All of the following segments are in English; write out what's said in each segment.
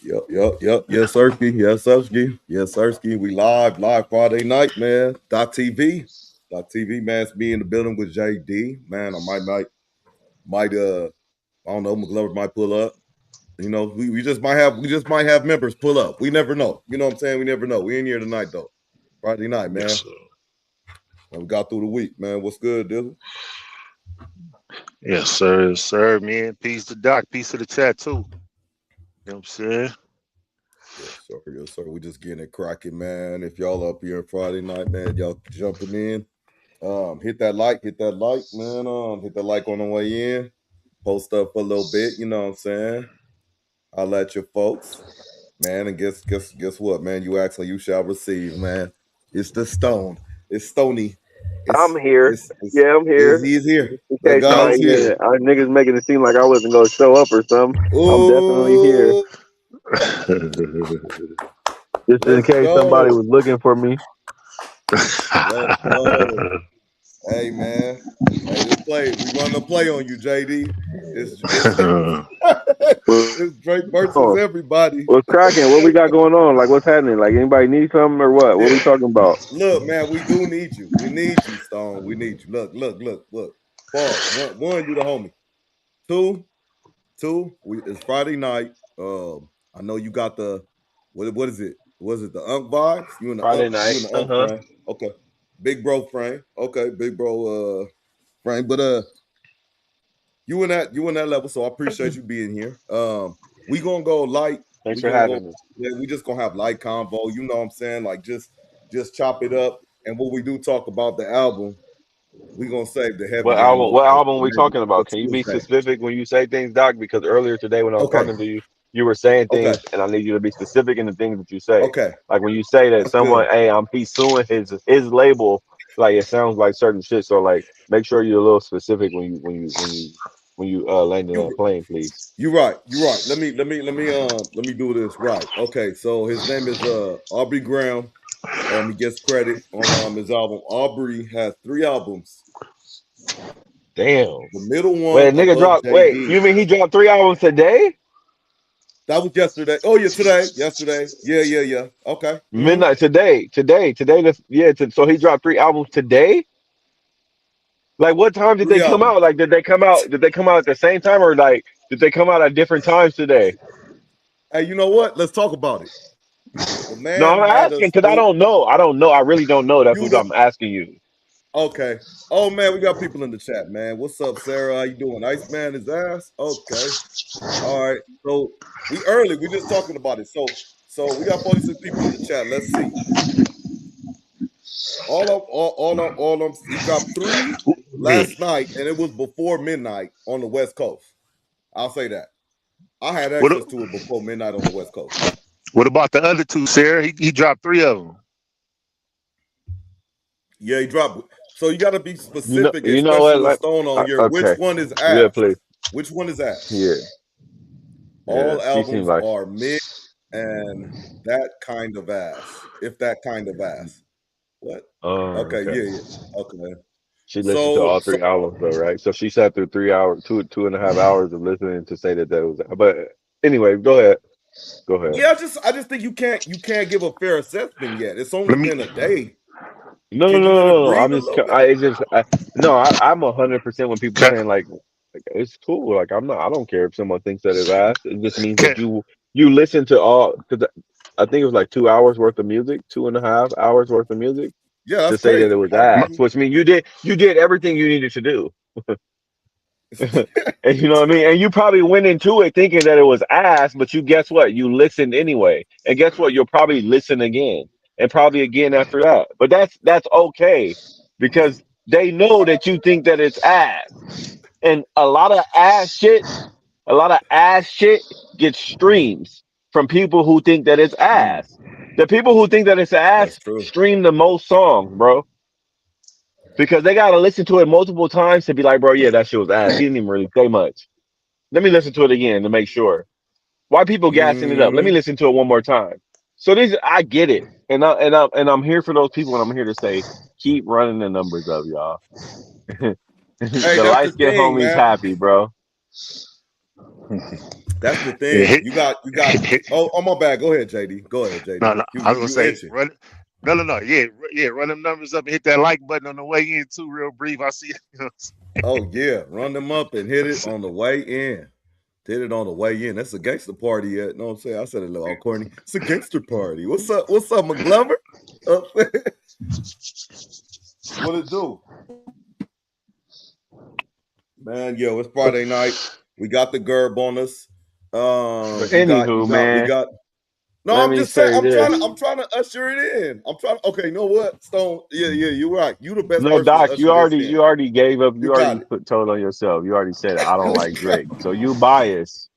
Yep. Yes, Sirski. Yes, Sirski. Yes, Sirski. We live Friday night, man. .TV. .TV, man. It's me in the building with JD. Man, I might, I don't know, McGlover might pull up. You know, we just might have members pull up. We never know. You know what I'm saying? We never know. We in here tonight though. Friday night, Yes, man. sir. And we got through the week, man. What's good, Dylan? Yes, sir. Yes, sir, man. Peace to Doc. Peace to the chat, too. You know what I'm saying? Yes, sir. Yes, sir. We just getting it cracking, man. If y'all up here Friday night, man, y'all jumping in. Hit that like, man. Hit that like on the way in. Post up for a little bit, you know what I'm saying? I'll let your folks, man, and guess what, man? You ask and you shall receive, man. It's the stone. It's Stony. I'm It's here. it's it's, Yeah, I'm it's here. he's here. Just in The case God somebody is here. niggas making it seem like I wasn't gonna show up or something. I'm definitely here. Oh, Just in let's case somebody go. was looking for me. Let's go. Hey man. Hey, this play. We run the play on you, JD. It's What's it's Drake going on? versus everybody. What's cracking? What we got going on? Like, what's happening? Like, anybody need something or what? What we talking about? Look, man, we do need you. We need you, Stone. We need you. Look. Pause. One, you the homie. Two, it's Friday night. I know you got the what is it? Was it the Unk vibes? Friday night. You in the Uh Unk huh. frame. Okay. Big bro frame. Okay, big bro frame. But you in that level, so I appreciate you being here. We gonna go light. Thanks We for gonna go, having me. yeah, we just gonna have light convo. You know what I'm saying? Like just chop it up. And when we do talk about the album, we gonna save the heavy What game album? What for album we maybe talking for about? Can you be Tuesday. specific when you say things, Doc? Because earlier today when I was Okay, talking to you, you were saying okay, things, and I need you to be specific in the things that you say. okay. Like when you say that That's good. someone, hey, he's suing his label. Like it sounds like certain shit. So like, make sure you're a little specific when you landing that You plane, please. you're right. You're right. Let me do this right. Okay, so his name is Aubrey Graham. He gets credit on his album. Aubrey has 3 albums. Damn. The middle one Wait, nigga above dropped. Wait, JD. you mean he dropped 3 albums today? That was yesterday. Oh yeah, today. Yesterday. Yeah. Okay. Midnight today. So he dropped 3 albums today. Like, what time did they Three come out? albums. Like, did they come out? Did they come out at the same time, or like, did they come out at different times today? Hey, you know what? Let's talk about it. The No, man I'm had asking us because I do don't know. I don't know. I really don't know. That's you what the I'm asking you. okay. Oh man, we got people in the chat, man. What's up, Sarah? How you doing? Iceman his ass? Okay. All right. So we early. We just talking about it. So we got 46 people in the chat. Let's see. All of he dropped 3 last night, and it was before midnight on the West Coast. I'll say that. I had what, access to it before midnight on the West Coast. what about the other two, Sarah? He dropped 3 of them. Yeah, he dropped. So you got to be You know. specific, You know especially what? with Like, Stone on here. Which okay. one is Yeah, ass? please. Which one is ass? Yeah. Yeah. All She seems albums like. are mid and that kind of ass. If that kind of ass. What? Oh, Okay, okay. yeah. Okay. She listened to So all so 3 albums though, right? So she sat through 3 hours, two and a half hours of listening to say that was. But anyway, go ahead. Go ahead. yeah, I just think you can't give a fair assessment yet. It's only Let me been a day. No, no, Can no, you let it no, no. breathe a little bit? It's just, no. I'm 100% when people can, saying like it's cool. Like I'm not. I don't care if someone thinks that it's ass. It just means can, that you listen to all because I think it was like 2 hours worth of music, 2.5 hours worth of music Yeah, to that's say that it crazy. was ass, Mhm. which means you did everything you needed to do. And you know what I mean? And you probably went into it thinking that it was ass, but you guess what? You listened anyway. And guess what? You'll probably listen again and probably again after that. But that's okay because they know that you think that it's ass. And a lot of ass shit gets streams from people who think that it's Mm, ass. The people who think that it's that's ass true. stream the most songs, bro. Because they gotta listen to it multiple times to be like, bro, yeah, that shit was ass. He didn't even really say much. Let me listen to it again to make sure. Why people gassing it up? Let me Hmm. listen to it one more time. So I get it, and I'm here for those people, and I'm here to say, keep running the numbers up, y'all. Hey, The that's light the skinned thing, homie's man. happy, bro. That's the Yeah, thing. hit, You got. Oh, my bad. Go ahead, JD. Go ahead, JD. no, You I was you gonna you say itching. run. No. Yeah. Run them numbers up and hit that like button on the way in too, real brief. I see. Oh yeah, run them up and hit it on the way in. Did it on the way in. That's a gangster party. You know what I'm saying? I said it a little corny. It's a gangster party. What's up? What's up, McGlover? What it do? Man, yo, it's Friday night. We got the Gerb on us. But We anywho, man, got. No, let I'm me just saying. say this. I'm trying to usher it in. I'm trying. Okay, you know what, Stone? Yeah, you're right. You the best No, person to Doc, usher this in. you already gave up. You You got already it. told on yourself. You already said it. I don't like Drake. So you biased.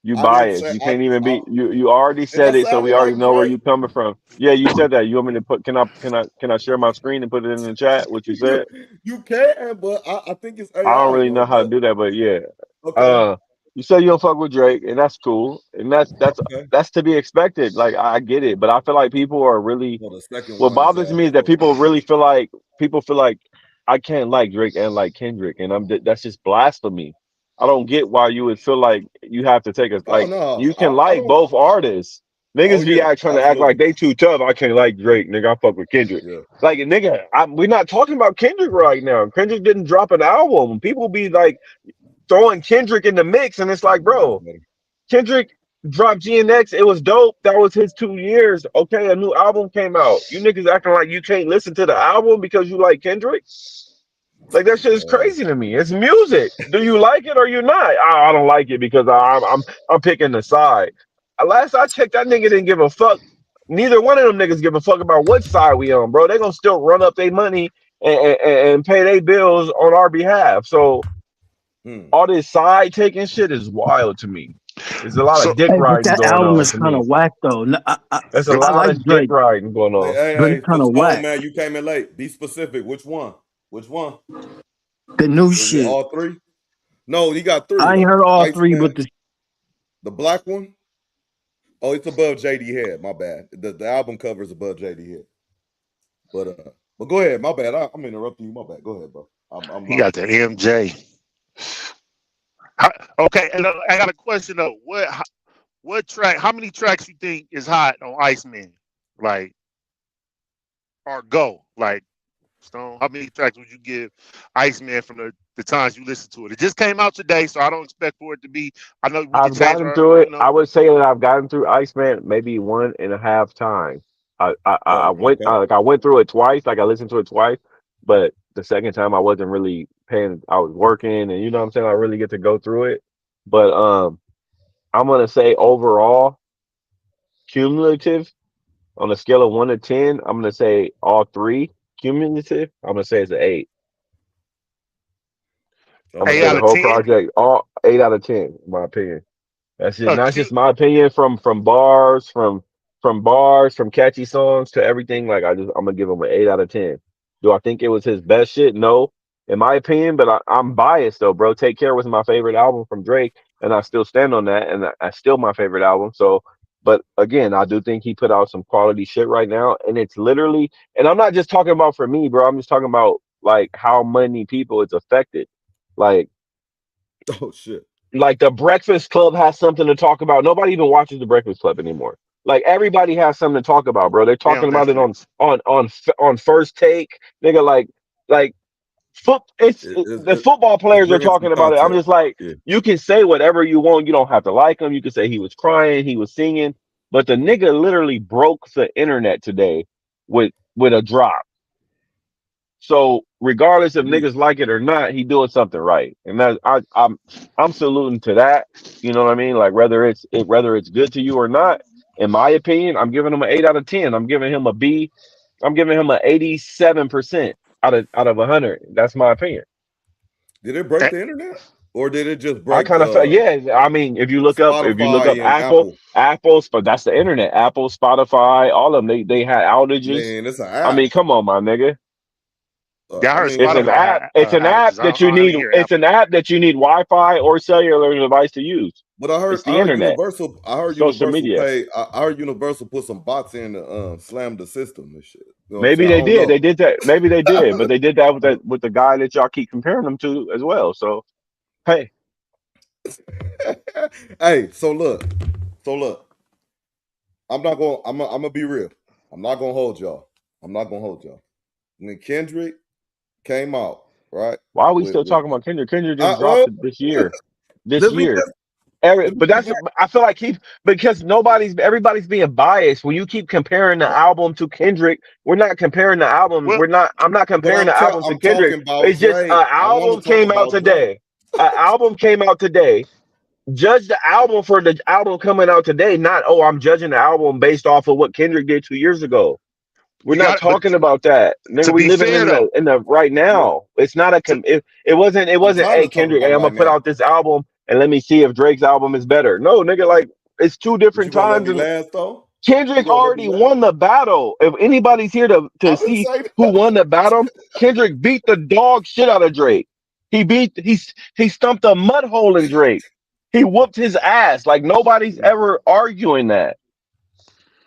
You I didn't biased. say. You can't even be. You already Did I said it. say I So we didn't already like know where Drake? you coming from. Yeah, you said that. You want me to put? Can I share my screen and put it in the chat? What you you said? you can, but I think it's I don't AI, really yo. know how to But do that, but yeah. okay, Uh, you said you don't fuck with Drake, and that's cool, and okay. that's to be expected. Like I get it, but I feel like people are really. Well, the second What one is bothers me is that so people feel like I can't like Drake and like Kendrick, and that's just blasphemy. I don't get why you would feel like you have to take us oh like no, you can I like don't. both artists. Oh Niggas be yeah, out trying to act like absolutely. they too tough. I can't like Drake, nigga. I fuck with Kendrick. Yeah. Like nigga, we're not talking about Kendrick right now. Kendrick didn't drop an album. People be like throwing Kendrick in the mix, and it's like, bro, Kendrick dropped GNX. It was dope. That was his 2 years. Okay, a new album came out. You niggas acting like you can't listen to the album because you like Kendrick. Like that shit is Uh, crazy to me. It's music. Do you like it or you not? I don't like it because I'm picking the side. Last I checked, that nigga didn't give a fuck. Neither one of them niggas give a fuck about what side we on, bro. They gonna still run up their money and pay their bills on our behalf. So hmm. all this side taking shit is wild to me. There's a lot So of dick Hey, but riding that going album on is to kind me. of whack though. There's a re- I lot like of dick Drake, riding going Hey, on. hey, but it's hey, kind of Stone whack. man, you came in late. Be specific. Which one? Which one? The new Was it shit. all three? No, he got three I ain't though. heard all three, Iceman, but the the black one. Oh, it's above JD Head. My bad. The album cover is above JD Head. But go ahead. My bad. I'm interrupting you. My bad. Go ahead, bro. I'm he got locked the in. MJ. Okay, and I got a question though. What track? How many tracks you think is hot on Iceman? Like or go like Stone? How many tracks would you give Iceman from the times you listen to it? It just came out today, so I don't expect for it to be. I know we can I've change gotten our, through it. I would say that I've gotten through Iceman maybe 1.5 times. I Oh, went okay. I went through it twice. Like I listened to it twice, but the second time I wasn't really paying. I was working, and you know what I'm saying. I really get to go through it. But I'm gonna say overall cumulative on a scale of 1 to 10. I'm gonna say all three cumulative. I'm gonna say it's an 8. I'm gonna Okay. eight say out the of whole 10. project all 8 out of 10, in my opinion. That's just Uh, not Q, just my opinion from bars, from bars, from catchy songs to everything. Like I'm gonna give him an 8 out of 10. Do I think it was his best shit? No, in my opinion, but I'm biased though, bro. Take Care was my favorite album from Drake, and I still stand on that, and that's still my favorite album. So, but again, I do think he put out some quality shit right now, and it's literally, and I'm not just talking about for me, bro. I'm just talking about like how many people it's affected. Like Oh shit. like the Breakfast Club has something to talk about. Nobody even watches the Breakfast Club anymore. Like everybody has something to talk about, bro. They're they on talking about it Netflix. on First Take, nigga. Like the football It's players are bringing some talking about it. I'm content. just like, Yeah. you can say whatever you want. You don't have to like him. You can say he was crying, he was singing, but the nigga literally broke the internet today with a drop. So regardless if Yeah. niggas like it or not, he doing something right, and that I'm saluting to that. You know what I mean? Like whether it's good to you or not. In my opinion, I'm giving him an 8 out of 10. I'm giving him a B. I'm giving him an 87% out of 100. That's my opinion. Did it break Eh, the internet? Or did it just I break kind of felt, yeah. I mean, if you look up Spotify and Apple? Apple's, but that's the internet. Apple, Spotify, all of them. They had outages. Man, it's an I app. mean, come on, my nigga. Yeah, I I heard mean, It's an Spotify app. had It's an app outages. that I you don't need. even hear It's an Apple. app that you need Wi-Fi or cellular device to use. but It's I the heard internet, Universal. I heard social Universal media. pay. I heard Universal put some bots in to slam the system and shit. You know what I'm Maybe saying? I they don't did. know. They did that. Maybe they did, but they did that with the guy that y'all keep comparing them to as well. So hey, Hey, so look. I'm gonna be real. I'm not gonna hold y'all. When Kendrick came out, right? Why are we With still talking about Kendrick? Kendrick just well, dropped it this year. let me just But that's, I feel like because everybody's being biased. When you keep comparing the album to Kendrick, we're not comparing the album. Well, I'm not but comparing the album to I'm Kendrick. talking about It's just Drake. an I want album to talk came out about Drake. today. An album came out today. Judge the album for the album coming out today. Not, oh, I'm judging the album based off of what Kendrick did 2 years ago. We're you not got, but talking about that, nigga. to We be living fair though, in the right Yeah, now. It's not a to, it wasn't I'm trying hey to talk Kendrick, about hey, I'm gonna right put now. out this album and let me see if Drake's album is better. No, nigga, like it's two But you different gonna let times. me And last though? You Kendrick gonna let me already last? won the battle. If anybody's here to I didn't see say who that. won the battle, Kendrick beat the dog shit out of Drake. He stumped a mud hole in Drake. He whooped his ass. Like nobody's ever arguing that.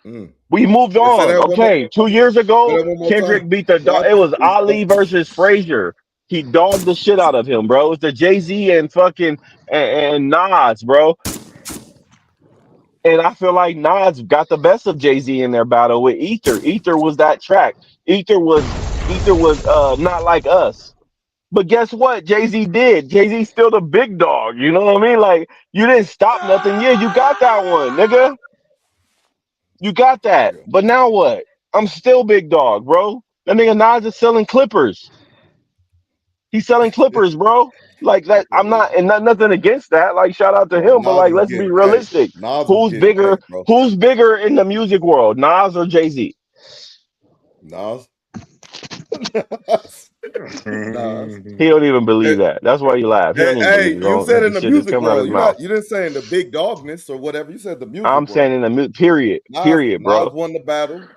Mm. We moved Hey, say on. that one more. Okay, 2 years Say ago, that one more time. Kendrick beat the Yeah, dog. I It think was we Ali versus Frazier. He dogged the shit out of him, bro. It's the Jay-Z and fucking and Nas, bro. And I feel like Nas got the best of Jay-Z in their battle with Ether. Ether was that track. Ether was not like us. But guess what? Jay-Z did. Jay-Z still the big dog. You know what I mean? Like you didn't stop nothing. Yeah, you got that one, nigga. You got that. Yeah, But now what? I'm still big dog, bro. That nigga Nas is selling clippers. He's selling clippers, bro. Like that. I'm yeah. not, and nothing against that. Like shout out to But him. But Nas like, is let's be getting paid. realistic. Nas is Who's getting bigger? paid, bro. Who's bigger in the music world, Nas or Jay Z? Nas. Nas. Nas. He don't even Hey, believe that. That's why he laughed. He don't even believe hey, his you own said in the the shit that's music coming out of world. his mouth. You didn't say in the big dogness or whatever. You said the music I'm saying world. in the period, Nas bro. won the battle.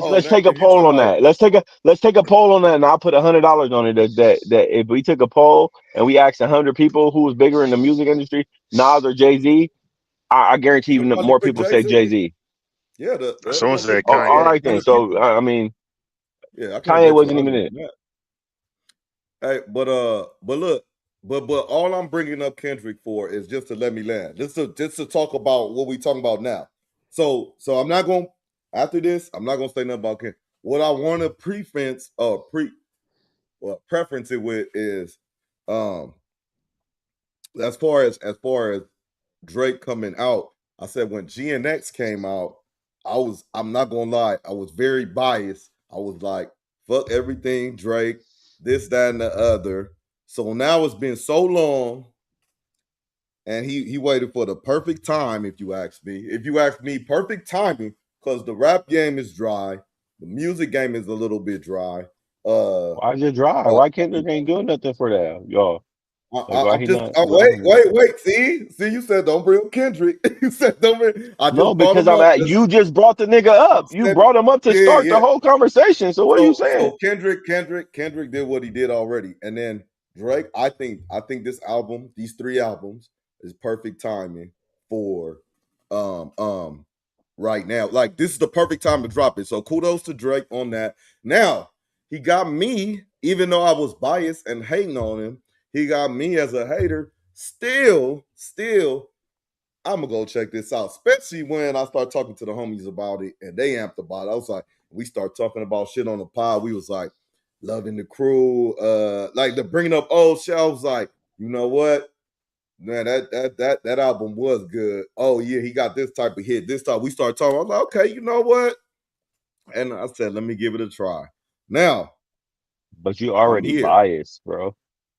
Oh, Let's now take a if you poll talking on about that. Let's take a poll on that, and I'll put $100 on it. That if we took a poll and we asked 100 people who was bigger in the music industry, Nas or Jay Z, I guarantee you'll even probably more pick people Jay say Jay Z. Z. Yeah, they're someone gonna pick said Oh, Jay all Z. Kanye. right then. 100 So people. I mean, Yeah, I can't Kanye bet you wasn't even 100 in it. on that. Hey, but look, but all I'm bringing up Kendrick for is just to let me land. Just to talk about what we talking about now. So I'm not going after this. I'm not gonna say nothing about Kendrick. What I want to preference it with is um as far as Drake coming out. I said when GNX came out, I'm not gonna lie, I was very biased. I was like, fuck everything, Drake, this, that, and the other. So now it's been so long, and he waited for the perfect time, if you ask me. If you ask me, perfect timing, because the rap game is dry, the music game is a little bit dry. Uh, Why is it dry? uh Why Kendrick ain't doing nothing for that, y'all? Like why I'm he just not? wait. See, you said don't bring up Kendrick. You said don't bring. I No, just brought because him I'm up. at you just brought the nigga up. You Said, brought him up to yeah, start the yeah. whole conversation. So what are you saying? So Kendrick did what he did already, and then Drake. I think this album, these 3 albums, is perfect timing for um um right now. Like this is the perfect time to drop it. So kudos to Drake on that. Now he got me, even though I was biased and hating on him. He got me as a hater. Still, I'm gonna go check this out, especially when I start talking to the homies about it and they amped about it. I was like, we start talking about shit on the pod. We was like, loving the crew, like the bringing up old shit. I was like, you know what? Man, that album was good. Oh yeah, he got this type of hit. This time we start talking. I was like, okay, you know what? And I said, let me give it a try. Now But you I'm already here. biased, bro.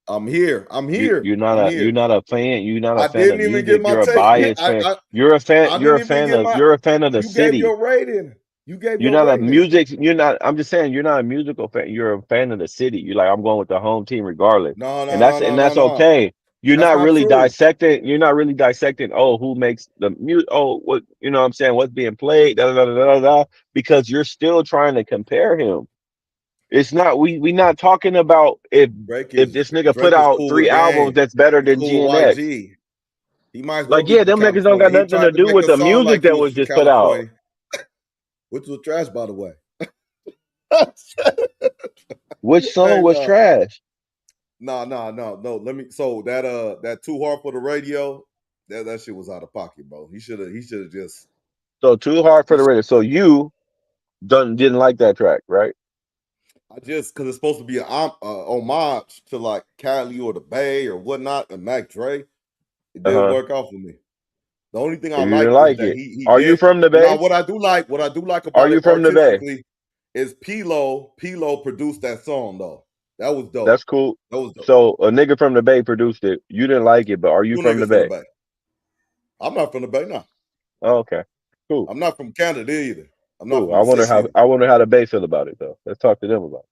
I'm here. I'm You here. you're not I'm a here. you're not a fan. You're not a I fan of didn't even get music. my You're a take. biased fan. You're a fan. I You're a didn't even fan get of. my. You're a fan of the You gave city. your rating. You gave You're your not a rating. music. You're not. I'm just saying. You're not a musical fan. You're a fan of the city. You're like I'm going with the home team regardless, No, and no, that's no, and no, no, that's no. okay. You're That's not not really true. dissecting. You're not really dissecting. Oh, who makes the music? Oh, what you know? What I'm saying what's being played. Da, da, da, da, da, da, because you're still trying to compare him. It's not we not talking about Drake if is this nigga put Drake is out cool three with albums Game. that's better He's than cool with GNX. YG. He might as well Like be yeah, from them niggas don't got California. He nothing tried to to do make with a the song music like he that was was from just put out. California, which was trash, by the way. Which song Hey, was no, trash? no. Let me. So that Too Hard for the Radio. That shit was out of pocket, bro. He should have just. So Too Hard for the Radio. So you didn't like that track, right? I just because it's supposed to be an homage to like Cali or the Bay or whatnot, and Mac Dre. It didn't work out for me. The only thing I You like didn't is like that it. he Are you did. from the Bay? Now, what I do like Are about you it from the Bay? artistically is P-Lo produced that song though. That was dope. That's cool. That was dope. So a nigga from the Bay produced it. You didn't like it, but are you Two from the niggas from the Bay? Bay. I'm not from the Bay now. Oh, okay, cool. I'm not from Canada either. I'm not Cool. from the city. I wonder how the Bay feel about it though. Let's talk to them about it.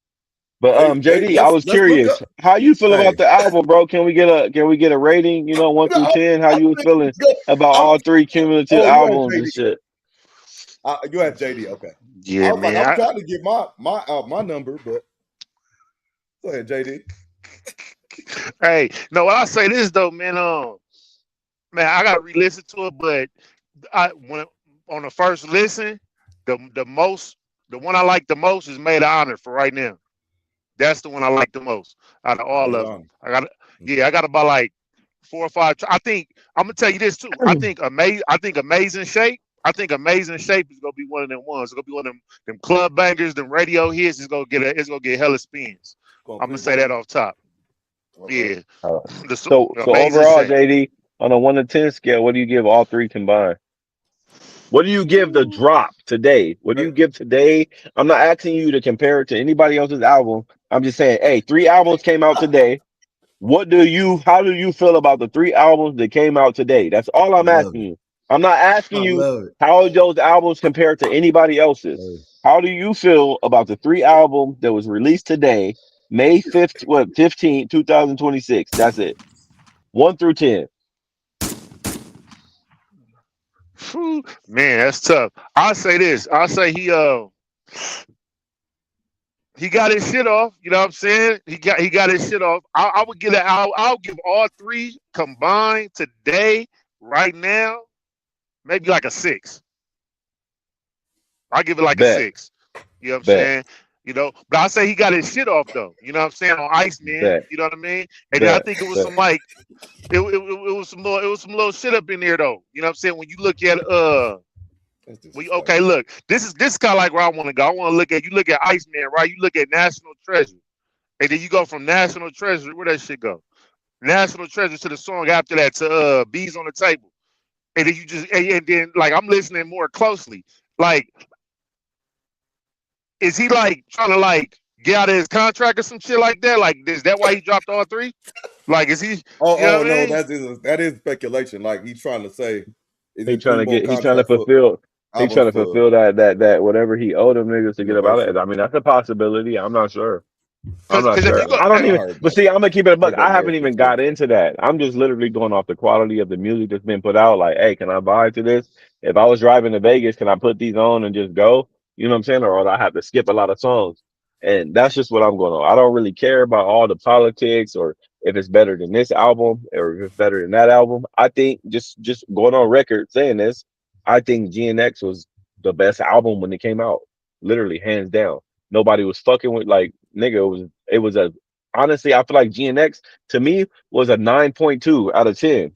But JD, I was let's look curious. up. How you feel about the album, bro? Can we get a rating? 1 through 10. How you was feeling about all three cumulative albums and shit? You had JD, okay? Yeah, I was man. like, I'm trying to get my number, but go ahead, JD. Hey, no, I say this though, man. Man, I gotta re-listen to it, but when on the first listen, the one I like the most is Made of Honor for right now. That's the one I like the most out of all of them. I got about like 4 or 5. I think I'm gonna tell you this too. I think Amazing Shape. I think Amazing Shape is gonna be one of them ones. It's gonna be one of them club bangers, them radio hits. It's gonna get hella spins. I'm gonna say that off top. Okay. Yeah. So overall, JD, on a 1 to 10 scale, what do you give all three combined? What do you give the drop today? What do you give today? I'm not asking you to compare it to anybody else's album. I'm just saying, hey, 3 albums came out today. How do you feel about the 3 albums that came out today? That's all I'm asking you. I'm not asking you how those albums compare to anybody else's. How do you feel about the 3 albums that was released today, May 15th, 2026? That's it. 1 through 10. Man, that's tough. I'll say this. I'll say he got his shit off. You know what I'm saying? He got his shit off. I would give I'll give all 3 combined today, right now, maybe like a 6. I'll give it like a 6. You know what I'm saying? But I say he got his shit off though. You know what I'm saying? On Iceman. You know what I mean? And then I think it was some like it was some little shit up in there though. You know what I'm saying? When you look at okay, look, this is kind of like where I want to go. I want to look at Iceman, right? You look at National Treasure, and then you go from National Treasure, where that shit go? National Treasure to the song after that to Bees on the Table, and then you just and then like I'm listening more closely. Like, is he like trying to like get out of his contract or some shit like that? Like, is that why he dropped all 3? Like, is he? Oh no, that is speculation. Like he's trying to say, he's trying to fulfill that whatever he owed them niggas to get about it. I mean, that's a possibility. I'm not sure. I don't even. But see, I'm gonna keep it a buck. I haven't even got into that. I'm just literally going off the quality of the music that's been put out. Like, hey, can I vibe to this? If I was driving to Vegas, can I put these on and just go? You know what I'm saying? Or I have to skip a lot of songs. And that's just what I'm going on. I don't really care about all the politics or if it's better than this album or if it's better than that album. I think just going on record saying this, I think GNX was the best album when it came out. Literally, hands down. Nobody was fucking with like nigga. It was a honestly, I feel like GNX to me was a 9.2 out of 10.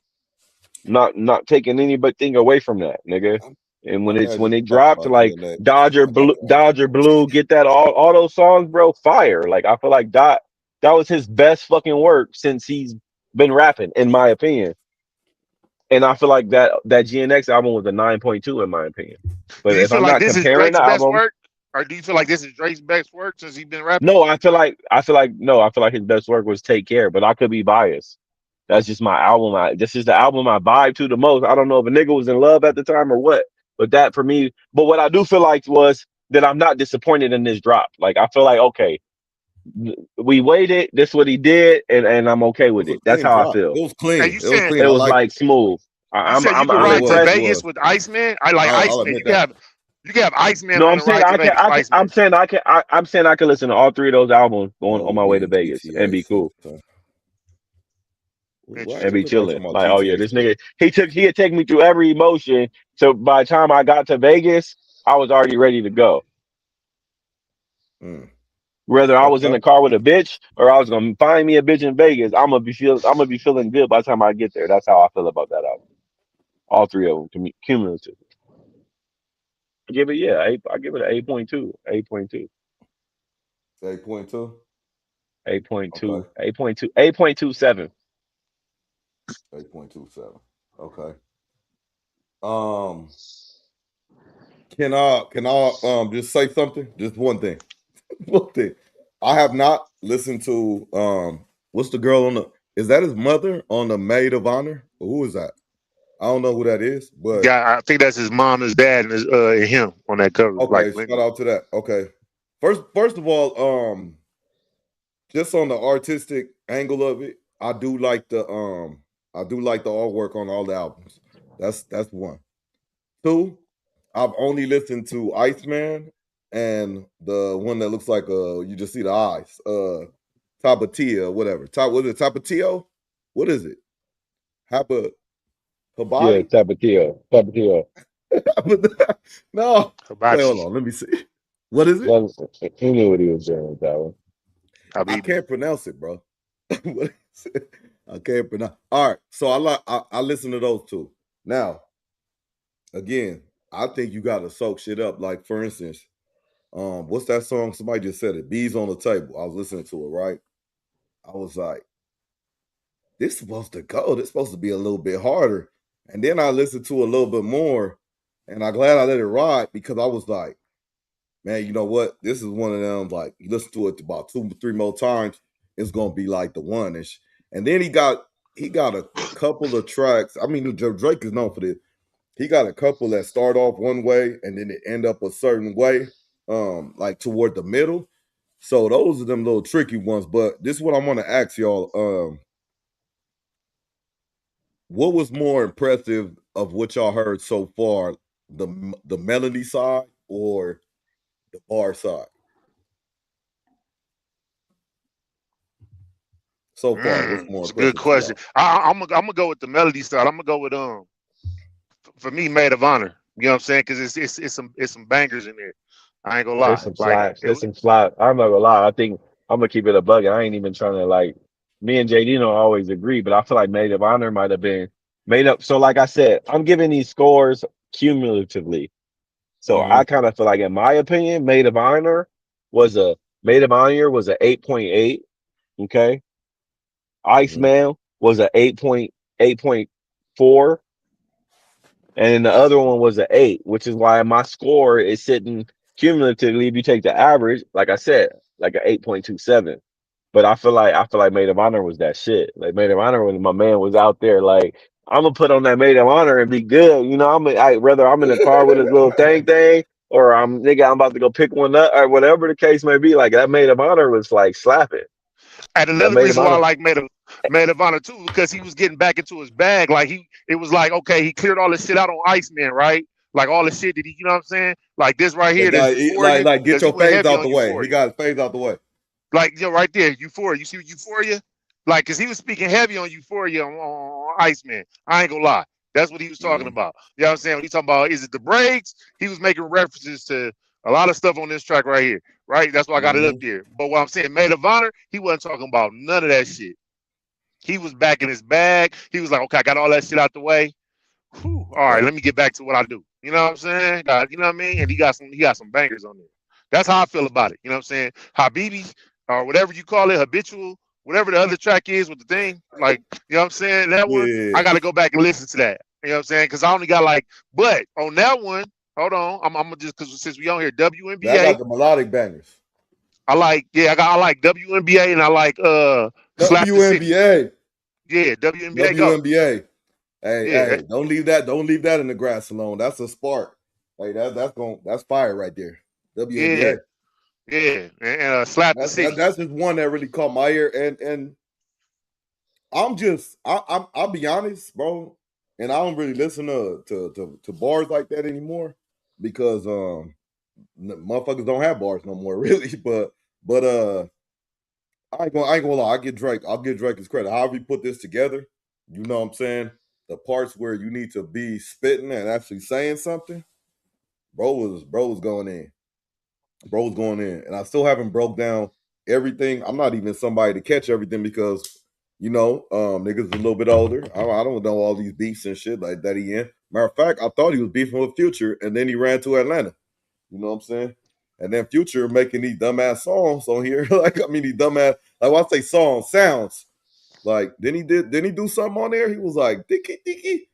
Not taking anything away from that, nigga. And when it dropped like Dodger Blue, get that all those songs, bro, fire. Like I feel like that was his best fucking work since he's been rapping, in my opinion. And I feel like that GNX album was a 9.2 in my opinion. But if I'm not comparing the album, work, or do you feel like this is Drake's best work since he's been rapping? No, I feel like his best work was Take Care, but I could be biased. That's just my album. This is the album I vibe to the most. I don't know if a nigga was in love at the time or what. But that for me, but what I do feel like was that I'm not disappointed in this drop. Like I feel like, okay, we waited, this is what he did, and I'm okay with it. That's how I feel. It was clean. Hey, it was like smooth. I'm ride to Vegas with Iceman. I like Iceman. You can have Iceman. No, I'm saying I can listen to all 3 of those albums on my way to Vegas and be cool. And be chilling. Like, oh yeah, this nigga he had taken me through every emotion. So by the time I got to Vegas, I was already ready to go. Whether I was in the car with a bitch or I was gonna find me a bitch in Vegas, I'm gonna be feeling good by the time I get there. That's how I feel about that album. All three of them cumulative. I give it I give it an 8.2. 8.2. 8.2. 8.2. Okay. 8.2. 8.27. 8.27. Okay. Um, can I just say something? Just one thing. One thing. I have not listened to what's the girl on the is that his mother on the Maid of Honor? Or who is that? I don't know who that is, but Yeah, I think that's his mom, his dad, and him on that cover. Like, okay, shout out to that. Okay. First of all, just on the artistic angle of it, I do like the artwork on all the albums. That's one. Two, I've only listened to Iceman and the one that looks like you just see the eyes. Tabatia, whatever. Was it Tapatio? What is it? Haba Yeah, Habadi? Tapatio. Tapatio. No. Wait, hold Hibachi, on. Let me see. What is it? Well, he knew what he was doing with that one. I Habibi. can't pronounce it, bro. What is it? I can't pronounce. All right, so I listen to those two. Now, again, I think you got to soak shit up. Like for instance, what's that song? Somebody just said it. Bees on the Table. I was listening to it, right? I was like, this is supposed to go. This is supposed to be a little bit harder. And then I listened to a little bit more, and I'm glad I let it ride because I was like, man, you know what? This is one of them. Like you listen to it about 2, 3 more times, it's gonna be like the one ish. And then he got a couple of tracks. I mean, Drake is known for this. He got a couple that start off one way and then they end up a certain way, like toward the middle. So those are them little tricky ones. But this is what I want to ask y'all. What was more impressive of what y'all heard so far, the melody side or the bar side? So far, what's more It's a good impressive to question. y'all? I'm gonna go with the melody side. I'm gonna go with for me, Maid of Honor. You know what I'm saying? Because it's some bangers in there. I ain't gonna There's lie. some Like slaps. There's some slaps. I'm not gonna lie. I think I'm gonna keep it a bug. I ain't even trying to like. Me and JD don't always agree, but I feel like Maid of Honor might have been made up. So, like I said, I'm giving these scores cumulatively. So Mm-hmm. I kind of feel like, in my opinion, was a Maid of Honor was a 8.8. Okay, Mm-hmm. Iceman was a 8.4, and the other one was an 8, which is why my score is sitting cumulatively. If you take the average, like I said, like an 8.27. But I feel like Maid of Honor was that shit. Like Maid of Honor when my man was out there, like I'm gonna put on that Maid of Honor and be good. You know, whether I'm in the car with his little thing, or I'm about to go pick one up or whatever the case may be. Like that Maid of Honor was like slapping. and That another Maid of reason why I Honor. like Maid of Honor too, because he was getting back into his bag. Like it was like okay, he cleared all this shit out on Iceman, right? Like all the shit that you know what I'm saying? Like this right here, this Euphoria, Like get because he your went phase heavy out on the way. He Euphoria. got his phase out the way. Like right there, Euphoria. You see Euphoria? Like, cause he was speaking heavy on Euphoria on Iceman. I ain't gonna lie. That's what he was talking Mm-hmm. about. You know what I'm saying? When he talking about is it the breaks? He was making references to a lot of stuff on this track right here. Right? That's why I got it up Mm-hmm. there. But what I'm saying, Maid of Honor, he wasn't talking about none of that shit. He was back in his bag. He was like, okay, I got all that shit out the way. Whew, all right, Okay. let me get back to what I do. You know what I'm saying? You know what I mean? And he got some bangers on there. That's how I feel about it. You know what I'm saying? Habibi or whatever you call it, habitual, whatever the other track is with the thing. Like, you know what I'm saying? That one, I Yeah. gotta go back and listen to that. You know what I'm saying? Because I only got like, but on that one, hold on, I'm gonna just because since we on here, That WNBA, got the melodic bangers. I like WNBA and I like Slap the City. WNBA. Yeah, WNBA go. WNBA. Hey, Yeah, hey, don't leave that in the grass alone. That's a spark. Hey, that's fire right there. yeah, WNBA. yeah, and Slap the City. That's just one that really caught my ear. And I'll be honest, bro. And I don't really listen to bars like that anymore because motherfuckers don't have bars no more, really. But I ain't gonna lie. I'll give Drake his credit. However he put this together, you know what I'm saying? The parts where you need to be spitting and actually saying something, bro was going in. Bro was going in. And I still haven't broke down everything. I'm not even somebody to catch everything because, niggas a little bit older. I don't know all these beats and shit like that he in. Matter of fact, I thought he was beefing with Future, and then he ran to Atlanta. You know what I'm saying? And then Future making these dumbass songs on here. Like, I mean, these dumbass, like when I say songs, sounds. Like, then he do something on there? He was like, dicky, dicky,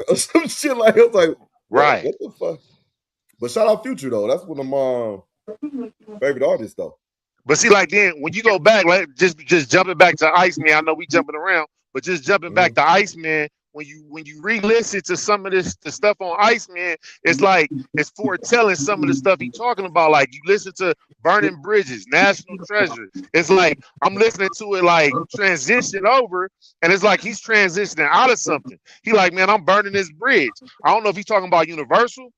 or some shit like, I was like, Right. what the fuck? But shout out Future, though. That's one of my favorite artists, though. But see, like then when you go back, like just jumping back to Iceman, I know we jumping around, but just jumping back to Iceman, when you re-listen to some of the stuff on Iceman, it's like it's foretelling some of the stuff he's talking about. Like you listen to Burning Bridges, National Treasure. It's like I'm listening to it like transition over, and it's like he's transitioning out of something. He like, man, I'm burning this bridge. I don't know if he's talking about Universal,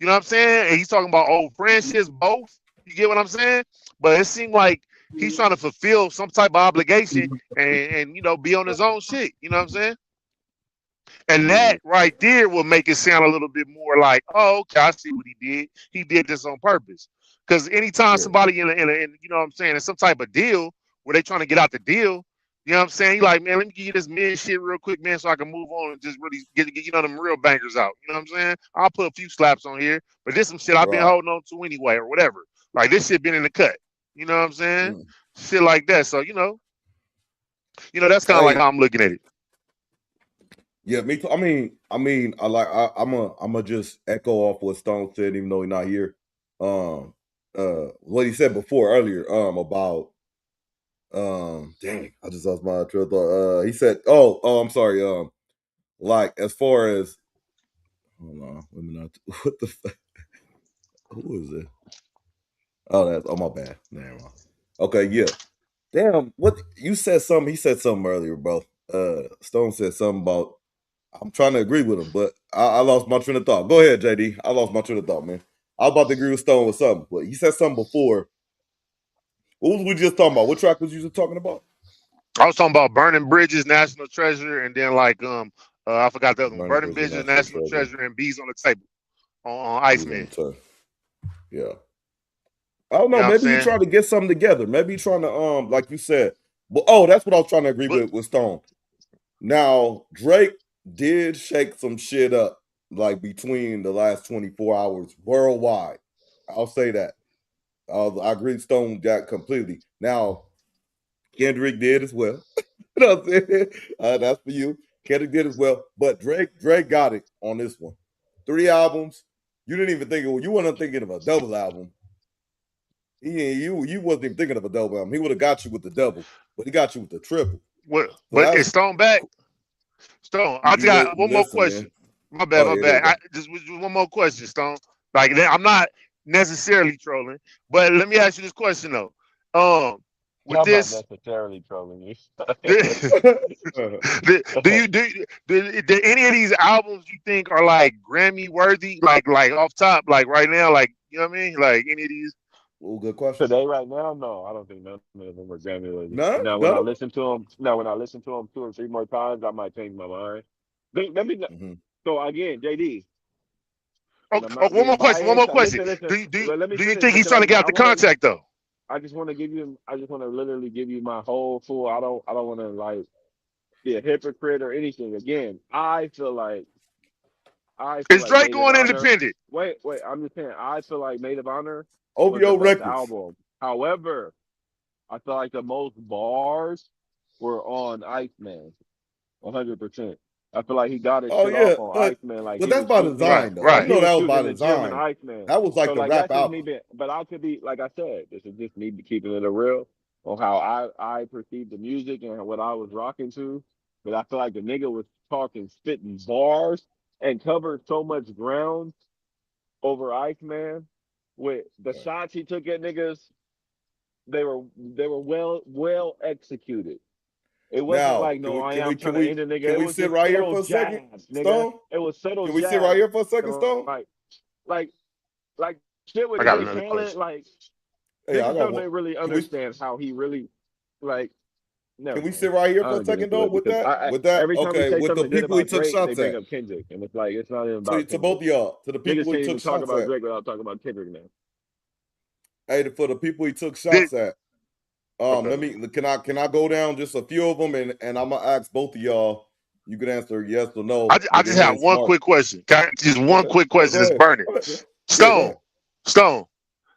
you know what I'm saying? And he's talking about old friendships, both. You get what I'm saying? But it seemed like he's trying to fulfill some type of obligation and you know, be on his own shit. You know what I'm saying? And that right there will make it sound a little bit more like, oh, okay, I see what he did. He did this on purpose. Because anytime somebody in you know what I'm saying, in some type of deal where they trying to get out the deal, you know what I'm saying? He like, man, let me give you this mid shit real quick, man, so I can move on and just really get you know them real bangers out. You know what I'm saying? I'll put a few slaps on here, but this some shit I've been holding on to anyway, or whatever. Like this shit been in the cut. You know what I'm saying? Shit like that. So, you know, that's kind of like how I'm looking at it. Yeah, me too. I mean, I'm gonna just echo off what Stone said, even though he's not here. What he said before earlier, about dang, I just lost my train of thought. He said, I'm sorry. Like as far as, hold on, let me not. What the fuck? Who is it? Oh, my bad. Never mind. Okay, yeah. Damn, what you said something. He said something earlier, bro. Stone said something about. I'm trying to agree with him, but I lost my train of thought. Go ahead, JD. I lost my train of thought, man. I was about to agree with Stone with something, but he said something before. What was we just talking about? What track was you just talking about? I was talking about Burning Bridges, National Treasure, and then like I forgot the other one. Burning Bridges, National Treasure, and Bees on the Table on Iceman. Yeah. I don't know. Maybe he's trying to get something together. Maybe he's trying to like you said. But that's what I was trying to agree with Stone. Now, Drake did shake some shit up like between the last 24 hours worldwide. I'll say that. I agree with Stone that completely. Now, Kendrick did as well. You know what I'm saying? That's for you. Kendrick did as well. But Drake got it on this one. 3 albums. You didn't even you weren't thinking of a double album. You wasn't even thinking of a double album. He would have got you with the double, but he got you with the triple. But is Stone back? Stone, I just got one more question. Man. My bad. Just one more question, Stone. Like I'm not necessarily trolling, but let me ask you this question though. With I'm this, not necessarily trolling you. do any of these albums you think are like Grammy worthy? Like off top, like right now, like you know what I mean? Like any of these? Well, good question. Today, right now, no, I don't think none of them are Grammy worthy. No. Now, when I listen to them, 2 or 3 more times, I might change my mind. Let me. So again, JD. One more question. Listen, do you think he's trying to get out the contact though? I just want to literally give you my whole full. I don't want to like be a hypocrite or anything. Again, I feel like. Is Drake going independent? Wait. I'm just saying. I feel like Maid of Honor. OVO Records album. However, I feel like the most bars were on Iceman. 100%. I feel like he got it off on Iceman. Like, but that's by design, though. Right. You know that was by design. That was like so, the rap album. But I could be, like I said, this is just me keeping it real on how I perceived the music and what I was rocking to. But I feel like the nigga was spitting bars and covered so much ground over Iceman. With the shots he took at niggas, they were well executed. It wasn't like I'm trying to end a nigga. Can we sit right here for a second, Stone? It was subtle. Can we sit right here for a second, Stone? Like shit with Drake talent. Like niggas don't really understand how he really like. Can we sit right here for a second though with that? Every time okay, with the people he took Drake, shots they bring up Kendrick, and it's like it's not even about to both of y'all, to the people he took shots about at. Drake without talking about Kendrick now. Hey, for the people he took shots at, let me can I go down just a few of them, and I'm gonna ask both of y'all You could answer yes or no. I just have one quick question. Just one quick question. It's burning. Stone.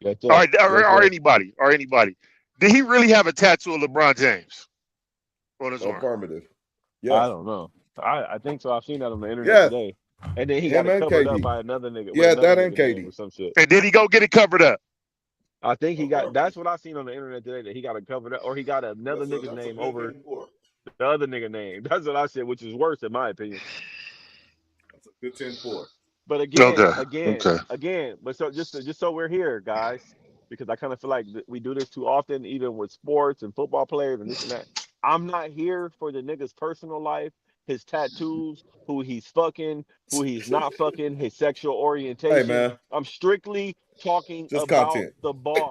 Yes, All right, or anybody. Did he really have a tattoo of LeBron James on his arm? Affirmative. Yeah. I don't know. I think so. I've seen that on the internet today. And then he got it covered up by another nigga. Yeah, that ain't KD. Or some shit. And did he go get it covered up? I think he got. That's what I seen on the internet today. That he got it covered up, or he got another nigga's name over the other nigga name. That's what I said, which is worse in my opinion. That's a good 10-4. But again. But so just so we're here, guys, because I kind of feel like we do this too often, even with sports and football players and this and that. I'm not here for the nigga's personal life, his tattoos, who he's fucking, who he's not fucking, his sexual orientation. Hey, man. I'm strictly talking just about content. The bar.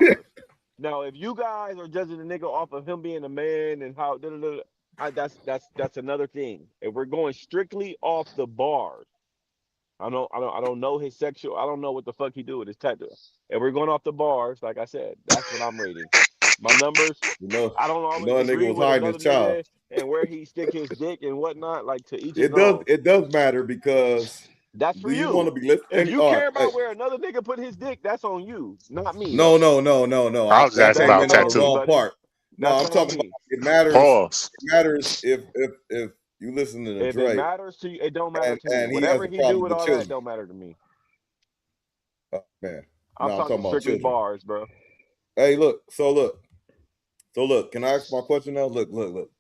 Now, if you guys are judging the nigga off of him being a man and how that's another thing. If we're going strictly off the bars, I don't know his sexual. I don't know what the fuck he do with his tattoo. If we're going off the bars, like I said, that's what I'm rating. My numbers, I don't always agree was hiding his child and where he stick his dick and whatnot. Like to each his own. It does matter because that's for you. Want to be listening? If you care about where another nigga put his dick, that's on you, not me. No. I was asking about tattoo. Wrong part. No, I'm talking about it matters. Pause. It matters if you listen to the Drake. If it matters to you, it don't matter to me. Whatever he do with all that, don't matter to me. Man, I'm talking about strictly bars, bro. Hey, look. So look, can I ask my question now? Look.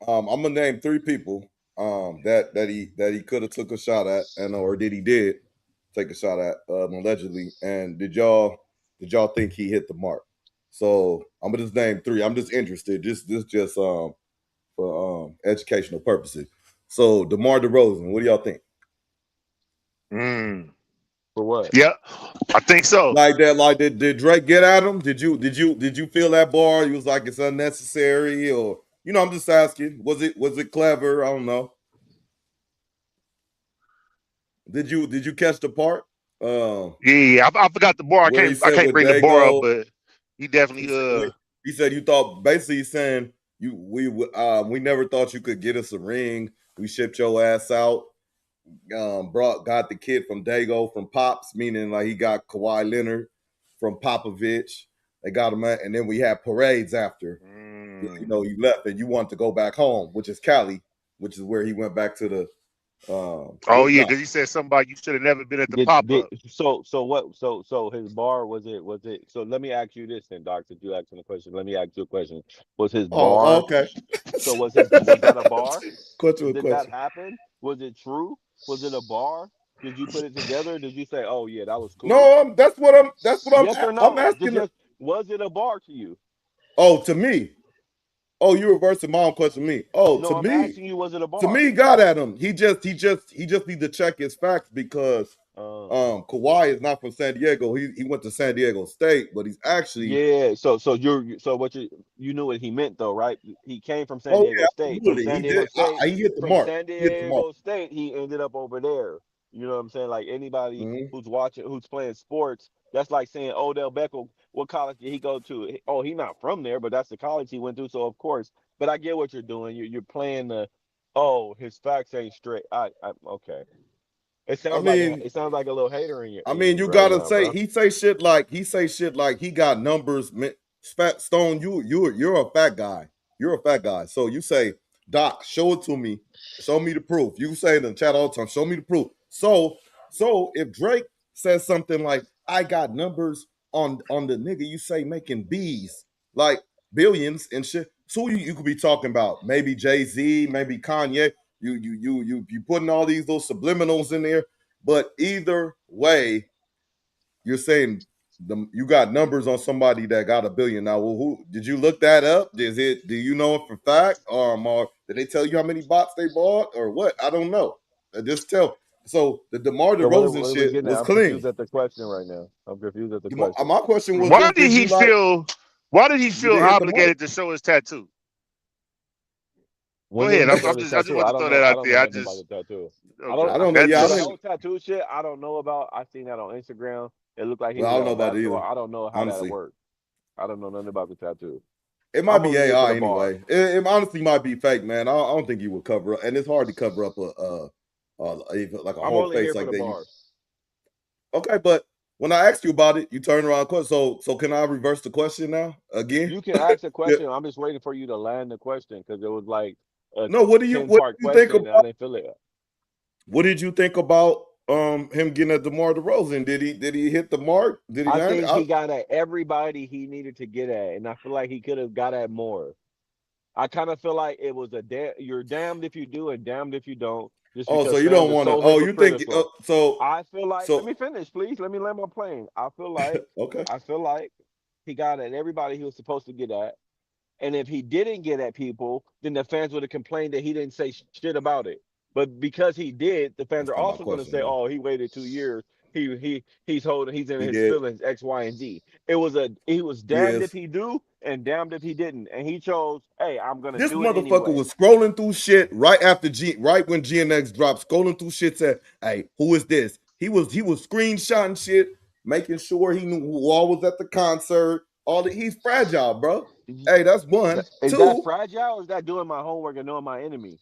I'm gonna name 3 people that he could have took a shot at, or did take a shot at allegedly. And did y'all think he hit the mark? So I'm gonna just name 3. I'm just interested, just for educational purposes. So DeMar DeRozan, what do y'all think? For what? Yeah, I think so. Like that, like did Drake get at him? Did you feel that bar? He was like it's unnecessary, or I'm just asking. Was it clever? I don't know. Did you catch the part? Yeah, I forgot the bar. I can't bring the bar up, but he definitely he said you thought basically he's saying we never thought you could get us a ring. We shipped your ass out. Got the kid from Dago from Pops, meaning like he got Kawhi Leonard from Popovich. They got him at, and then we had parades after. You left and you want to go back home, which is Cali, which is where he went back to the. Because he said somebody you should have never been at the pop up. So his bar was it? So let me ask you this then, Doc. Since you asking the question, let me ask you a question. Was his bar? Okay. So was that a bar? Did that happen? Was it true? Was it a bar? Did you put it together? Did you say, "Oh yeah, that was cool"? No, that's what I'm. Yes or no? I'm asking. Was it a bar to you? Oh, to me. Oh, you reversing my own question to me. Oh, no, to I'm me. Asking you, was it a bar? To me, he got at him. He just need to check his facts because Kawhi is not from San Diego. He went to San Diego State, but he's actually So you knew what he meant though, right? He came from San Diego State. From San Diego State. He hit the mark. San Diego State, he ended up over there. You know what I'm saying? Like anybody who's playing sports, that's like saying Odell Beckham. What college did he go to? Oh, he's not from there, but that's the college he went to. So of course, but I get what you're doing. You're playing his facts ain't straight. Okay. It sounds like a little hater in your. You gotta say bro. He say shit like he got numbers. Stone, you're a fat guy. You're a fat guy. So you say, Doc, show it to me. Show me the proof. You say in the chat all the time, show me the proof. So if Drake says something like, I got numbers on the nigga, you say making B's, like billions and shit. So you could be talking about maybe Jay-Z, maybe Kanye. You putting all these little subliminals in there, but either way, you're saying you got numbers on somebody that got $1 billion. Now, who did you look that up? Do you know it for fact? Or did they tell you how many bots they bought or what? I don't know. Just tell. So the DeMar DeRozan shit was clean. I'm confused at the question right now. I'm confused at the question. My question was, why did he feel obligated to show his tattoo? Go ahead. I just want to throw that out there. I don't know. Yeah, the whole tattoo shit. I don't know about. I seen that on Instagram. It looked like he. I don't know about it either. I don't know how that worked. I don't know nothing about the tattoo. It might I'm be gonna leave it to AI the bar. anyway. It honestly might be fake, man. I don't think you would cover up, and it's hard to cover up even like a I'm whole only face here for like the that. bars. Okay, but when I asked you about it, you turned around. So can I reverse the question now again? You can ask a Yeah. question. I'm just waiting for you to land the question because it was like a No, what do you 10-part think question and I about? didn't feel it. What did you think about him getting at DeMar DeRozan? Did he hit the mark? Did he I land? think he got at everybody he needed to get at, and I feel like he could have got at more. I kind of feel like it was you're damned if you do and damned if you don't, just Oh, so because you fans don't are want to? so Oh, you think hypocritical. so? I feel like, let So me finish, please. Let me land my plane. okay. I feel like he got at everybody he was supposed to get at. And if he didn't get at people, then the fans would have complained that he didn't say shit about it. But because he did, the fans That's are not my also going to question, say, though. "Oh, he waited 2 years. He's in He his did. feelings X, Y, and Z." He was He damned if is. he do and damned if he didn't, and he chose, "Hey, I'm going to This do it motherfucker anyway." was scrolling ththrough shit right when GNX dropped, scrolling through shit. Said, "Hey, who is this?" He was screenshotting shit, making sure he knew who all was at the concert. He's fragile, bro. Hey, that's one. Is that Two. fragile or is that doing my homework and knowing my enemy?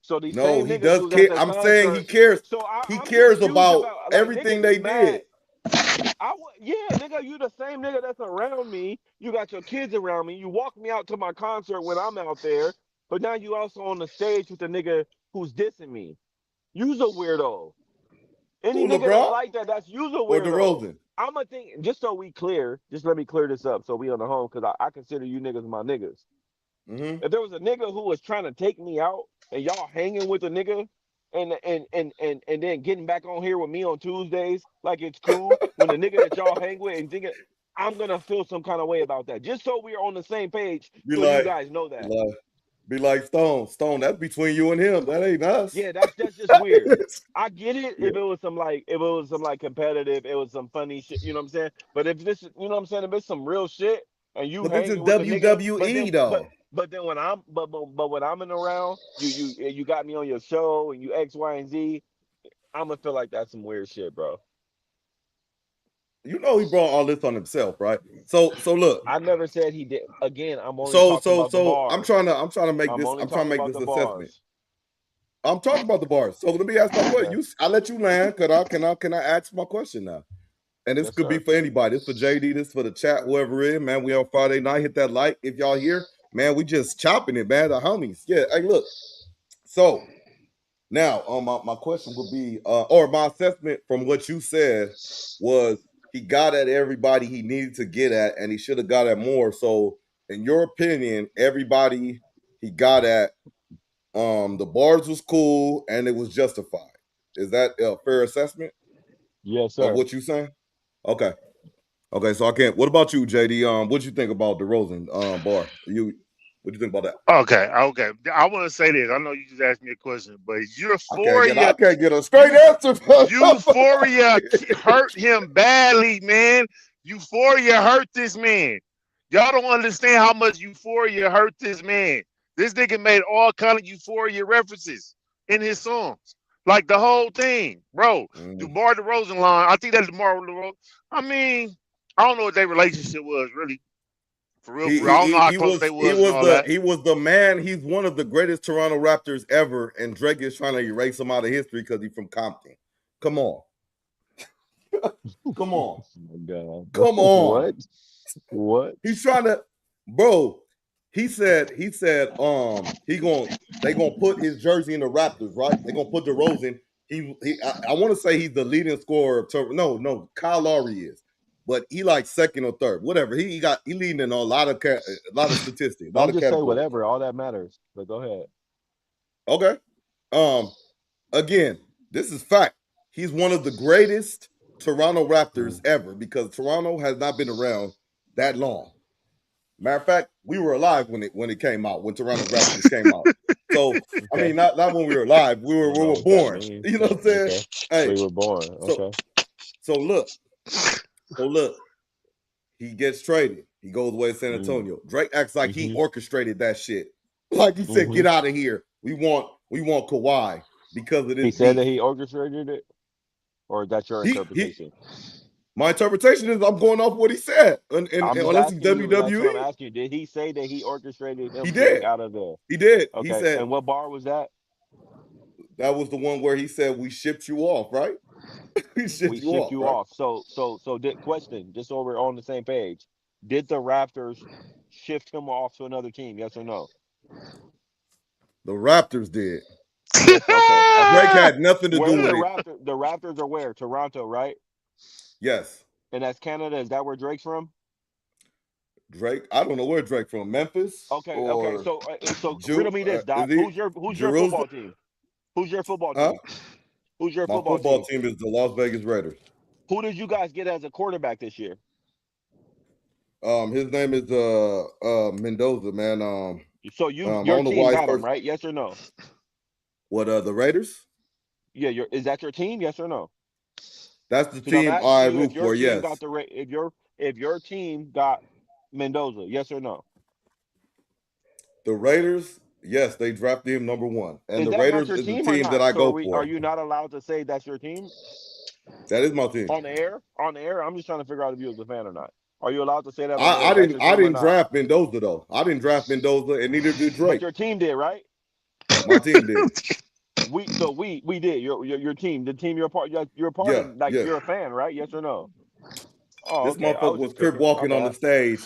So these No, same he niggas does who's at care. the I'm saying he concert. cares. So He I'm cares confused about about like everything nigga they get did. mad. Yeah, nigga, you the same nigga that's around me. You got your kids around me. You walk me out to my concert when I'm out there, but now you also on the stage with the nigga who's dissing me. You's a weirdo. Any Who, nigga that's LeBron like that, that's you's a or weirdo. DeRozan? I'm a thing. Just so we clear, just let me clear this up so we on the home because I consider you niggas my niggas. Mm-hmm. If there was a nigga who was trying to take me out and y'all hanging with a nigga and then getting back on here with me on Tuesdays like it's cool when the nigga that y'all hang with and thinking I'm gonna feel some kind of way about that. Just so we're on the same page Be so you like, guys know be that. like, be like Stone. Stone, that's between you and him. That ain't us. Yeah, that's just weird. I get it Yeah. if it was some like competitive, it was some funny shit, you know what I'm saying? But if this you know what I'm saying, if it's some real shit and you But this is hanging with the nigga, WWE though. but then when I'm in around, you got me on your show and you X, Y, and Z, I'm gonna feel like that's some weird shit, bro. You know he brought all this on himself, right? So look. I never said he did. Again, I'm only talking about the So I'm bars. trying to make I'm this only talking about the assessment. bars. I'm talking about the bars. So let me ask my question. Okay. I let you land. Can I ask my question now? And this Yes, could be sir. for anybody. This for JD. This for the chat. Whoever it is, man. We on Friday night. Hit that like if y'all here, man. We just chopping it, man. The homies. Yeah. Hey, look. So now, my question would be, or my assessment from what you said was he got at everybody he needed to get at, and he should have got at more. So, in your opinion, everybody he got at, the bars was cool and it was justified. Is that a fair assessment Yes, of sir. what you're saying? Okay. Okay. So I can't. What about you, JD? What you think about the Rosen bar? What you think about that? Okay, okay. I want to say this. I know you just asked me a question, but I can't get a straight Eu- answer. Euphoria hurt him badly, man. Euphoria hurt this man. Y'all don't understand how much Euphoria hurt this man. This nigga made all kind of Euphoria references in his songs, like the whole thing, bro. Mm. DeMar DeRozan line. I think that's DeMar DeRozan. I mean, I don't know what their relationship was really, for real. For real. I don't know how close they was and all that. He was the man. He's one of the greatest Toronto Raptors ever, and Drake is trying to erase him out of history because he's from Compton. Come on, come on, Oh my God. come on. What? What? He's trying to, bro. They gonna put his jersey in the Raptors, right? They gonna put DeRozan. I want to say he's the leading scorer of no, Kyle Lowry is, but he like second or third, whatever. He leading in a lot of statistics, a lot Don't of just say categories. whatever. All that matters. But go ahead. Okay. Again, this is fact. He's one of the greatest Toronto Raptors ever because Toronto has not been around that long. Matter of fact, we were alive when it came out, when Toronto Raptors came out. So I Okay. mean, not when we were alive, we I don't know were what that born. means. You know what I'm saying? Okay. Hey, We were born. so Okay. so look, he gets traded. He goes away to San Mm-hmm. Antonio. Drake acts like he Mm-hmm. orchestrated that shit. Like he said, get out of here. We want Kawhi because of He this said that beef. he orchestrated it, or that's your He interpretation? My interpretation is I'm going off what he said, and I'm just unless he's asking you. That's what I'm WWE, asking you. Did he say that he orchestrated he him getting did. out of there? He did. He Okay, said and what bar was that? that was the one where he said we shipped you off, right? We We shipped you shipped off, you right? off. So did question, just so we're on the same page. Did the Raptors shift him off to another team? Yes or no? The Raptors did. Yes. Okay. Drake Okay. had nothing to Where do the with it. Raptors are where? Toronto, right? Yes, And that's Canada. Is that where Drake's from? Drake. I don't know where Drake from. Memphis Okay. Okay. or So riddle Jew? me this, Is Doc. he Who's your Jerusalem? football team? Who's your football Huh? team? Who's your My football football team? team is the Las Vegas Raiders. Who did you guys get as a quarterback this year? His name is Mendoza, man. So I your don't know team why he's got him, first. right? Yes or no? What the Raiders? Yeah. Is that your team? Yes or no? That's the Because I'm team asking I you if root your for. team got Yes, the if your team got Mendoza, yes or no? the Raiders. Yes, they drafted him number 1, and Is the that not Raiders your is the team or team that not? I So go are for. you not allowed to say that's your team That is my team. on the air? On the air, I'm just trying to figure out if you was a fan or not. Are you allowed to say that on the air? I That's didn't your I team or didn't not? draft Mendoza though. I didn't draft Mendoza, and neither did But Drake. your team did, right? My team did. We did. Your team, the team you're a part. You're a part Yeah, of. Like yeah. you're a fan, right? Yes or no? Oh, This okay. I motherfucker was was just crip checking. My walking on the bad. stage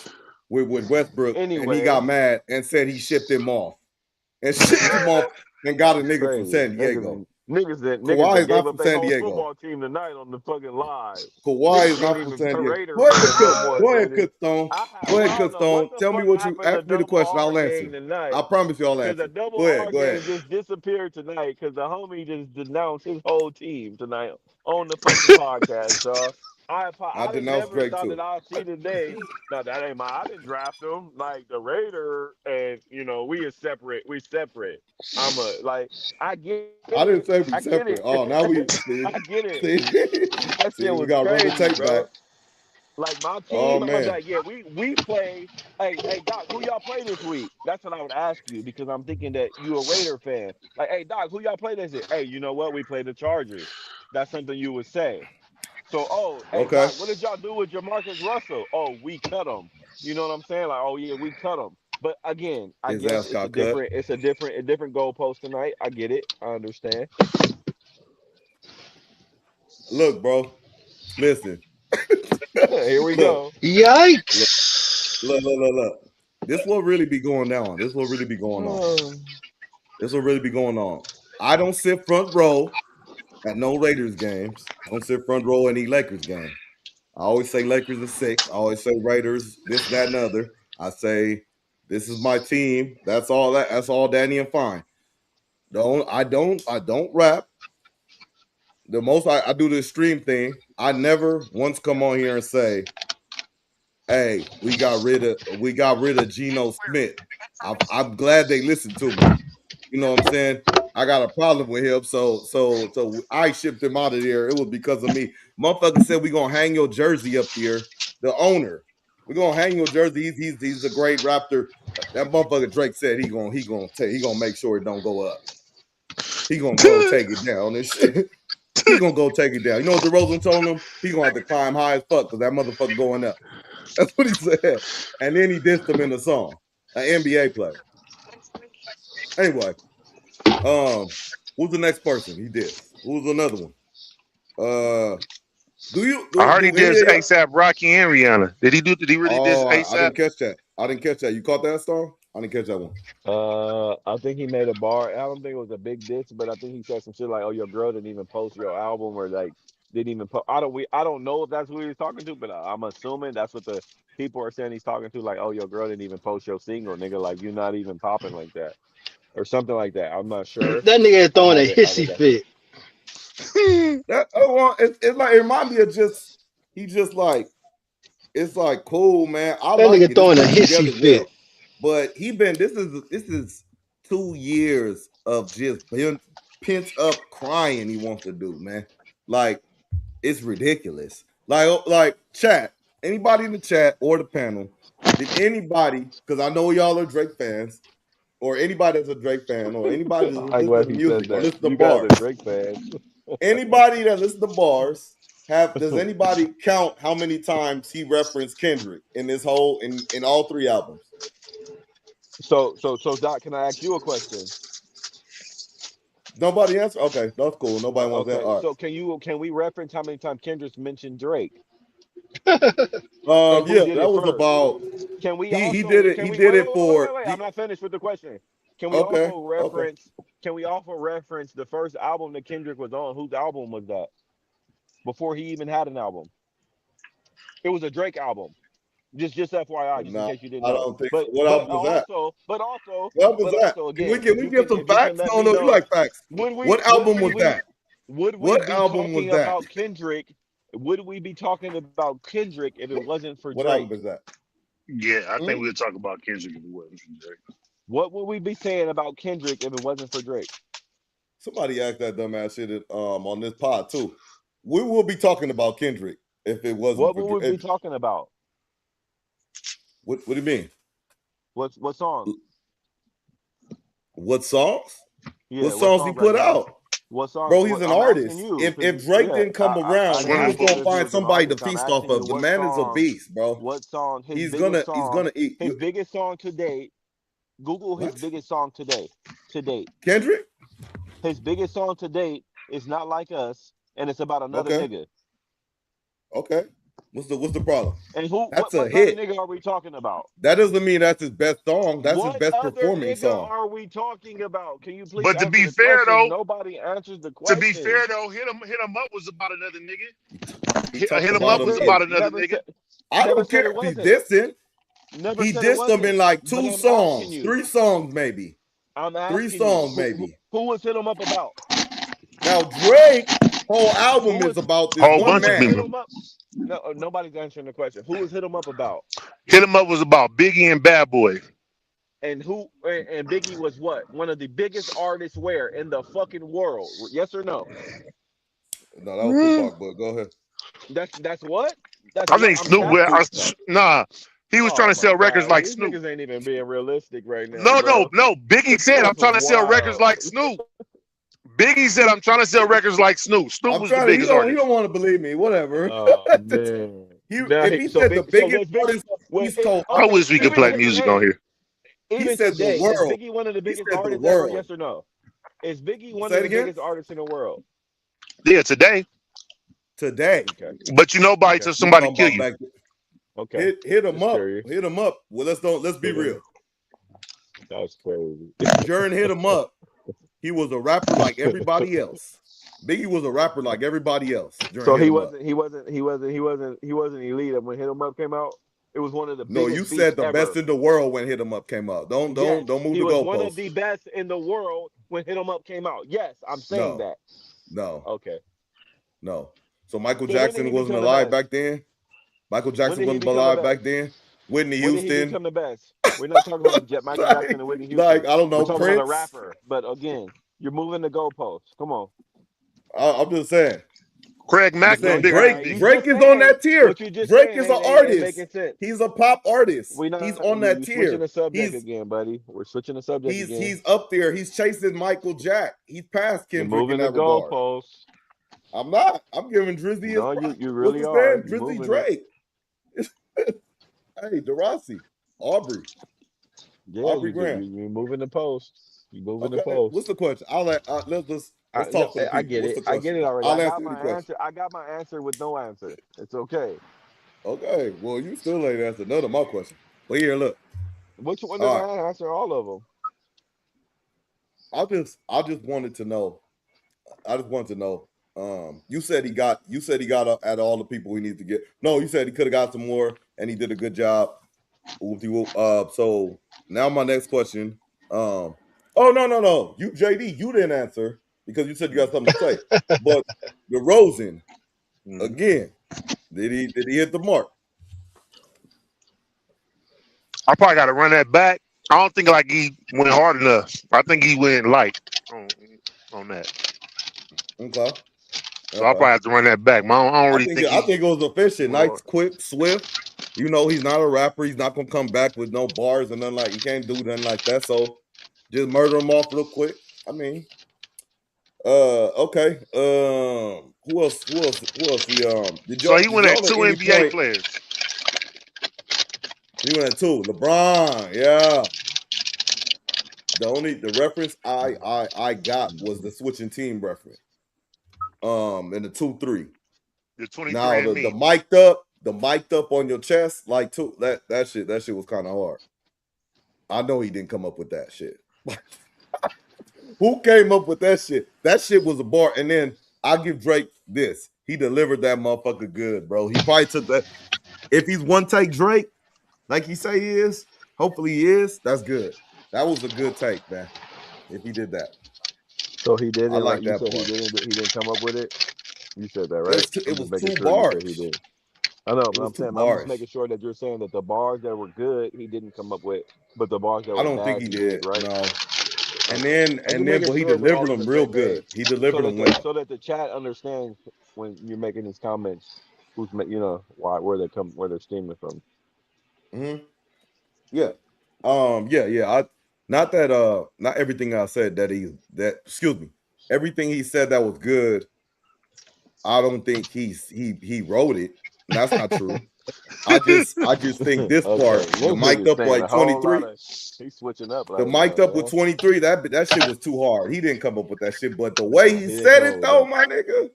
with Westbrook, and he Anyways, got mad and said he shipped him off, and shipped him off, and got a it's nigga from crazy. San Diego. Niggas Kawhi that is gave not up from their San whole Diego. football team tonight on the fucking live. Kawhi Niggas is ain't not from even San Diego. Raider Go ahead, fans no more, Go ahead, baby. Cook Stone. Well, Go I ahead, don't Cook know what Stone. the Tell me fuck what you happened to ask me the Double question. R I'll game answer. tonight. I promise you I'll Because the answer. Double Go ahead, R go game ahead. just disappeared tonight because the homie just denounced his whole team tonight on the fucking podcast, dog. I I didn't denounced never Drake thought that too. I'd see the day. No, that ain't my. I didn't draft him. Like the Raider, and we are separate. We separate. I'm a like. I get I it. didn't say I we get separate. it. Oh, now we see, I get it. That see, shit we was got to run the crazy, tape back. bro. Like my Oh team, I'm gonna be man, like, yeah, we play. Hey, Doc, who y'all play this week? That's what I would ask you because I'm thinking that you a Raider fan. Like, hey, Doc, who y'all play this year? Hey, you know what? We play the Chargers. That's something you would say. So, hey, okay. Doc, what did y'all do with Jamarcus Russell? Oh, we cut him. You know what I'm saying? Like, oh yeah, we cut him. But again, I His guess ass got cut. it's a different goalpost tonight. I get it. I understand. Look, bro. Listen. Here we look, go. look, Yikes! look. This will really be going down. This will really be going on. This will really be going on. I don't sit front row at no Raiders games. I don't sit front row at any Lakers game. I always say Lakers in 6. I always say Raiders, this, that, and other. I say this is my team. That's all that's all Danny and fine. I don't rap. The most I do the stream thing. I never once come on here and say, hey, we got rid of Geno Smith. I'm glad they listened to me. You know what I'm saying? I got a problem with him, so I shipped him out of there. It was because of me. Motherfucker said we gonna hang your jersey up there. The owner, we gonna hang your jersey. He's a great Raptor. That motherfucker Drake said he gonna make sure it don't go up. He gonna go take it down and shit. He gonna go take it down. You know what DeRozan told him? He gonna have to climb high as fuck because that motherfucker going up. That's what he said. And then he dissed him in the song. An NBA player. Anyway, who's the next person he did? Who's another one? Do you I heard he do any did of y'all? ASAP Rocky and Rihanna. Did he really did Oh, I ASAP? didn't catch that. I didn't catch that. You caught that, Star? I didn't catch that one. I think he made a bar. I don't think it was a big diss, but I think he said some shit like, "Oh, your girl didn't even post your album," or like didn't even post. I don't know if that's who he was talking to, but I'm assuming that's what the people are saying he's talking to. Like, "Oh, your girl didn't even post your single, nigga. Like, you're not even popping like that, or something like that." I'm not sure. That nigga I throwing a haven't hissy got. fit. That it's like it reminds me of just he just like it's like cool, man. I That like nigga it. It's throwing a coming hissy together fit. well. But he been this is 2 years of just pent up crying he wants to do, man. Like it's ridiculous. Like chat. Anybody in the chat or the panel, did anybody, because I know y'all are Drake fans, or anybody that's a Drake fan, or anybody I that like listens when to he said music or that. listen to You guys are bars, Drake fans. anybody that listens to bars Does anybody count how many times he referenced Kendrick in this whole in all 3 albums? So Doc, can I ask you a question? Nobody answer. Okay, that's cool. Nobody wants that. All right. So can we reference how many times Kendrick mentioned Drake? Yeah, that was first? about. Can we? He also, did it. Can He we, did wait, it for. Wait. I'm not finished with the question. Can we Okay, also reference? Can we also reference the first album that Kendrick was on? Whose album was that? Before he even had an album, it was a Drake album. Just FYI, just in case you didn't know. I don't think so. What album was that? But also, Again, can we give some facts? No, you like facts. What album was that? What album was that? About Kendrick? Would we be talking about Kendrick if it wasn't for Drake? What album was that? Yeah, I think we'll talk about Kendrick if it wasn't for Drake. What would we be saying about Kendrick if it wasn't for Drake? Somebody asked that dumbass shit on this pod too. We will be talking about Kendrick if it wasn't. What would we be talking about? What do you mean? What songs? What songs? Yeah, what songs he put out? What songs? Bro, he's an artist. If Drake didn't come around, he was gonna find somebody to feast off of. The man is a beast, bro. What song? He's gonna eat. His biggest song to date. Google his biggest song to date. Kendrick? His biggest song to date is Not Like Us, and it's about another nigga. Okay. What's the problem? And that's what a hit. Nigga are we talking about? That doesn't mean that's his best song. That's his best performing song. What are we talking about? Can you please? But to be fair though, nobody answers the question. To be fair though, hit him up was about another nigga. Hit him up was about another nigga. I don't care if he's dissing. He dissed them in like 2 songs, 3 songs maybe. I'm asking 3 songs maybe. Who was hit him up about? Now Drake whole album is about this one man. No, nobody's answering the question. Who was hit him up about? Hit him up was about Biggie and Bad Boy. And Biggie was what? One of the biggest artists where in the fucking world? Yes or no? No, that was Tupac, but go ahead. That's what? I think Snoop. Nah, he was trying to sell records like Snoop. Niggas ain't even being realistic right now. No. Biggie said, "I'm trying to sell records like Snoop." Biggie said, "I'm trying to sell records like Snoop." Snoop was the biggest artist. He don't want to believe me. Whatever. Oh, man. If he said the biggest artist on the East Coast, I wish we could play music on here. He said the world. Is Biggie one of the biggest artists ever? Yes or no? Is Biggie one of the biggest artists in the world? Yeah, today. Okay. But you know, till somebody kill you. Okay. Hit him up. Hit him up. Well, let's be real. That's crazy. Jern hit him up. He was a rapper like everybody else. Biggie was a rapper like everybody else. So he wasn't elite when Hit 'Em Up came out. It was one of the biggest. No, you said the best in the world when Hit 'Em Up came out. Don't move the goalpost. He was one of the best in the world when Hit 'Em Up came out. Yes, I'm saying that. No. Okay. No. So Michael Jackson wasn't alive back then. Michael Jackson wasn't alive back then. Whitney Houston. When did he become the best? We're not talking about Michael Jackson and Whitney Houston. Like, I don't know, we're talking Prince. about a rapper. But again, you're moving the goalposts. Come on. I'm just saying. Craig Mack. Drake is on that tier. Drake is an artist. He's a pop artist. He's on that tier. Switching the subject again, buddy. We're switching the subject again. He's up there. He's chasing Michael Jack. He's past Kendrick. Moving the goalposts. I'm not. I'm giving Drizzy. No, you really are. Drizzy Drake. Hey, DeRossi, Aubrey. Yeah, Aubrey Graham. You're moving the post. You're moving the post. What's the question? Let's talk. I get it. I get it already. I got my answer with no answer. It's okay. Okay. Well, you still ain't answered none of my questions. But here, look. Which one did I answer? All of them. I just wanted to know. You said he got at all the people he needs to get. No, you said he could have got some more, and he did a good job. So now my next question. Oh no. You JD, you didn't answer because you said you got something to say. But DeRozan, again, did he hit the mark? I probably got to run that back. I don't think like he went hard enough. I think he went light on that. Okay. So I probably have to run that back. I think it was efficient. Nice, quick, swift. You know, he's not a rapper. He's not gonna come back with no bars and nothing like. He can't do nothing like that. So just murder him off real quick. I mean, okay. Who else? Who else? Did So y'all? he Did went at y'all at 2 any NBA point? players. He went at 2. LeBron. Yeah. The reference I got was the switching team reference. In the 2-3. The 23 Now and the me. mic'd up on your chest, like two that shit was kind of hard. I know he didn't come up with that shit. Who came up with that shit? That shit was a bar. And then I give Drake this. He delivered that motherfucker good, bro. He probably took that. If he's one take Drake, like he say he is, hopefully he is, that's good. That was a good take, man. If he did that. So he didn't. I like You that said part. he didn't come up with it. You said that, right? It I'm just was making 2 sure you said he bars. did. I know, It but was I'm 2 saying I'm just bars. making sure that you're saying that the bars that were good he didn't come up with, but the bars that I were don't think bad he he did, did. right? No. And then but he Sure we're all delivered on them the real same good. page. He delivered them well. So that the chat understands when you're making these comments, who's where they're stemming from. Mm-hmm. Yeah. Yeah. Not everything I said excuse me. Everything he said that was good. I don't think he wrote it. And that's not true. I just think this part, the mic'd up like 23. He's switching up. The mic'd up with 23, that shit was too hard. He didn't come up with that shit. But the way he said it though, my nigga.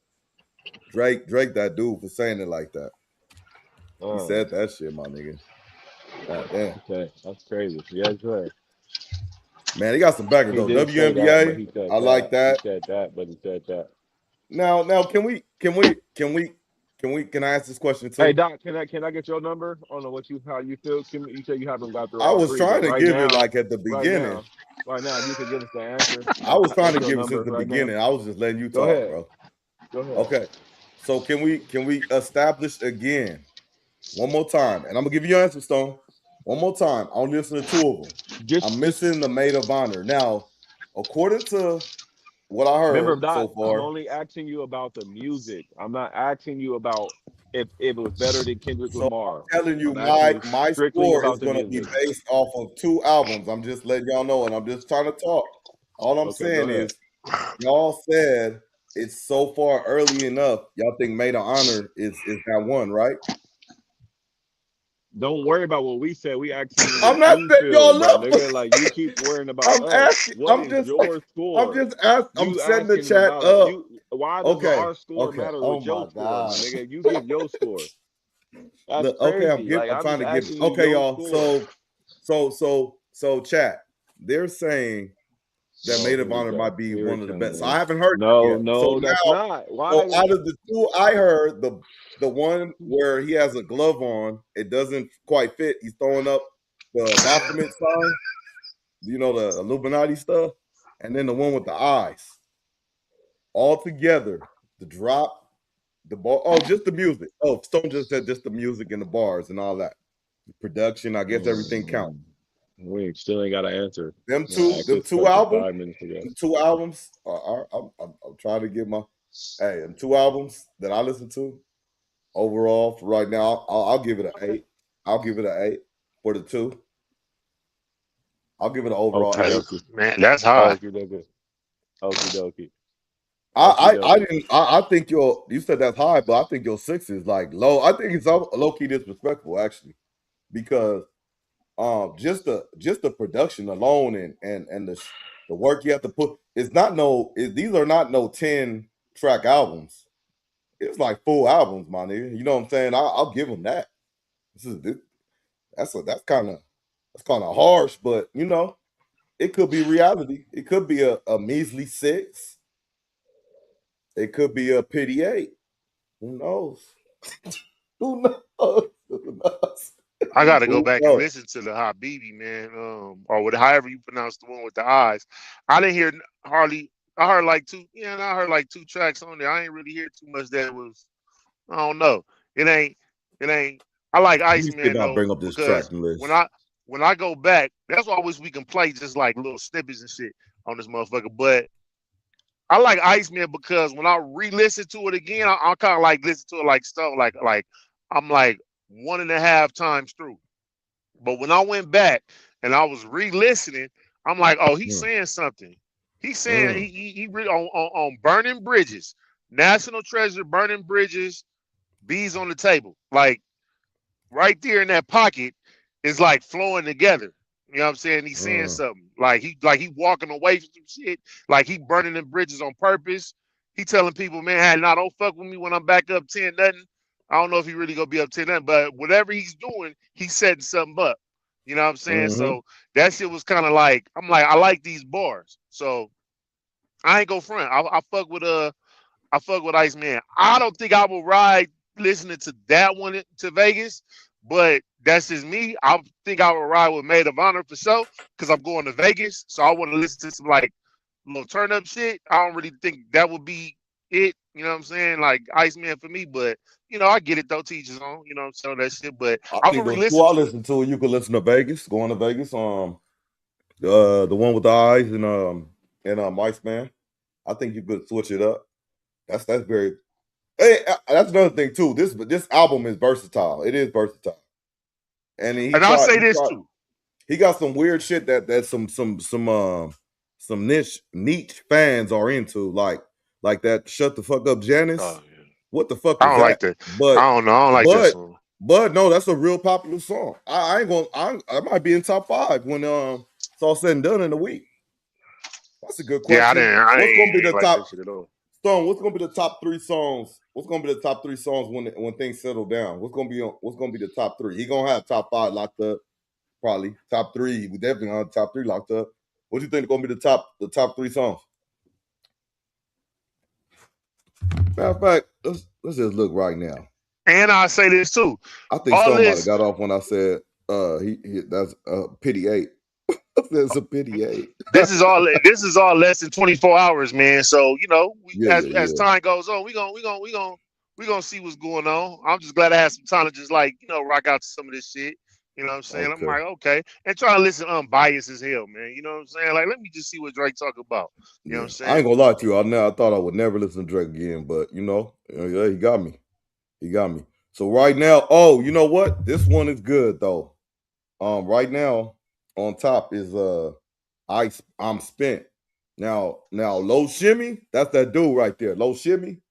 Drake, that dude for saying it like that. He said that shit, my nigga. God damn. Okay, that's crazy. Yeah, sure. Man, he got some backers though. WNBA. I like that. He said that, but he said that. Now, can I ask this question too? Hey Doc, can I get your number on how you feel? You said you haven't got through I all was three. trying to right give now, it like at the beginning. Right now, if you could give us the answer. I was trying to your give it since the right beginning. now. I was just letting you Go talk, ahead. bro. Go ahead. Okay. So can we establish again one more time? And I'm gonna give you your answer, Stone. One more time. I only listen to 2 of them. I'm missing the maid of honor. Now, according to what I heard Remember, Doc, so far, I'm only asking you about the music. I'm not asking you about if it was better than Kendrick Lamar. I'm telling you, my score is going to be based off of 2 albums. I'm just letting y'all know, and I'm just trying to talk. All I'm saying is, y'all said it's so far early enough. Y'all think Maid of Honor is that one, right? Don't worry about what we said. We actually. I'm not setting y'all up. Nigga, like you keep worrying about I'm us. asking. What is your score? I'm just asking. I'm setting the chat up. Why does our score matter with your score, my nigga? You give your score. That's crazy. I'm trying to give it. Okay, y'all. So chat. They're saying that Maid of Honor might be one of the best. So I haven't heard that yet. No, that's not. Why? So out of the 2 I heard, the one where he has a glove on, it doesn't quite fit. He's throwing up the Baphomet sign, the Illuminati stuff, and then the one with the eyes. All together, the drop, the bar. Oh, just the music. Oh, Stone just said just the music and the bars and all that. The production, I guess everything counts. We still ain't got an answer. Them two albums. Them 2 albums. I'm trying to get them 2 albums that I listen to. Overall, for right now, I'll give it an 8. I'll give it an 8 for the 2. I'll give it an overall 8. Man, that's high. Okie dokie. I think you said that's high, but I think your 6 is like low. I think it's low key disrespectful actually, because just the production alone and the work you have to put. These are not no 10-track albums. It's like full albums, my nigga. You know what I'm saying? I'll give them that. That's kind of harsh, but it could be reality. It could be a measly 6. It could be a pity 8. Who knows? Who knows? I got to go back and listen to the Habibi, man, or however you pronounce the one with the eyes. I didn't hear hardly. I heard like 2. Yeah, and I heard like 2 tracks on there. I ain't really hear too much that was. I don't know. It ain't. I like Iceman though. Bring up this track list. When I go back, that's why I wish we can play just like little snippets and shit on this motherfucker. But I like Iceman because when I re-listen to it again, I kind of like listen to it like stuff like I'm like 1.5 times through. But when I went back and I was re-listening, I'm like, oh, he's saying something. He's saying he really on Burning Bridges. National Treasure, Burning Bridges, Bees on the Table. Like right there in that pocket is like flowing together. You know what I'm saying? He's saying something. Like he walking away from some shit. Like he burning them bridges on purpose. He telling people, man, hey, nah, don't fuck with me when I'm back up 10 nothing. I don't know if he really gonna be up 10 nothing, but whatever he's doing, he's setting something up. You know what I'm saying? Mm-hmm. So that shit was kind of like, I'm like, I like these bars. So I ain't go front. I fuck with Iceman. I don't think I will ride listening to that one to Vegas, but that's just me. I think I will ride with Maid of Honor for sure because I'm going to Vegas, so I want to listen to some like little turn up shit. I don't really think that would be it. You know what I'm saying? Like Iceman for me, but I get it though. Teachers on, you know what I'm saying, that shit. But I I'm think gonna those two re-listen I to it. listen to. You could listen to Vegas, going to Vegas. The one with the eyes and Iceman. I think you could switch it up. That's very. Hey, that's another thing too. This album is versatile. It is versatile, and And I'll say this too. he got some weird shit that some niche fans are into, like that. Shut the fuck up, Janice. Oh yeah. What the fuck I is don't that? like that. But I don't know. I don't like that song. but no, that's a real popular song. I ain't gonna. I might be in top 5 when it's all said and done in a week. That's a good Yeah, question. I What's gonna be the ain't like top that shit at all. Stone? What's gonna be the top 3 songs? What's gonna be the top 3 songs when things settle down? What's gonna be the top 3? He gonna have top 5 locked up, probably top 3. We definitely gonna have top 3 locked up. What do you think is gonna be the top 3 songs? Matter of fact, let's just look right now. And I'll say this too. I think All somebody this got off when I said he that's pity 8. That's a pity 8. this is all less than 24 hours, man. So, Yeah. as time goes on, we gonna see what's going on. I'm just glad I had some time to just like, rock out to some of this shit. You know what I'm saying? I'm Okay. like, okay. And try to listen unbiased as hell, man. You know what I'm saying? Like, let me just see what Drake talk about. You know what I'm I ain't saying? gonna lie to you. I thought I would never listen to Drake again, but yeah, he got me. He got me. So right now, oh, you know what? This one is good though. Right now on top is I'm Spent. Now Low Shimmy, that's that dude right there. Low Shimmy.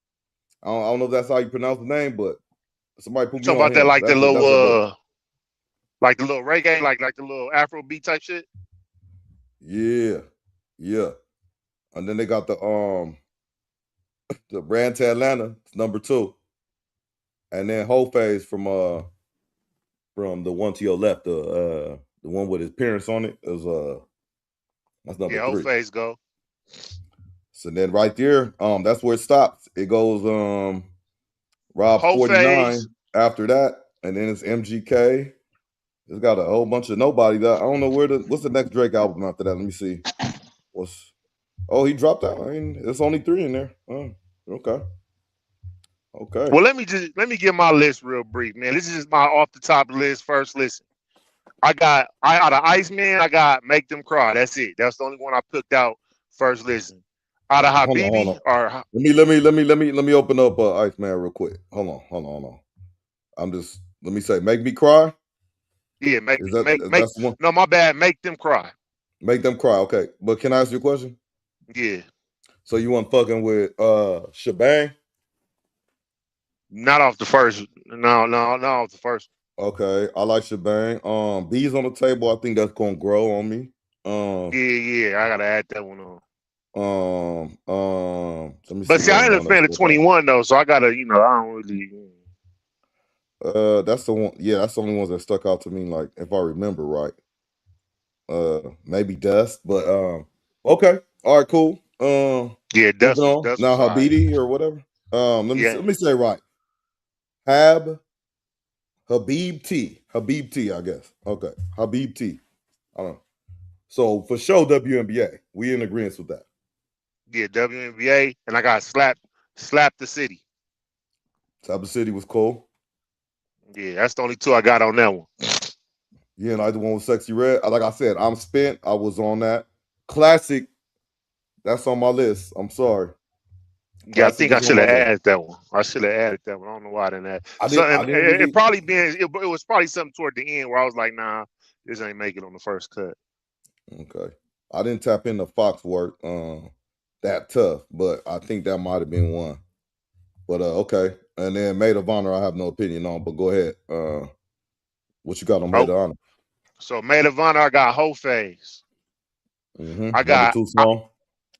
I don't know if that's how you pronounce the name, but somebody put me Talking on about that him. like That's a look. like the little reggae, like the little Afro beat type shit. Yeah. And then they got the Brand to Atlanta, it's number 2. And then Whole Phase from the one to your left, the one with his parents on it is that's number 3. Whole Phase go. So then right there, that's where it stops. It goes Rob Whole 49 Phase. after that, and then it's MGK. It's got a whole bunch of nobody that I don't know what's the next Drake album after that. Let me see. He dropped out. I mean, there's only 3 in there. Oh, okay. Well, let me get my list real brief, man. This is just my off the top list. First listen. I out of Iceman, I got Make Them Cry. That's it. That's the only one I picked out first listen. Out of Habibi hold on. or Let me open up Iceman real quick. Hold on. Let me say Make Me Cry. Yeah, that's the one? No, my bad. Make Them Cry. Make Them Cry. Okay, but can I ask you a question? Yeah. So you want fucking with Shebang? Not off the first. No, not off the first. Okay, I like Shebang. Bees on the Table. I think that's gonna grow on me. Yeah. I gotta add that one on. Let me but see. See, I ain't a fan of 21 though, so I gotta. I don't really. That's the one. Yeah, that's the only ones that stuck out to me. Like if I remember right. Maybe Dust, but okay. All right, cool. Yeah, Dust now Habibi or whatever. Let me say right. Habib T, I guess. Okay, Habib T. I don't know. So for sure, WNBA. We in agreement with that. Yeah, WNBA, and I got Slap the City. Slap the City was cool. Yeah, that's the only 2 I got on that one. Yeah, and I the one with Sexy Red. Like I said, I'm Spent. I was on that. Classic. That's on my list. I'm sorry. Yeah, I think I should have added that one. I don't know why I didn't add. It was probably something toward the end where I was like, nah, this ain't make it on the first cut. Okay. I didn't tap into Fox work that tough, but I think that might have been one. But okay. And then Maid of Honor, I have no opinion on, but go ahead. What you got on Maid Oh, of Honor? so Maid of Honor, I got Whole Phase. I Number got 2 song.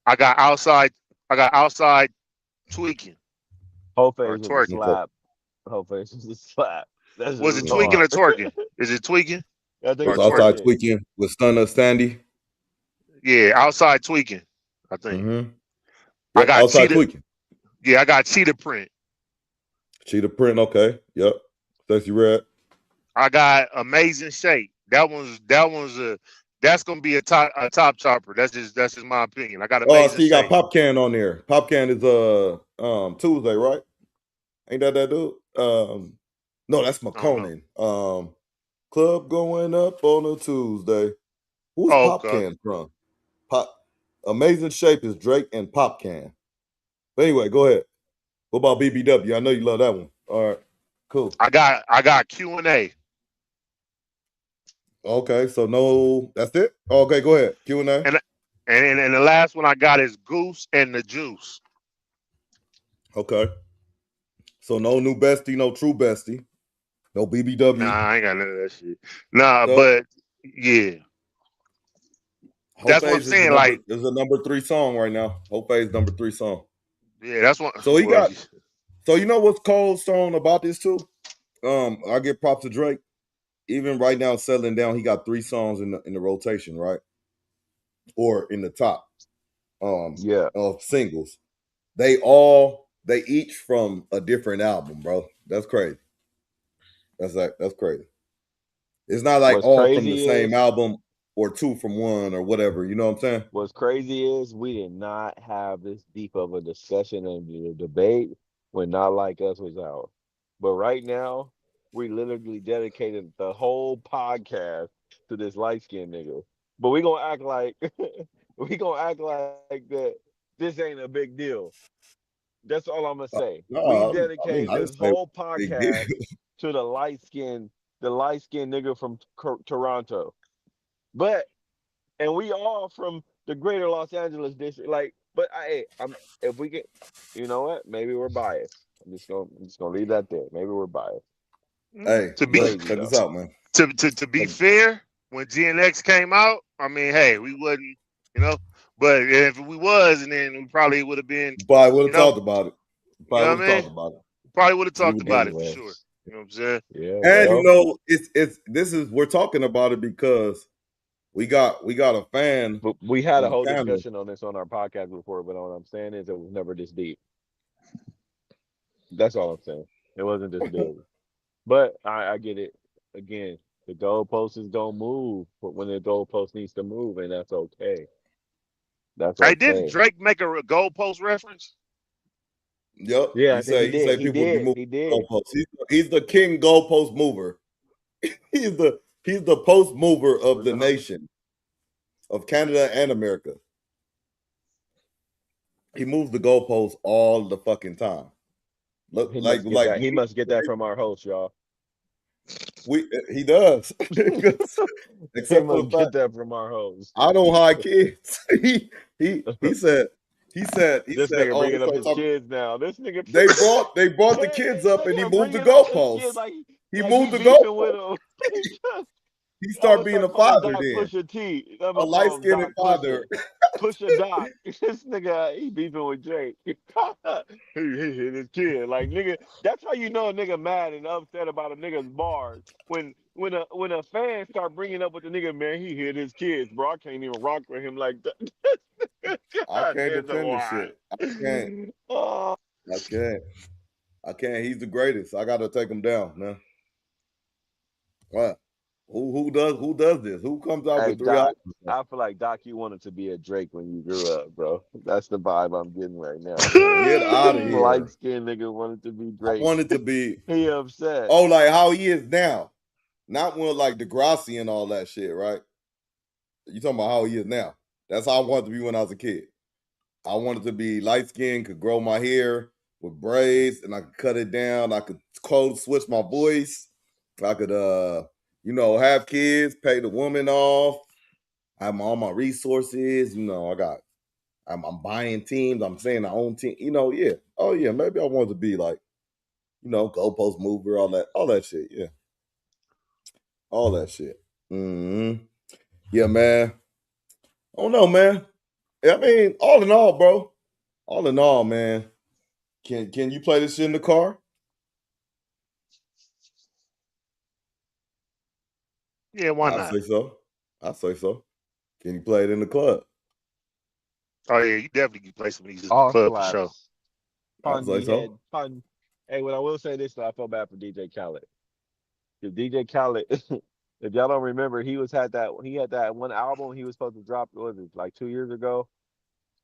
I got outside. I got outside tweaking Whole or face was a twerking. Okay. slap. Whole face was a slap. That's just Was it Yeah. tweaking or hard. twerking? Is it tweaking I think or It's it's twerking? outside tweaking. tweaking with Stunner Sandy. Yeah, outside tweaking. I think I Yep, got outside cheetah. tweaking. Yeah, I got cheetah print. Cheetah print, okay. Yep. Sexy Red. I got amazing shape. That's gonna be a top chopper. That's just my opinion. I got amazing See, you got shape. Pop Can on there. Pop Can is Tuesday, right? Ain't that dude? No, that's I don't know. McConan. Club going up on a Tuesday. Who's Oh, Pop okay. Can from? Pop Amazing Shape is Drake and Pop Can. But anyway, go ahead. What about BBW? I know you love that one. All right, cool. I got Q&A. Okay, so no, that's it. Okay, go ahead. Q&A. And the last one I got is Goose and the Juice. Okay, so no new bestie, no true bestie, no BBW. Nah, I ain't got none of that shit. Nah, So, but yeah, Hope that's what I'm Phase saying. Like, is the number 3 song right now. Hope Phase number 3 song. yeah, that's what. So he Well, got. So you know what's cold stone about this too? I give props to Drake. Even right now, settling down, he got 3 songs in the rotation, right? Or in the top Yeah. of singles. They each from a different album, bro. That's crazy. That's crazy. It's not like What's all from the crazy same is album or 2 from one or whatever. You know what I'm saying? what's crazy is we did not have this deep of a discussion and debate when Not Like Us was out. But right now, we literally dedicated the whole podcast to this light skinned nigga. But we gonna act like that this ain't a big deal. That's all I'm gonna say. We No, I mean dedicated I didn't this say whole big deal. podcast to the light skinned nigga from Toronto. But and we all from the greater Los Angeles district. Like, but if we get, you know what? Maybe we're biased. I'm just gonna leave that there. Maybe we're biased. Hey, to be look, Crazy check though. this out, man. to be fair, when GNX came out, I mean, hey, we wasn't, you know, but if we was, and then we probably would have been, Probably would you have know, talked about it. you know Probably what would I have mean? talked about it. Probably would have We talked would about it for Anyway, sure. You know what I'm saying? yeah. And you Well, know, we're talking about it because we got a fan but we had a from whole Canada. discussion on this on our podcast before. But all I'm saying is it was never this deep. That's all I'm saying. It wasn't this big. But I get it. Again, the goalpost is gonna move, but when the goalpost needs to move, and that's okay. That's Hey, didn't okay. Drake make a goalpost reference? Yep. Yeah, I He think he said did. He people would be did. moving He did. goalposts. He's the king goalpost mover. he's the post mover of the nation of Canada and America. He moves the goalposts all the fucking time. Look, He like must get that. He must get that from our host, y'all. he does. He Except for must the fact get that from our host. I don't hide kids. he said This nigga oh, bringing up his kids now. This nigga. they brought the kids up and he moved the goalposts. Like He moved the beefing with goalposts. him. He I'm started gonna being a start calling father Doc then. Pusha T. I'm A gonna call him light-skinned Doc father. Pusha Doc. This nigga, he beefing with Drake. he hit his kid. Like nigga, that's how you know a nigga mad and upset about a nigga's bars. When a fan start bringing up with the nigga, man, he hit his kids, bro. I can't even rock with him like that. I can't defend this shit. I can't. Oh. I can't. He's the greatest. I gotta take him down, man. What? Who does this? Who comes out Hey with 3 Doc, albums? I feel like Doc, you wanted to be a Drake when you grew up, bro. That's the vibe I'm getting right now. Get out of here. Light skinned nigga wanted to be Drake. I wanted to be. He upset. Oh, like how he is now. Not when like Degrassi and all that shit, right? You talking about how he is now. That's how I wanted to be when I was a kid. I wanted to be light skinned, could grow my hair with braids, and I could cut it down. I could code switch my voice. I could have kids, pay the woman off, have all my resources. I I'm buying teams. I'm saying I own team. Yeah. Oh yeah, maybe I wanted to be like, goalpost mover, all that shit. Yeah, all that shit. Yeah, man. I don't know, man. I mean, all in all, bro. All in all, man. Can you play this shit in the car? Yeah, why I not? say so. I say so. Can you play it in the club? Oh yeah, you definitely can play some of these in the All club for sure. slaps. I Pun say he had so. pun. Hey, what I will say this, I feel bad for DJ Khaled. If DJ Khaled, if y'all don't remember, he had that one album he was supposed to drop. What was it, like 2 years ago?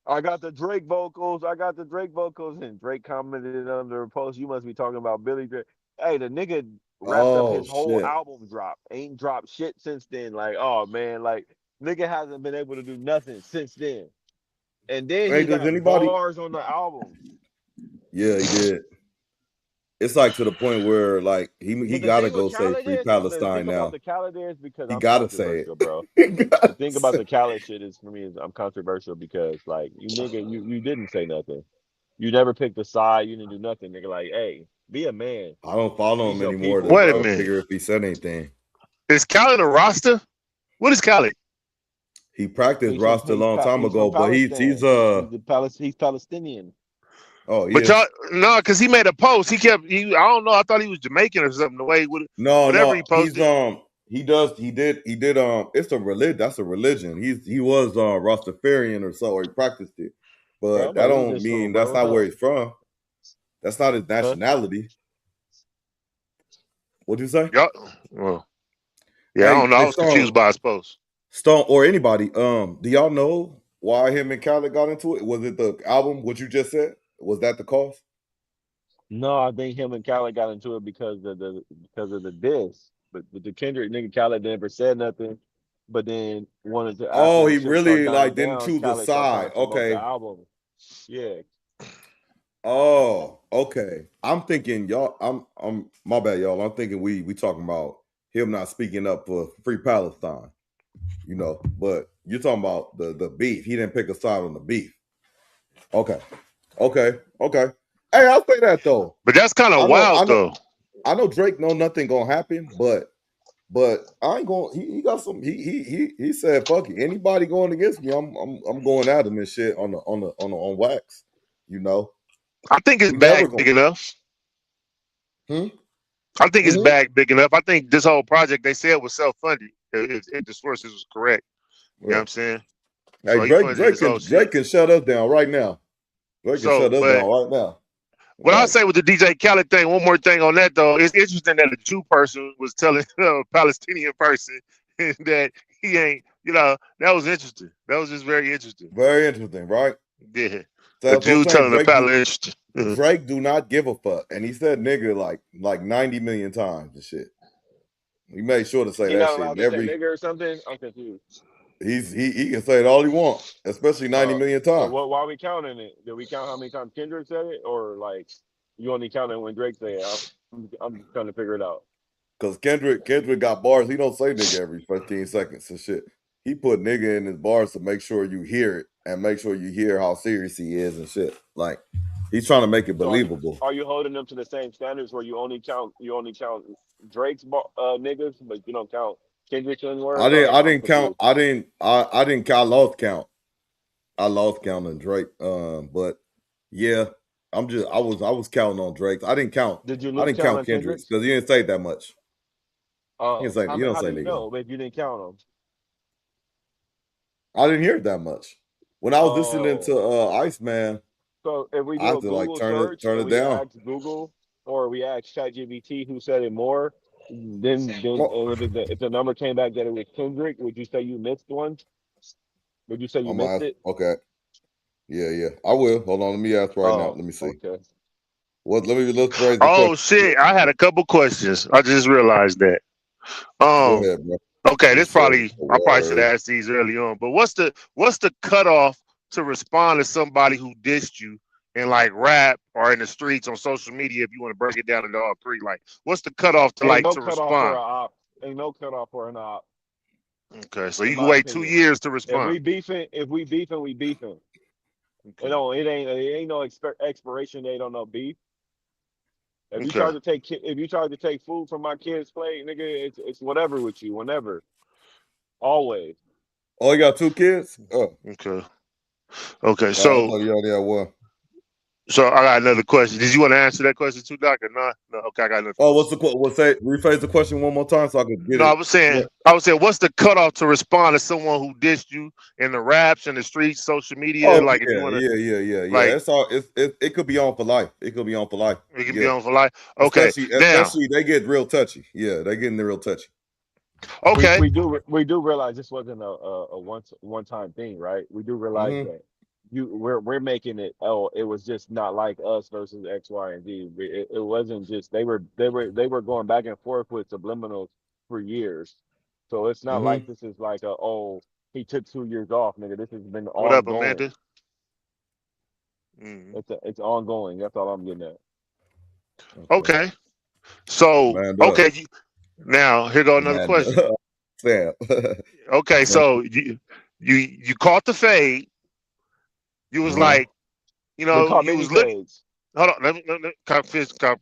I got the Drake vocals. And Drake commented under a post. You must be talking about Billy Drake. Hey, the nigga wrapped up Oh his whole shit. album drop. Ain't dropped shit since then. Like, oh man, like nigga hasn't been able to do nothing since then. And then Hey, he does got anybody? bars on the album. Yeah, he did. It's like to the point where like he But the gotta thing go with say Khaled free is, the Palestine thing about now. the Khaled is because He I'm gotta say it. controversial, bro. He The gotta thing about say the Khaled shit is for me is I'm controversial because like you nigga, you didn't say nothing. You never picked a side. You didn't do nothing, nigga. Like, hey, be a man. I don't follow These him your anymore people, to, Wait a to bro. minute. figure if he said anything. Is Khaled a roster? What is Khaled? He practiced roster a long time He's from ago, but he's Palestine. He's Palestinian. he But y'all, is. no, because he made a post. I don't know. I thought he was Jamaican or something. The way whatever he No, he's posted. he did it's a religion, that's a religion. He was Rastafarian or so, or he practiced it. Bro, But I'm that a don't religious fool, mean bro. that's What's not where up? he's from. That's not his Huh? nationality. What'd you say? Y'all, well, yeah, I Hey, don't know. I hey, was confused by his post. Stone or anybody, do y'all know why him and Khaled got into it? Was it the album, what you just said? Was that the cause? No, I think him and Khaled got into it because of the diss. But the Kendrick nigga Khaled never said nothing. But then wanted to after Oh, the he shit started really dying like didn't down, choose a Khaled started trying side. to promote the Okay. album. Yeah. Oh, okay. I'm thinking y'all. I'm my bad, y'all. I'm thinking we talking about him not speaking up for free Palestine. But you're talking about the beef. He didn't pick a side on the beef. Okay, okay. Hey, I'll say that though. But that's kind I of know, wild, I know, though. I know. Drake know nothing gonna happen, but I ain't going. He got some. He said, "Fuck it. Anybody going against me, I'm going at him and shit on wax. You know, I think his we never bag going. big enough. Hmm? I think his Mm-hmm. bag big enough. I think this whole project they said was self-funded. If the sources was correct, you know what Yeah. I'm saying? Hey, So he funded his whole shit. Drake can shut us down right now. Drake can So, shut us but down right now. what I'll Like, say with the DJ Khaled thing, one more thing on that though, it's interesting that a Jew person was telling a Palestinian person that he ain't, that was interesting. That was just very interesting. very interesting, right? Yeah. So A that's what I'm Jew saying. telling a Palestinian. Drake do not give a fuck, and he said nigga like 90 million times and shit. He made sure to say He that not shit. allowed And to say nigga or something? I'm confused. he can say it all he want, especially 90 million So times. why are we counting it? Did we count how many times Kendrick said it? Or like you only counted when Drake said it? I'm just trying to figure it out. Cause Kendrick got bars. He don't say nigga every 15 seconds and shit. He put nigga in his bars to make sure you hear it and make sure you hear how serious he is and shit. Like he's trying to make it So believable. are you holding them to the same standards where you only count Drake's niggas, but you don't count Kendrick's in I words? didn't Or I I'm didn't count confused. I didn't count. I lost counting Drake. But yeah, I was counting on Drake. I didn't count Did you lose count Kendrick's on Kendrick's? because he didn't say that much. He didn't say you don't How say do you nigga. know if you didn't count them? I didn't hear it that much. When I was listening to Oh, Iceman, so if we I do had a to like Google search turn and it we down. ask Google or we ask ChatGPT who said it more, then Well, if the number came back that it was Kendrick, would you say you missed one? Would you say you I'm gonna missed ask. it? Okay, yeah. I will. Hold on, let me ask right now. Oh, Let me see. okay. Let's phrase the Oh question. shit! I had a couple questions. I just realized that. Go Um. ahead, bro. Okay, You this said probably the I probably should word. ask these early on. But what's the cutoff to respond to somebody who dissed you in like rap or in the streets on social media? If you want to break it down into all three, like what's the cutoff to Ain't like no to cutoff for respond? a op. Ain't no cutoff for an op, Okay, so in you can my wait two opinion. years to If respond. we beefing, we beefing. It don't. It ain't no expiration date on no beef. If you Okay. try to take food from my kid's plate, nigga, it's whatever with you, whenever, always. Oh, you got 2 kids? Oh, Okay. Okay. I So thought you already had one. so I got another question. Did you want to answer that question too, Doc, or not? No. Okay, I got another Oh, question. rephrase the question one more time so I could get No, I it. was saying, what's the cutoff to respond to someone who dissed you in the raps, in the streets, social media? Oh Like, if you want to, yeah. like, It's all it could be on for life. It could be on for life. it can be Yeah. on for life. Okay, now, Especially they get real touchy. Yeah, they getting real touchy. okay, We do realize this wasn't a one time thing, right? We do realize Mm-hmm. that we're making it. Oh, it was just not like us versus X, Y, and Z. It wasn't just they were going back and forth with subliminals for years. So it's not like Mm-hmm. this is like he took 2 years off, nigga. This has been what up, ongoing. Amanda? Mm. It's ongoing. That's all I'm getting at. Okay. Okay, so Amanda. now here go another question. Amanda. Sam. Okay, so you caught the fade. You was Uh-huh. like, We call you mini was looking. fades. Hold on, let me preface the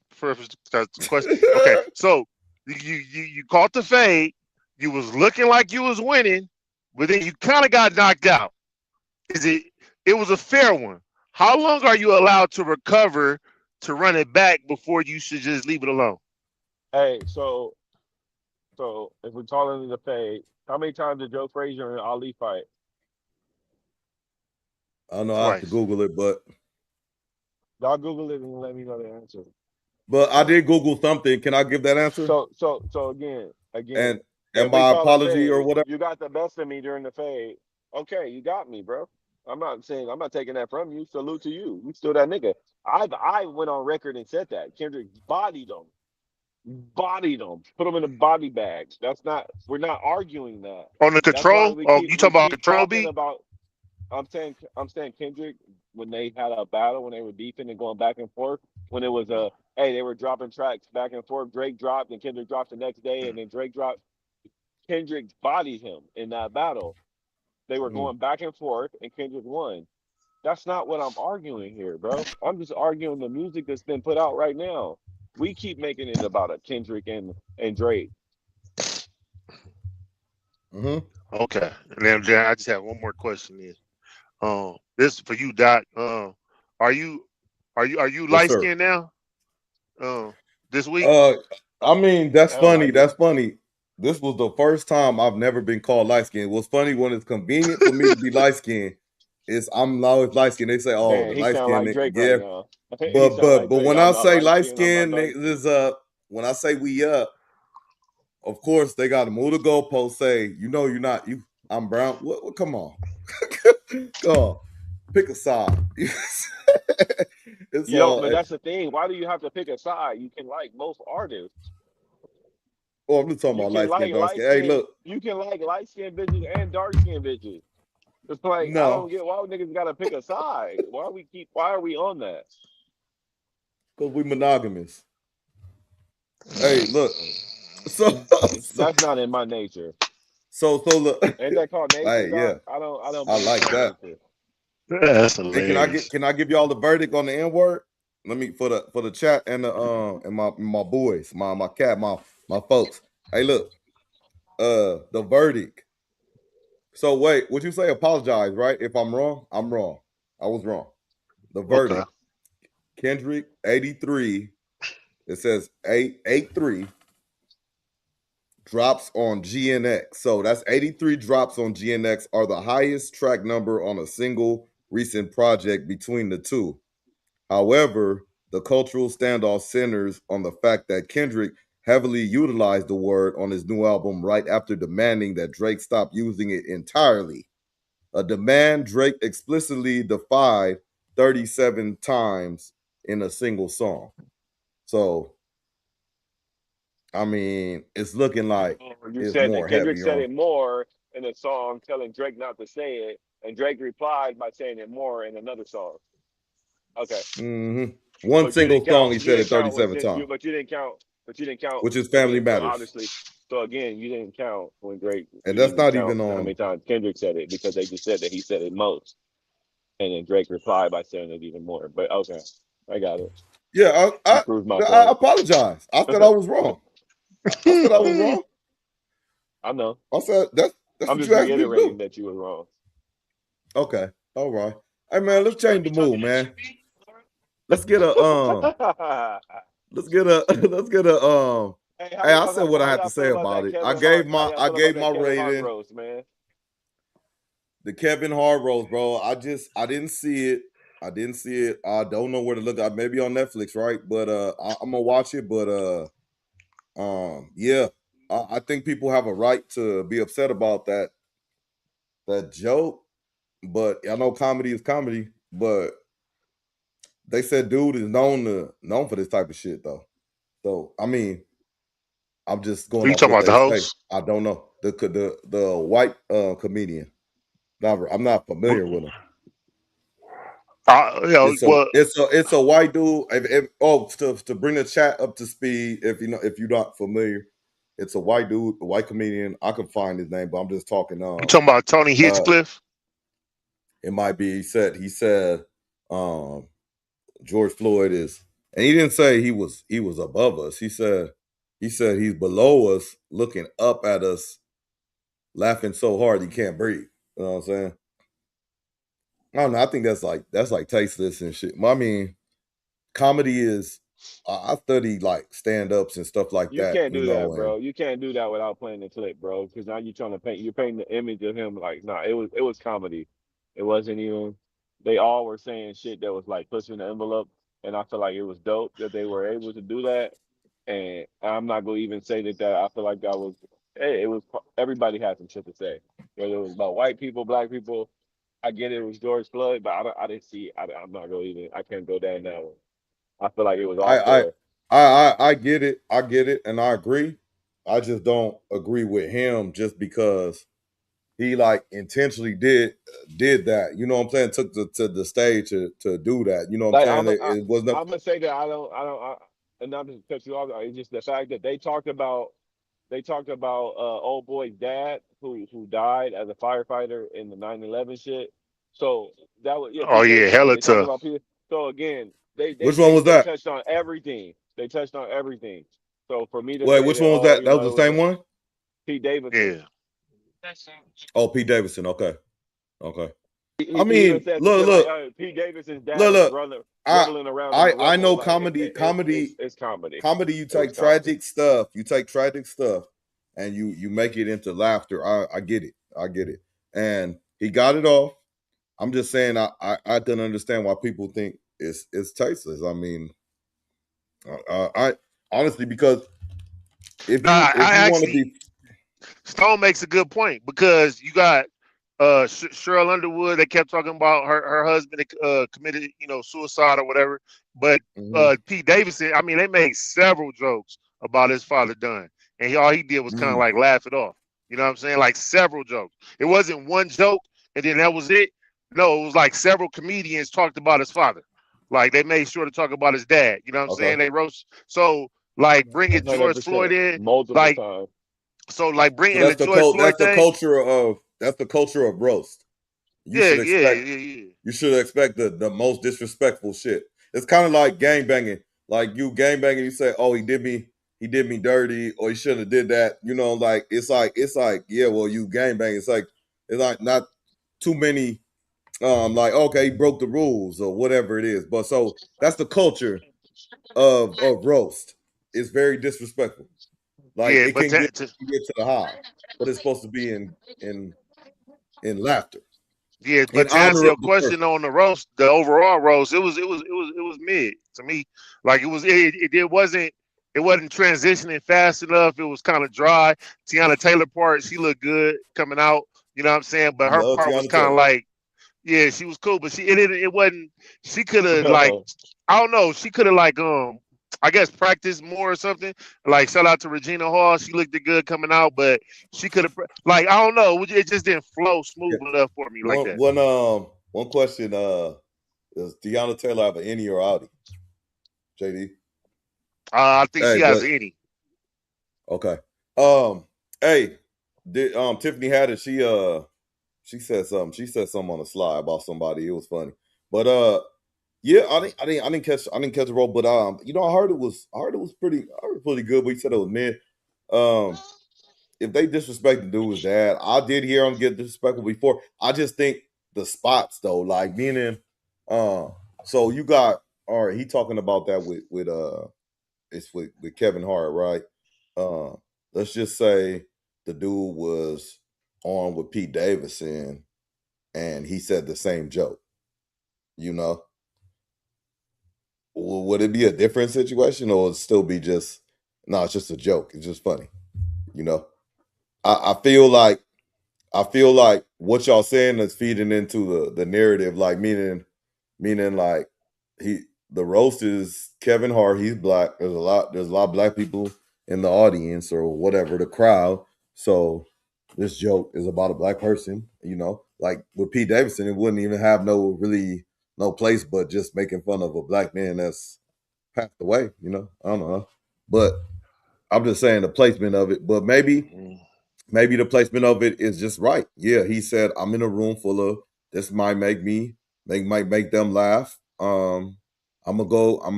question. Okay, so you caught the fade. You was looking like you was winning, but then you kind of got knocked out. It was a fair one. How long are you allowed to recover to run it back before you should just leave it alone? Hey, so if we're calling it a fade, how many times did Joe Frazier and Ali fight? I don't know. I have to Twice. Google it, but Y'all Google it and let me know the answer. I did Google something. Can I give that answer? So again, And if we my call it apology or fade, whatever. you got the best of me during the fade. Okay, you got me, bro. I'm not taking that from you. Salute to you. You still that nigga. I went on record and said that Kendrick bodied them, put them in a body bags. We're not arguing that. On the That's why control? Oh, you we talking about keep control talking beat? about. I'm saying Kendrick, when they had a battle, when they were beefing and going back and forth, when it was hey, they were dropping tracks back and forth. Drake dropped and Kendrick dropped the next day, and then Drake dropped. Kendrick bodied him in that battle. They were going back and forth, and Kendrick won. That's not what I'm arguing here, bro. I'm just arguing the music that's been put out right now. We keep making it about a Kendrick and Drake. Mm-hmm. Okay. And then I just have one more question is this is for you, Doc. Are you Yes, light sir. skinned now? This week? I mean, that's I don't funny. like That's it. funny. This was the first time I've never been called light skinned. What's funny when it's convenient for me to be light skinned is I'm always light skinned. They say, "Oh, Man, the he light sound skinned like nigga." Drake right Yeah, now. He sound like but Drake. when I'm I not say light light skinned. I'm not skinned dark niggas skinned. is when I say we up, of course they got to move the goalpost. Say, you're not you. I'm brown. What come on, come on, pick a side. It's You don't, all. but that's the thing. Why do you have to pick a side? You can like most artists. Oh, I'm just talking You about can light skin, like dark light skin. Hey, skin. look, You can like light skinned bitches and dark skinned bitches. It's like I no, don't get why niggas gotta pick a side. Why are we on that? because we monogamous. Hey, look. So, so, That's not in my nature. so look. Ain't that called nature, Hey, yeah, Doc? I don't I believe like that's that. nature. That's Hey, hilarious. can I give y'all the verdict on the N word? Let me for the chat and the and my boys, my cat, my folks. Hey, look, the verdict. So wait, would you say apologize, right? If I'm wrong, I'm wrong. I was wrong. The Okay. verdict. Kendrick 83. It says 883 drops on GNX. So that's 83 drops on GNX are the highest track number on a single recent project between the two. However, the cultural standoff centers on the fact that Kendrick heavily utilized the word on his new album right after demanding that Drake stop using it entirely. A demand Drake explicitly defied 37 times in a single song. So, I mean, it's looking like You it's said that more Kendrick heavy said on. it more in a song telling Drake not to say it, and Drake replied by saying it more in another song. Okay. One But you single didn't song, count. he You said didn't it count. 37 times, But you didn't count. But you didn't count which is Family again. So Matters. obviously, so again, you didn't count when Drake. And You that's didn't not count even how many on. times Kendrick said it because they just said that he said it most. And then Drake replied by saying it even more. But okay, I got it. Yeah, You proved my I point. apologize. I said I was wrong. I said I was wrong. I know. I said that's I'm what just you asked me to reiterating do. that you were wrong. Okay, all right. Hey man, let's change the mood, man. Let's get a let's get a Hey, Hey, I said what I how had to y'all feel say about about that it. Kevin Hart? How y'all I feel about gave that my Kevin Hart rating. roast, man? The Kevin Hart roast, bro. I didn't see it. I didn't see it. I don't know where to look. Maybe on Netflix, right? But I'm gonna watch it. But yeah, I think people have a right to be upset about that joke. But I know comedy is comedy. But they said dude is known for this type of shit though. So I mean, I'm just Who going you off talking what about? The they say. host? I don't know the white comedian. I'm not familiar with him. Well, It's a white dude. To bring the chat up to speed, if you're not familiar, it's a white dude, a white comedian. I can find his name, but I'm just talking. you talking about Tony Hinchcliffe? It might be. He said, um, George Floyd is, and he didn't say he was above us. He said he's below us, looking up at us, laughing so hard he can't breathe. You know what I'm saying? I don't know. I think that's like tasteless and shit. I mean, comedy is. I study like stand ups and stuff like You that, can't do that, and bro. You can't do that without playing the clip, bro. Because now you're painting the image of him like, nah, it was comedy. It wasn't even. They all were saying shit that was like pushing the envelope, and I feel like it was dope that they were able to do that. And I'm not gonna even say that. I feel like that was. Hey, it was. Everybody had some shit to say. Whether it was about white people, black people. I get it was George Floyd, but I didn't see. I'm not gonna even. I can't go down that one. I feel like it was all I fair. I get it. I get it, and I agree. I just don't agree with him just because he like intentionally did that. You know what I'm saying? Took to the stage to do that. You know what Like I'm saying? It was not. I'm gonna say that and not to cut you off. It's just the fact that they talked about old boy's dad who died as a firefighter in the 9/11 shit. So that was Oh Pete yeah, Davidson. hella They talked tough. about Pete. So again, they they Which one they was they that? touched on everything. They touched on everything. So for me to Wait, say which that, one was oh, that? That was it the was same one. Pete Davidson. Yeah. Oh, Pete Davidson. Okay, okay. I He even mean, said some shit like, Pete Davidson's dad is look. running I rumbling around in the I rubble. know Like it's comedy. comedy. You It was take comedy. tragic stuff. You take tragic stuff, and you make it into laughter. I get it. I get it. And he got it off. I'm just saying I don't understand why people think it's tasteless. I mean, I honestly, because No, if I you want to actually be Stone makes a good point because you got Cheryl Underwood. They kept talking about her husband committed suicide or whatever. But mhm, Pete Davidson, I mean, they made several jokes about his father dying, and all he did was kind of mhm, like laugh it off. You know what I'm saying? Like several jokes. It wasn't one joke and then that was it. No, it was like several comedians talked about his father. Like they made sure to talk about his dad. You know what I'm saying? okay, They roast. So like bringing George Floyd 100%. in, Multiple like times. so like so bringing the George Floyd thing. that's the culture of roast. You Yeah, should yeah, expect yeah, yeah. you should expect the most disrespectful shit. It's kind of like gang banging. Like you gang banging, you say, "Oh, he did me dirty," or he shouldn't have did that. You know, like it's like, yeah, well, you gang bang. It's like not too many. Like okay, he broke the rules or whatever it is. But so that's the culture of roast. It's very disrespectful. Like Yeah, it but can get to the high, but it's supposed to be in laughter, yeah, in but to answer honor of your the person. question on the roast, the overall roast, it was mid to me. Like it wasn't transitioning fast enough. It was kind of dry. Tiana Taylor part, she looked good coming out. You know what I'm saying? But You her love part was Tiana kind of Taylor. like, yeah, she was cool, but it wasn't. She could have like, Yo, I don't know. She could have like I guess practiced more or something. Like shout out to Regina Hall. She looked good coming out, but she could have like I don't know. It just didn't flow smooth Okay. enough for me like that. One question. Does Tiana Taylor have an innie or outie? JD. I think Hey, she has but any. okay. Um, hey, did Tiffany Haddish? She said something. She said something on the slide about somebody. It was funny. But yeah, I didn't catch the role, but I heard it was pretty good, but he said it was mid. If they disrespect the dude's dad, I did hear him get disrespectful before. I just think the spots though, like meaning so you got all right, he talking about that with it's with Kevin Hart, right? Let's just say the dude was on with Pete Davidson and he said the same joke, you know. Would it be a different situation or would it still be just no, it's just a joke. It's just funny, you know. I feel like what y'all saying is feeding into the narrative, like meaning like the roast is Kevin Hart, he's black. There's a lot of black people in the audience or whatever, the crowd. So this joke is about a black person, you know. Like with Pete Davidson, it wouldn't even have no place but just making fun of a black man that's passed away, you know. I don't know. But I'm just saying the placement of it. But maybe the placement of it is just right. Yeah, he said, I'm in a room full of this might make them laugh. I'm gonna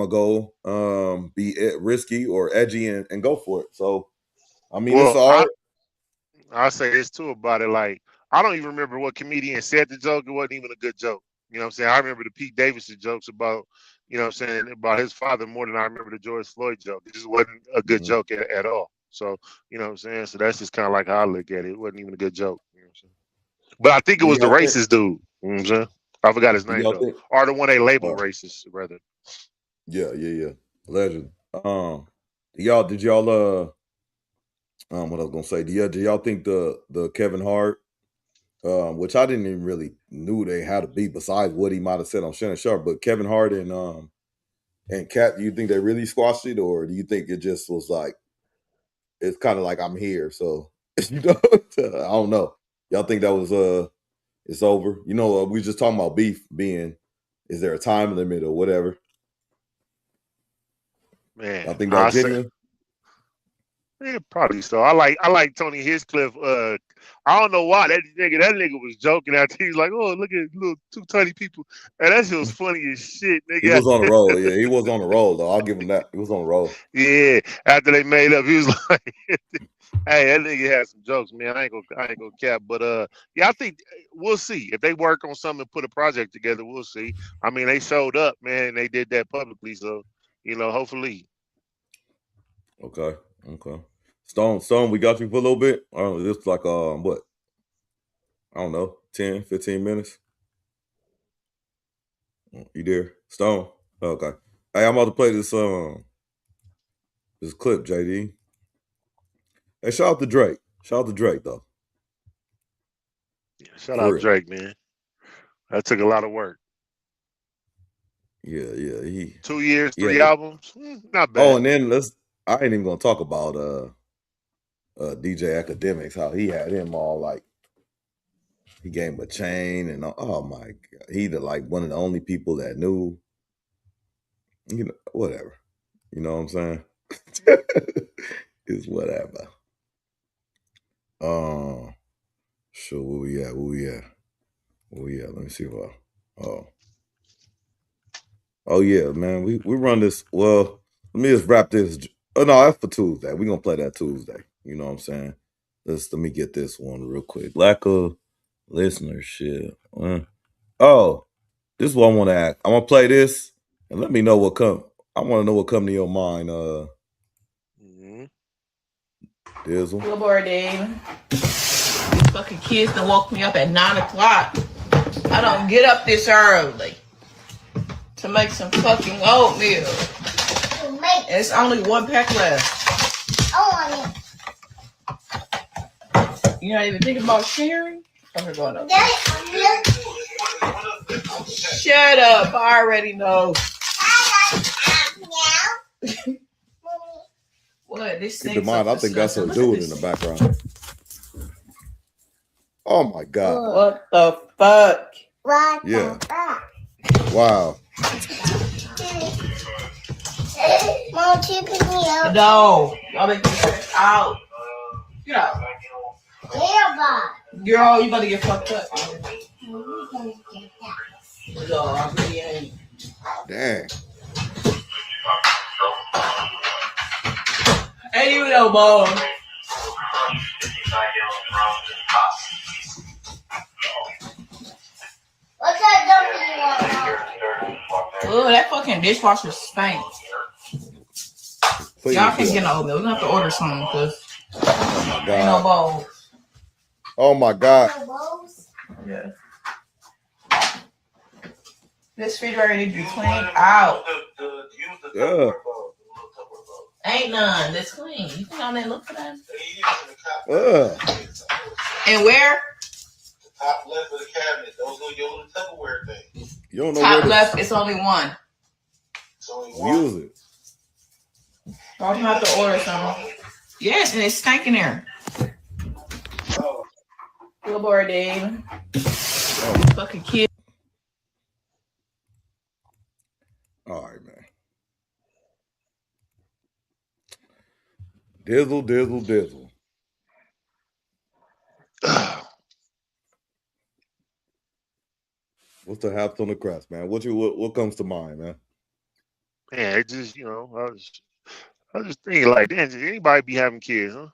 go be risky or edgy and go for it. So I mean it's art. I say this too about it. Like, I don't even remember what comedian said the joke. It wasn't even a good joke. You know what I'm saying? I remember the Pete Davidson jokes about, you know what I'm saying, about his father more than I remember the George Floyd joke. It just wasn't a good joke at all. So, you know what I'm saying? So that's just kind of like how I look at it. It wasn't even a good joke. You know what I'm saying? But I think it was the racist dude. You know what I'm saying? I forgot his name though. Or the one they labeled racist, rather. Yeah. Legend. Did y'all what I was gonna say? Did y'all think the Kevin Hart, which I didn't even really knew they had to be besides what he might have said on Shannon Sharp, but Kevin Hart and Kat, do you think they really squashed it, or do you think it just was like it's kind of like I'm here, so you know? I don't know. Y'all think that was it's over? You know, we just talking about beef being. Is there a time limit or whatever? Man, I think that's genuine. Yeah, probably so. I like Tony Hinchcliffe. I don't know why that nigga was joking out there. He's like, oh, look at little two tiny people. And that shit was funny as shit, nigga. He was on the roll. Yeah, he was on the roll though. I'll give him that. He was on the roll. Yeah. After they made up, he was like, hey, that nigga had some jokes, man. I ain't gonna cap. But yeah, I think we'll see. If they work on something and put a project together, we'll see. I mean, they showed up, man, and they did that publicly, so you know, hopefully. Okay. Stone, we got you for a little bit. It's like what? I don't know, 10, 15 minutes. You there? Stone? Okay. Hey, I'm about to play this clip, JD. Hey, shout out to Drake. Though. Yeah, shout out Drake, man. That took a lot of work. Yeah. 2 years, 3 albums. Not bad. Oh, and then I ain't even gonna talk about DJ Academics, how he had him all like he gave him a chain and oh my god, he like one of the only people that knew, you know, whatever. You know what I'm saying? It's whatever. Sure, where we at? Let me see what. Oh yeah, man. We run this. Well, let me just wrap this. Oh no, that's for Tuesday. We're gonna play that Tuesday. You know what I'm saying? Let me get this one real quick. Lack of listenership. Oh, this is what I want to ask. I'm gonna play this and let me know what come. I want to know what come to your mind. Dizzle. Good morning. These fucking kids done woke me up at 9 o'clock. I don't get up this early to make some fucking oatmeal. It's only one pack left. You're not even thinking about sharing? I'm going up. Shut up. I already know. What? This Keep in mind, I think that's a dude in the background. Oh my god. What the fuck? Yeah. Wow. Mom, can you pick me up? No. Y'all make me stretch out. Get out. Girl, you better get fucked up. We're gonna get that. No, I really ain't. Dang. Ain't even no balls. What's that dumpy you want? Oh, that fucking dishwasher stinks. Please, Y'all can't yeah. get no oatmeal. We're gonna have to order some because Oh my ain't no God. balls. Oh my God. No bowls? Yeah. This refrigerator needs to be cleaned out. Yeah. Ain't none. That's clean. You can go there and look for that. And where? Top left of the cabinet. Those are your little Tupperware things. You don't know Top where left, it's only one. It's only to one. use it. So I'm gonna have to order some. Yes, and it's stinking there. Oh, Good boy, Dave. Fucking kid. All right, man. Dizzle, dizzle, dizzle. What's the haps on the crust, man? What comes to mind, man? Man, it just, I was just thinking like, damn, does anybody be having kids, huh?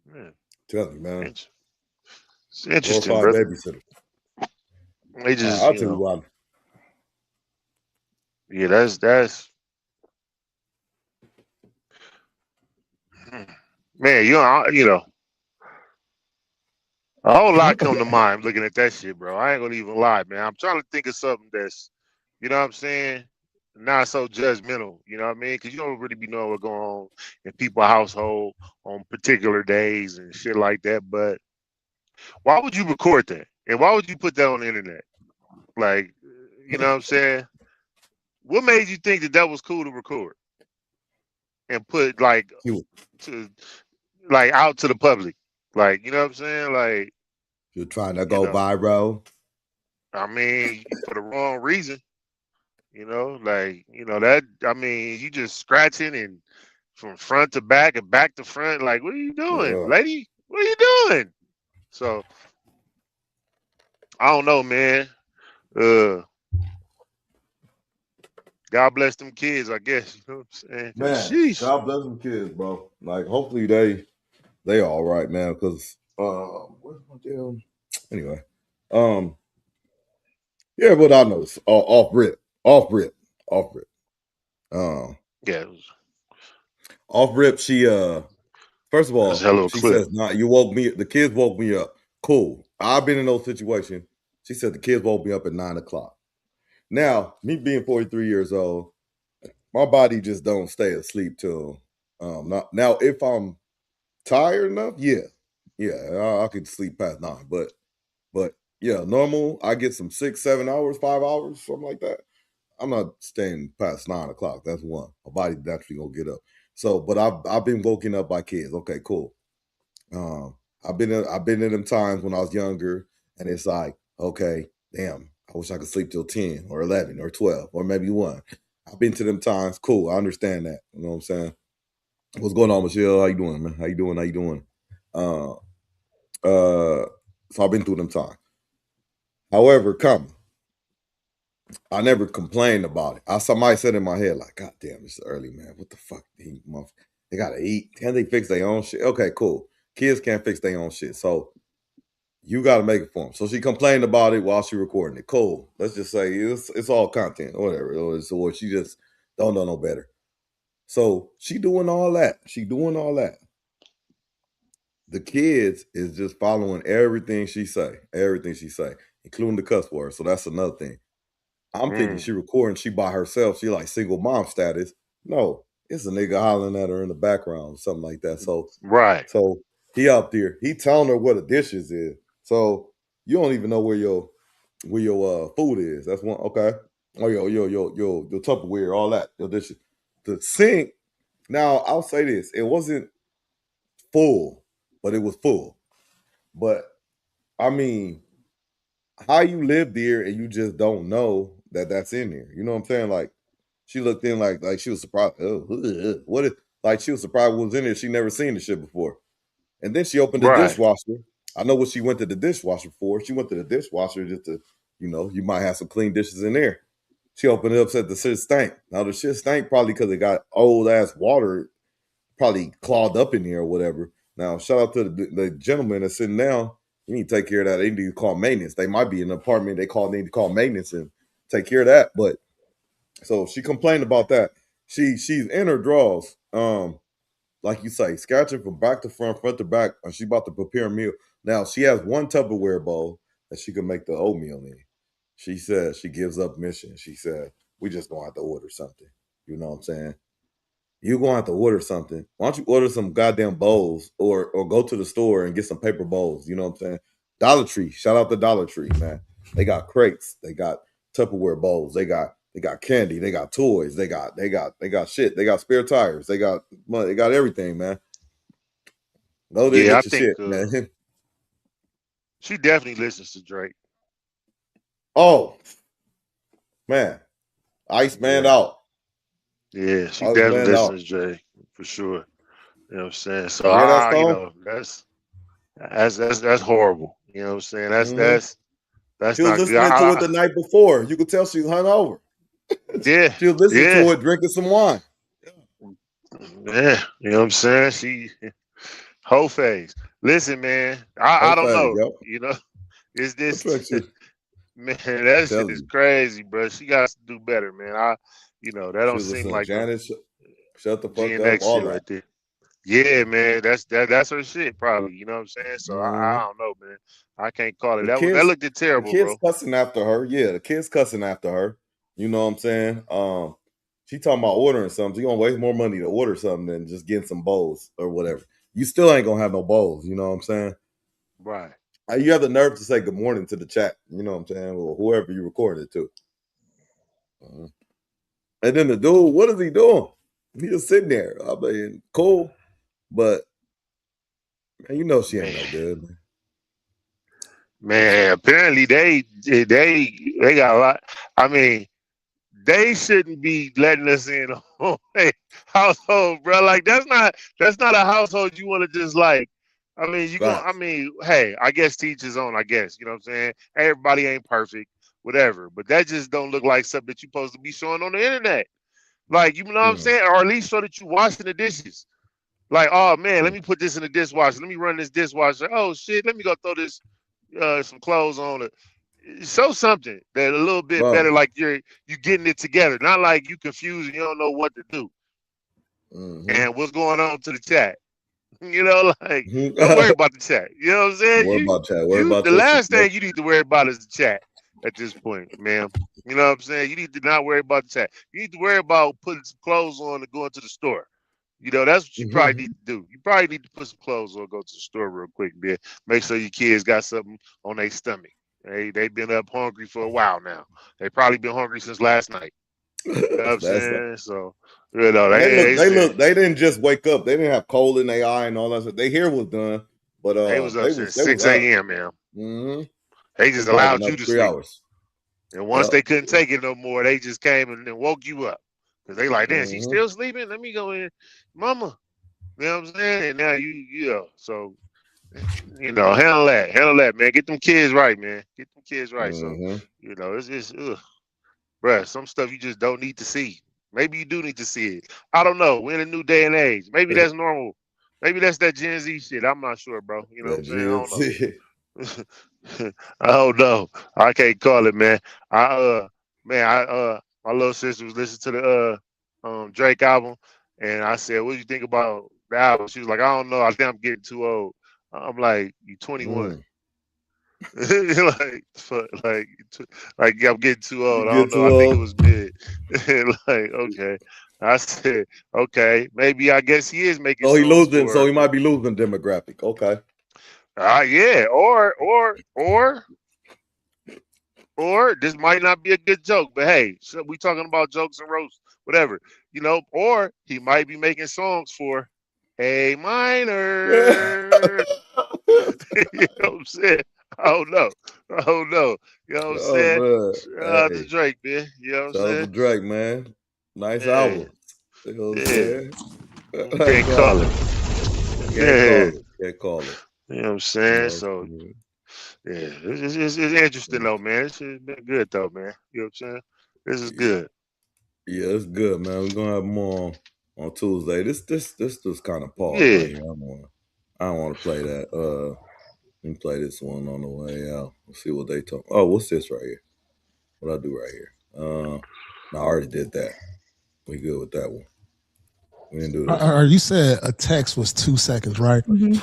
Man, Tell me, man. it's interesting, Glorified brother. babysitter. They just, I'll tell you why. yeah, that's man, a whole lot come to mind looking at that shit, bro. I ain't gonna even lie, man. I'm trying to think of something that's, you know what I'm saying, not so judgmental. You know what I mean? Because you don't really be knowing what's going on in people's household on particular days and shit like that. But why would you record that? And why would you put that on the internet? Like, you know what I'm saying? What made you think that that was cool to record and put like to like out to the public? Like, you know what I'm saying? Like, You're trying to you go know, viral. I mean, for the wrong reason. You know, like, that, I mean, you just scratching and from front to back and back to front. Like, what are you doing, lady? What are you doing? So, I don't know, man. God bless them kids, I guess. You know what I'm saying? Man, Sheesh. God bless them kids, bro. Like, hopefully they all right, man. Because where's my damn? Anyway, yeah, but I know it's off rip. Yeah, Off rip. She first of that's a hell of all, a she clip. says, "Nah, you woke me. The kids woke me up. Cool. I've been in those situations." She said the kids woke me up at 9:00. Now, me being 43 years old, my body just don't stay asleep till not now. If I'm tired enough, yeah, I could sleep past 9. But yeah, normal. I get some 6, 7 hours, 5 hours, something like that. I'm not staying past 9:00. That's one. My body naturally gonna get up. So, but I've been woken up by kids. Okay, cool. I've been in them times when I was younger, and it's like, okay, damn, I wish I could sleep till 10 or 11 or 12 or maybe 1. I've been to them times. Cool, I understand that. You know what I'm saying? What's going on, Michelle? How you doing, man? How you doing? So I've been through them times. However, I never complained about it. Somebody said in my head, like, God damn, it's early, man. What the fuck? They gotta eat. Can they fix their own shit? Okay, cool. Kids can't fix their own shit. So you got to make it for them. So she complained about it while she recording it. Cool. Let's just say it's all content or whatever. Or she just don't know no better. So she doing all that. The kids is just following everything she say, including the cuss words. So that's another thing. I'm thinking she recording, she by herself, she like single mom status. No, it's a nigga hollering at her in the background or something like that. So Right. So he up there, he telling her what the dishes is. So you don't even know where your food is. That's one. Okay. Oh, your Tupperware, all that, your dishes. The sink. Now I'll say this: it wasn't full, but it was full. But I mean, how you live there and you just don't know that that's in there? You know what I'm saying? Like she looked in like she was surprised. Oh, what is like she was surprised what was in there? She never seen the shit before. And then she opened the Right. dishwasher. I know what she went to the dishwasher for. She went to the dishwasher just to, you might have some clean dishes in there. She opened it up, said the shit stank. Now the shit stank probably because it got old ass water, probably clogged up in here or whatever. Now shout out to the gentleman that's sitting down. You need to take care of that. They need to call maintenance. They might be in an apartment. Need to call maintenance and take care of that. But so she complained about that. She's in her drawers. Like you say, scratching from back to front to back, and she about to prepare a meal. Now she has one Tupperware bowl that she can make the oatmeal in. She said she gives up mission. She said, we just gonna have to order something. You know what I'm saying? You're gonna have to order something. Why don't you order some goddamn bowls or go to the store and get some paper bowls? You know what I'm saying? Dollar Tree. Shout out to Dollar Tree, man. They got crates, they got Tupperware bowls, they got candy, they got toys, they got shit, they got spare tires, they got money, they got everything, man. Go there and Yeah, I get your think shit, man. she definitely listens to Drake. Oh, man. Ice man Yeah. out. Yeah, she Ice definitely man out. listens to Drake for sure. You know what I'm saying? So You hear that you song? know, that's horrible. You know what I'm saying? That's She was not good. listening to it the night before. You could tell she was hungover. Yeah, She was listening yeah, to it, drinking some wine. yeah. You know what I'm saying? She whole phase. Listen, man, I don't know. Yo. You know, is this What's wrong with man? That shit Tell is you. crazy, bro. She got to do better, man. That She don't was seem listening like to Janet. Shut the fuck up. GNX All shit that. right there. Yeah, man, that's her shit, probably. You know what I'm saying? So I don't know, man. I can't call it. The That looked The terrible, kids bro. cussing after her. Yeah, the kids cussing after her. You know what I'm saying? She talking about ordering something. You gonna waste more money to order something than just getting some bowls or whatever. You still ain't gonna have no bowls. You know what I'm saying? Right. You have the nerve to say good morning to the chat. You know what I'm saying? Or whoever you recorded it to. And then the dude, what is he doing? He just sitting there. I mean, cool, but man, you know she ain't no good, man. Man, apparently they got a lot. I mean, they shouldn't be letting us in on a household, bro. Like that's not a household you want to just like. I mean, hey, I guess teach his own. I guess you know what I'm saying. Everybody ain't perfect, whatever. But that just don't look like something that you're supposed to be showing on the internet. Like you know what I'm saying, or at least so that you washing the dishes. Like, oh man, let me put this in the dishwasher. Let me run this dishwasher. Oh shit, let me go throw this some clothes on it. Show something that a little bit better, like you getting it together, not like you confused and you don't know what to do. And what's going on to the chat? You know, like don't worry about the chat. You know what I'm saying? Worry about chat. Worry about the last thing you need to worry about is the chat at this point, ma'am. You know what I'm saying? You need to not worry about the chat. You need to worry about putting some clothes on and going to the store. You know, that's what you probably need to do. You probably need to put some clothes on, go to the store real quick, man. Make sure your kids got something on their stomach. They've been up hungry for a while now. They probably been hungry since last night. You know what I'm saying? So, you know, they didn't just wake up. They didn't have coal in their eye and all that stuff. Their hair was done, but they was up since 6 a.m., man. They just allowed you to 3 sleep. hours. And once they couldn't take it no more, they just came and woke you up. Because they like, damn, she's still sleeping? Let me go in. Mama. You know what I'm saying? And now you know, so, you know, handle that, man. Get them kids right, man. Get them kids right. So, you know, it's just, bruh, some stuff you just don't need to see. Maybe you do need to see it. I don't know. We're in a new day and age. Maybe that's normal. Maybe that's that Gen Z shit. I'm not sure, bro. You know what I'm saying? I don't know. I don't know. I can't call it, man. My little sister was listening to the Drake album, and I said, "What do you think about the album?" She was like, "I don't know. I think I'm getting too old." I'm like, "You 21." like I'm getting too old. I don't know. I think it was mid. Like, okay. I said, okay, maybe I guess he is making. Oh, he losing, so he might be losing demographic. Okay. Yeah, or this might not be a good joke, but hey, so we talking about jokes and roasts, whatever, you know. Or he might be making songs for A minor. You know what I'm saying? I don't know. You know what I'm saying? Shout out to Drake, man. You know what I'm saying? Shout out to Drake, man. Nice album. You know what I'm saying? Can't call it. Yeah. Can't call it. You know what I'm You saying? know, So yeah, it's interesting though, man. It's been good though, man. You know what I'm saying? This is good. yeah, it's good, man. We're gonna have more on Tuesday. This kind of pause Yeah. right here. I don't want to play that. Let me play this one on the way out. Let's see what they talk. Oh, what's this right here? What I do right here? No, I already did that. We good with that one. We didn't do this. Or you said a text was 2 seconds, right? Mhm.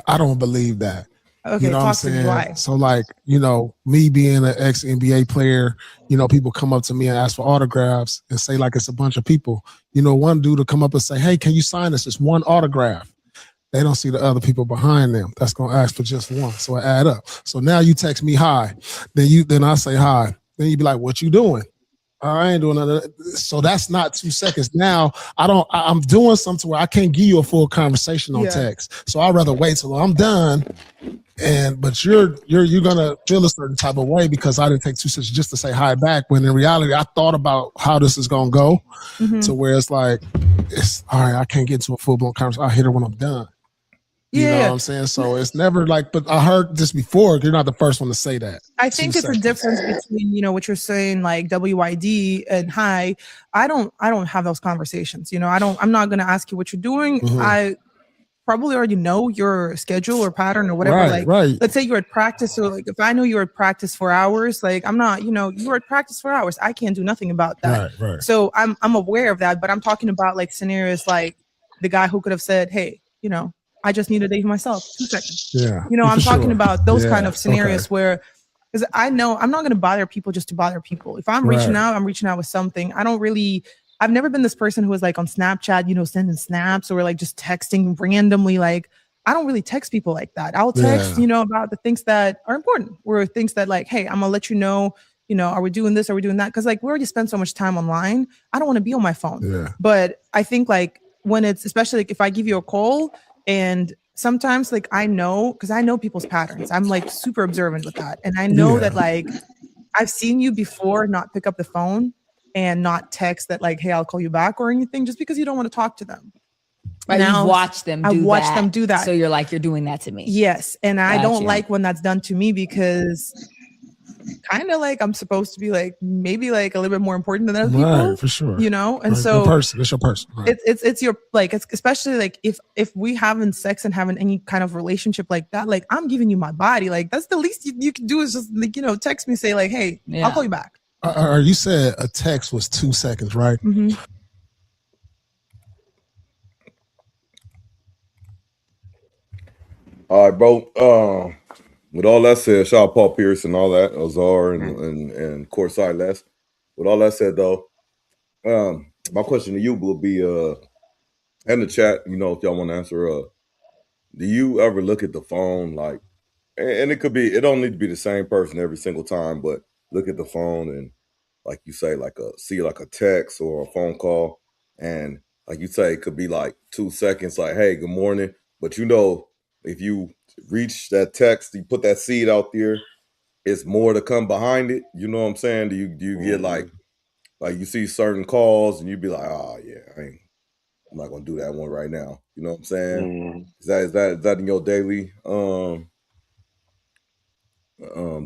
I don't believe that. Okay, You know what I'm talk to me. saying? Why? So, like, you know, me being an ex NBA player, you know, people come up to me and ask for autographs and say, like, it's a bunch of people. You know, one dude will come up and say, hey, can you sign this? It's one autograph. They don't see the other people behind them. That's gonna ask for just one. So it add up. So now you text me hi, then I say hi. Then you be like, what you doing? I ain't doing nothing. So that's not 2 seconds. Now I'm doing something where I can't give you a full conversation on Yeah. text. So I'd rather wait till I'm done. But you're gonna feel a certain type of way because I didn't take 2 seconds just to say hi back. When in reality, I thought about how this is gonna go Mhm. to where it's like, it's all right. I can't get into a full blown conversation. I'll hit her when I'm done. You know Yeah. what I'm saying? So it's never like, but I heard this before. You're not the first one to say that. I think 2 it's a seconds. difference between, you know, what you're saying, like WYD and hi. I don't have those conversations. You know, I'm not gonna ask you what you're doing. Mhm. I probably already know your schedule or pattern or whatever. Like, Right. let's say you're at practice, or like if I know you're at practice for hours, like I'm not, you know, you're at practice for hours. I can't do nothing about that. Right. So I'm aware of that, but I'm talking about like scenarios like the guy who could have said, hey, you know, I just need a day for myself, 2 seconds. Yeah. You know, I'm for talking sure. about those kind Yeah, of scenarios okay. where, because I know I'm not going to bother people just to bother people. If I'm reaching Right. out, I'm reaching out with something. I've never been this person who is like on Snapchat, you know, sending snaps or like just texting randomly. Like, I don't really text people like that. I'll text, Yeah. you know, about the things that are important or things that like, hey, I'm gonna let you know, are we doing this? Are we doing that? Because like we already spend so much time online. I don't want to be on my phone. Yeah. But I think like when it's, especially like if I give you a call, and sometimes like I know, because I know people's patterns. I'm like super observant with that. And I know Yeah. that like I've seen you before not pick up the phone and not text that like, hey, I'll call you back or anything, just because you don't want to talk to them. Right, Now, you've watched them I do watched that. them do that. So you're like, you're doing that to me. Yes. And I don't Gotcha. like when that's done to me, because kind of like I'm supposed to be like maybe like a little bit more important than other people, Right, for sure. you know? And Right, so your person. It's your person. Right. it's your like, it's especially like if we having sex and having any kind of relationship like that, like I'm giving you my body, like that's the least you can do is just like, you know, text me, say like, hey, Yeah. I'll call you back. Or you said a text was 2 seconds, right? Mhm. All right, bro. With all that said, shout out Paul Pierce and all that, Ozar and Courtside Les. With all that said, though, my question to you will be in the chat, you know, if y'all want to answer, do you ever look at the phone like, and it could be, it don't need to be the same person every single time, but look at the phone and like you say, see like a text or a phone call, and like you say, it could be like 2 seconds, like, hey, good morning. But you know, if you reach that text, you put that seed out there, it's more to come behind it. You know what I'm saying? Do you get like you see certain calls and you be like, oh yeah, I'm not gonna do that one right now. You know what I'm saying? Is that in your daily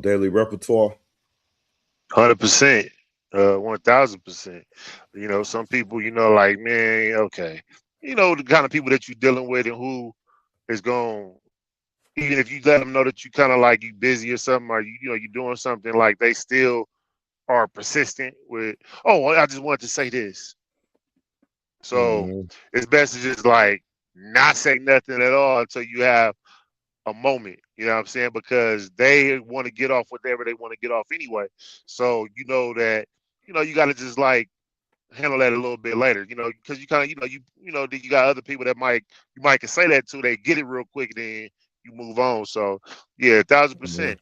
daily repertoire? 100%, 1000%. You know, some people, you know, like, man, okay, you know, the kind of people that you're dealing with and who is going, even if you let them know that you kind of like you busy or something, or you know you're doing something, like they still are persistent with, oh, I just wanted to say this. So it's best to just like not say nothing at all until you have a moment, you know what I'm saying? Because they want to get off whatever they want to get off anyway. So you know that, you know, you got to just like handle that a little bit later, you know, because you kind of, you know, you got other people that you might can say that to, they get it real quick, then you move on. So yeah, 1000%.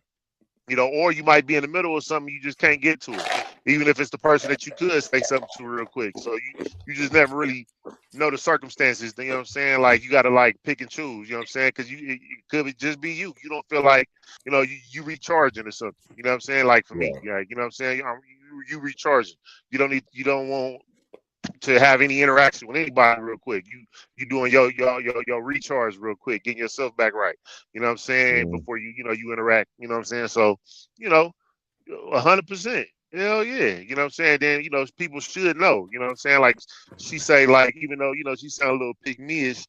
You know, or you might be in the middle of something, you just can't get to it, even if it's the person that you could say something to real quick. So you just never really know the circumstances. You know what I'm saying? Like you got to like pick and choose. You know what I'm saying? Because it could just be you. You don't feel like, you know, you recharging or something. You know what I'm saying? Like for me, Right. yeah, you know what I'm saying? You recharging. You don't want to have any interaction with anybody real quick. You doing your recharge real quick, getting yourself back right. You know what I'm saying? Mhm. Before you interact. You know what I'm saying? So, you know, 100%. Hell yeah. You know what I'm saying? Then, people should know. You know what I'm saying? Like she say, like, even though, she sound a little pygmy-ish,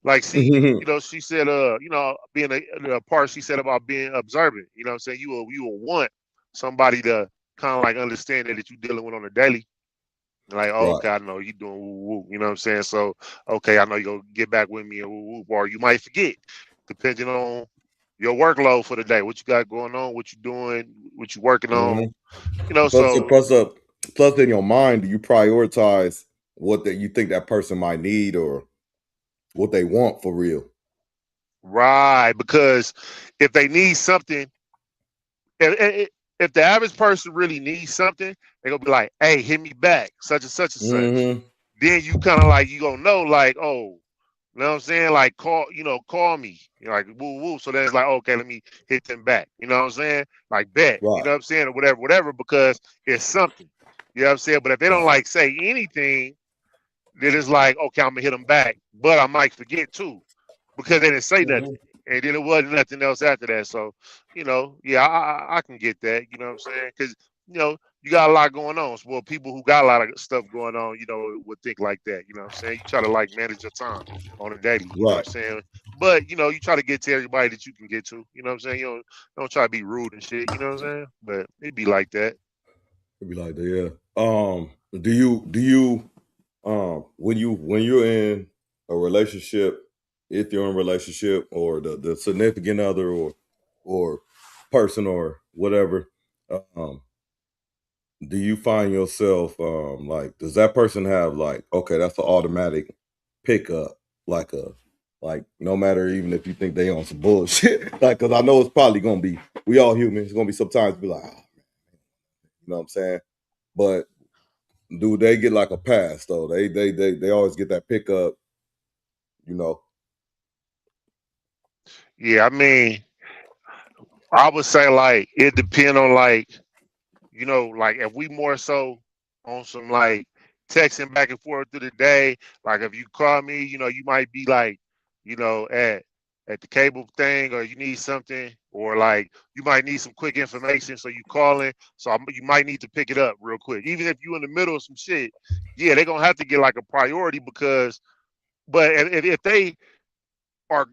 like she said, being a part she said about being observant. You know what I'm saying? You will want somebody to kind of like understand that you're dealing with on a daily. Like, oh, Right. okay, I know you doing woo woo. You know what I'm saying? So, okay, I know you're gonna get back with me and woo woo, or you might forget, depending on your workload for the day, what you got going on, what you doing, what you working on. Mhm. Plus, So plus in your mind, do you prioritize what that you think that person might need or what they want for real? right, because if they need something, if, if the average person really needs something, they're gonna be like, hey, hit me back, such and such and such. Mm-hmm. Then you kind of like you gonna know, like, oh, you know what I'm saying? Like call me. Like woo woo. So then it's like, okay, let me hit them back. You know what I'm saying? Like bet. You Right. know what I'm saying? Or whatever, because it's something. You know what I'm saying? But if they don't Right. like say anything, then it's like, okay, I'm gonna hit them back. But I might forget too, because they didn't say nothing. Mm-hmm. And then it wasn't nothing else after that. So, yeah, I can get that. You know what I'm saying? Because, you got a lot going on. So, well, people who got a lot of stuff going on, would think like that. You know what I'm saying? You try to like manage your time on a daily. You know what Right. I'm saying? But, you try to get to everybody that you can get to. You know what I'm saying? You don't try to be rude and shit. You know what I'm saying? But it'd be like that. It'd be like that, yeah. Do you when you're in a relationship, if you're in a relationship or the significant other or person or whatever, um, do you find yourself like does that person have like okay that's an automatic pickup like no matter even if you think they on some bullshit like because I know it's probably gonna be we all human it's gonna be sometimes be like oh, you know what I'm saying but do they get like a pass though they always get that pickup you know Yeah, I mean, I would say like it depend on like like if we more so on some like texting back and forth through the day, like if you call me, you might be like, at the cable thing, or you need something, or like you might need some quick information, so you calling, so you might need to pick it up real quick, even if you in the middle of some shit. Yeah, they're gonna have to get like a priority because, but if they are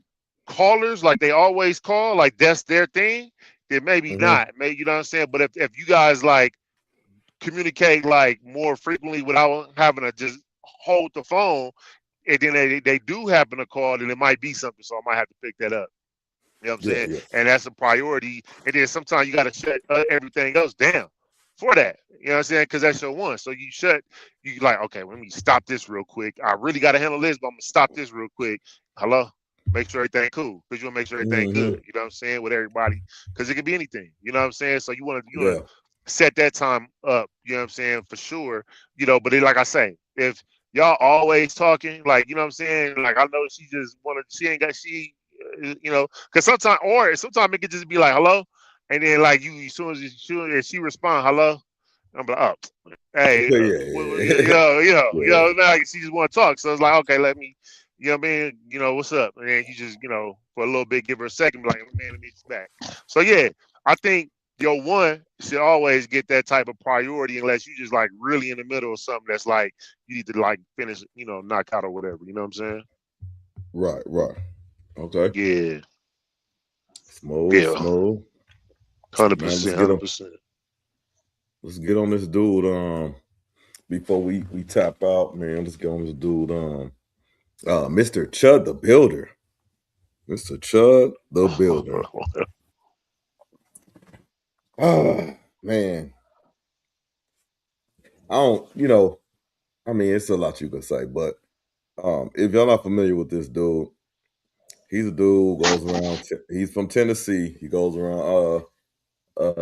callers, like they always call, like that's their thing, then maybe mm-hmm. not. Maybe you know what I'm saying. But if you guys like communicate like more frequently without having to just hold the phone, and then they do happen to call, then it might be something. So I might have to pick that up. You know what I'm Yeah, saying? yeah. And that's a priority. And then sometimes you got to shut everything else down for that. You know what I'm saying? Because that's your one. So you like, okay, let me stop this real quick. I really got to handle this, but I'm going to stop this real quick. Hello? Make sure everything cool. Because you want to make sure everything Mm-hmm. good. You know what I'm saying? With everybody. Because it could be anything. You know what I'm saying? So you want to Yeah. set that time up. You know what I'm saying? For sure. But like I say, if y'all always talking, like, you know what I'm saying? Like, I know she ain't got, because sometimes it could just be like hello, and then like as soon as she respond hello, I'm like, oh, hey, Yeah, yeah. Yeah. now she just want to talk, so it's like, okay, let me, you know what I mean, what's up, and then you just for a little bit give her a second, be like, man, let me get back. So yeah, I think your one should always get that type of priority unless you just like really in the middle of something that's like you need to like finish, knock out or whatever. You know what I'm saying? Right. Okay. Yeah, Smooth, yeah, smooth. Man, 100%, 100%. let's get on this dude. Before we tap out, man, let's get on this dude. Mr. Chud the Builder. Mr. Chud the Builder. Man. I don't, I mean, it's a lot you can say, but if y'all not familiar with this dude, he's a dude who goes around. He's from Tennessee. He goes around. I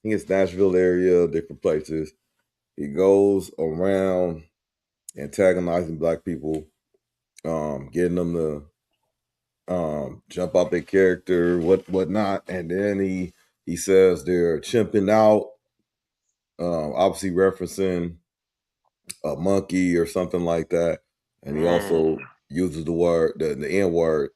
think it's Nashville area, different places. He goes around antagonizing black people, getting them to jump out their character, whatnot, and then he says they're chimping out, obviously referencing a monkey or something like that, and he also uses the word, the N word,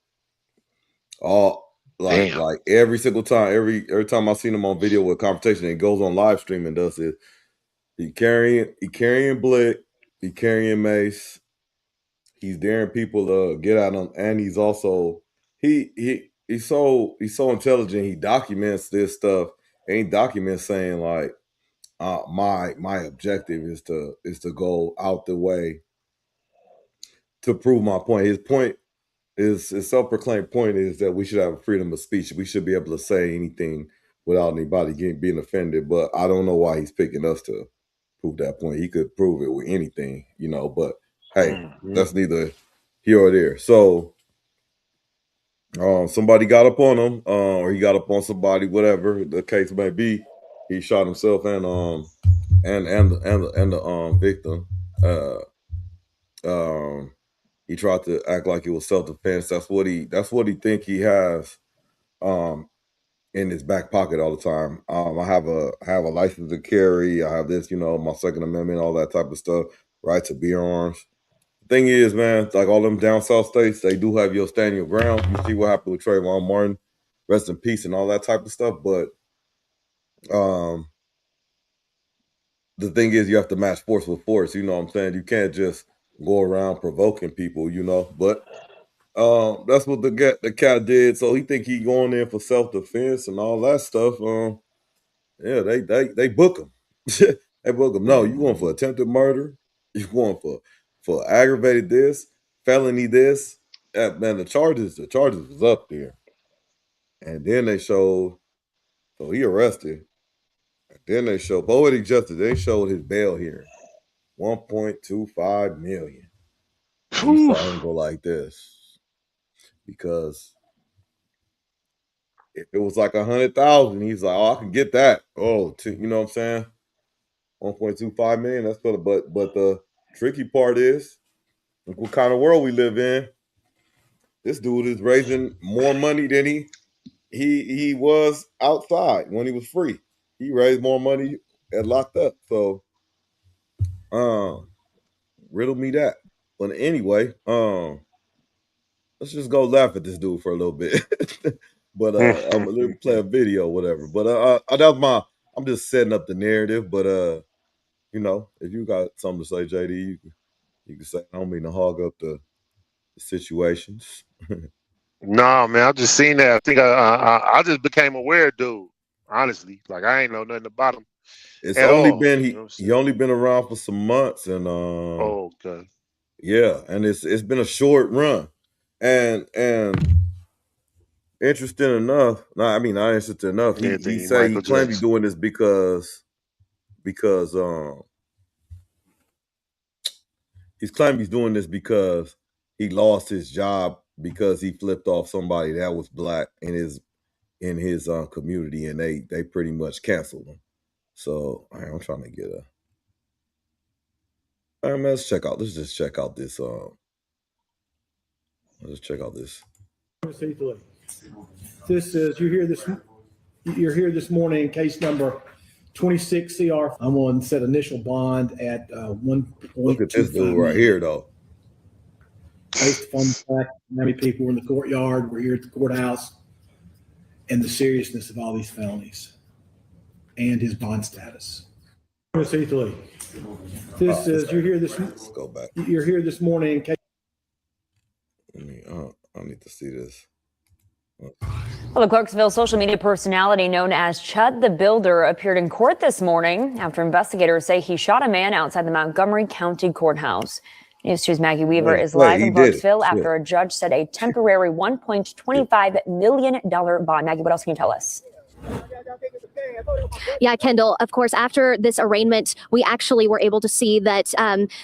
all like every single time, every time I seen him on video with confrontation, and goes on live stream and does it. He carrying Blick, he carrying Mace, he's daring people to get at him, and he's also he's so intelligent. He documents this stuff, and he documents saying like, my objective is to go out the way to prove my point. His point is, his self-proclaimed point is that we should have freedom of speech. We should be able to say anything without anybody being offended. But I don't know why he's picking us to prove that point. He could prove it with anything, you know. But hey, that's neither here or there. So somebody got up on him, or he got up on somebody, whatever the case may be. He shot himself and the victim. He tried to act like it was self-defense. That's what he think he has in his back pocket all the time. I have a license to carry. I have this, you know, my Second Amendment, all that type of stuff, right to bear arms. The thing is, man, like all them down south states, they do have your stand your ground. You see what happened with Trayvon Martin, rest in peace, and all that type of stuff. But the thing is, you have to match force with force. You know what I'm saying? You can't just go around provoking people, you know. But that's what the cat did. So he think he going in for self-defense and all that stuff. Yeah, they book him. They book him. No, you going for attempted murder. You going for aggravated this, felony this. Man, the charges was up there. And then they showed, so he arrested. Then they showed poetic justice. They showed his bail hearing, $1.25 million. He saw him go like this, because if it was like 100,000, he's like, oh, I can get that. Oh, you know what I'm saying? 1.25 million. That's for but the tricky part is, look what kind of world we live in. This dude is raising more money than he was outside when he was free. He raised more money and locked up. So, riddle me that. But anyway, let's just go laugh at this dude for a little bit. But I'm gonna play a video, whatever. But I'm just setting up the narrative. But you know, if you got something to say, JD, you can say. I don't mean to hog up the situations. No, man, I just seen that. I think I just became aware, dude. Honestly, like I ain't know nothing about him. It's only been he only been around for some months, and okay, yeah, and it's been a short run, and interesting enough. Not interesting enough. He claimed he's doing this because he's claimed he's doing this because he lost his job because he flipped off somebody that was black in his community, and they pretty much canceled him. So I'm trying to get let's just check out this. Let's check out this. This is you're here this morning, case number 26 CR. I'm on set initial bond at 1. Look at this dude right here, though. Based upon the fact how many people were in the courtyard, we're here at the courthouse, and the seriousness of all these felonies and his bond status. This is you're here this. Let's go back. You're here this morning. I need to see this. Well, the Clarksville social media personality known as Chud the Builder appeared in court this morning after investigators say he shot a man outside the Montgomery County Courthouse. News 2's Maggie Weaver is live in Clarksville after a judge set a temporary $1.25 million bond. Maggie, what else can you tell us? Yeah, Kendall, of course, after this arraignment, we actually were able to see that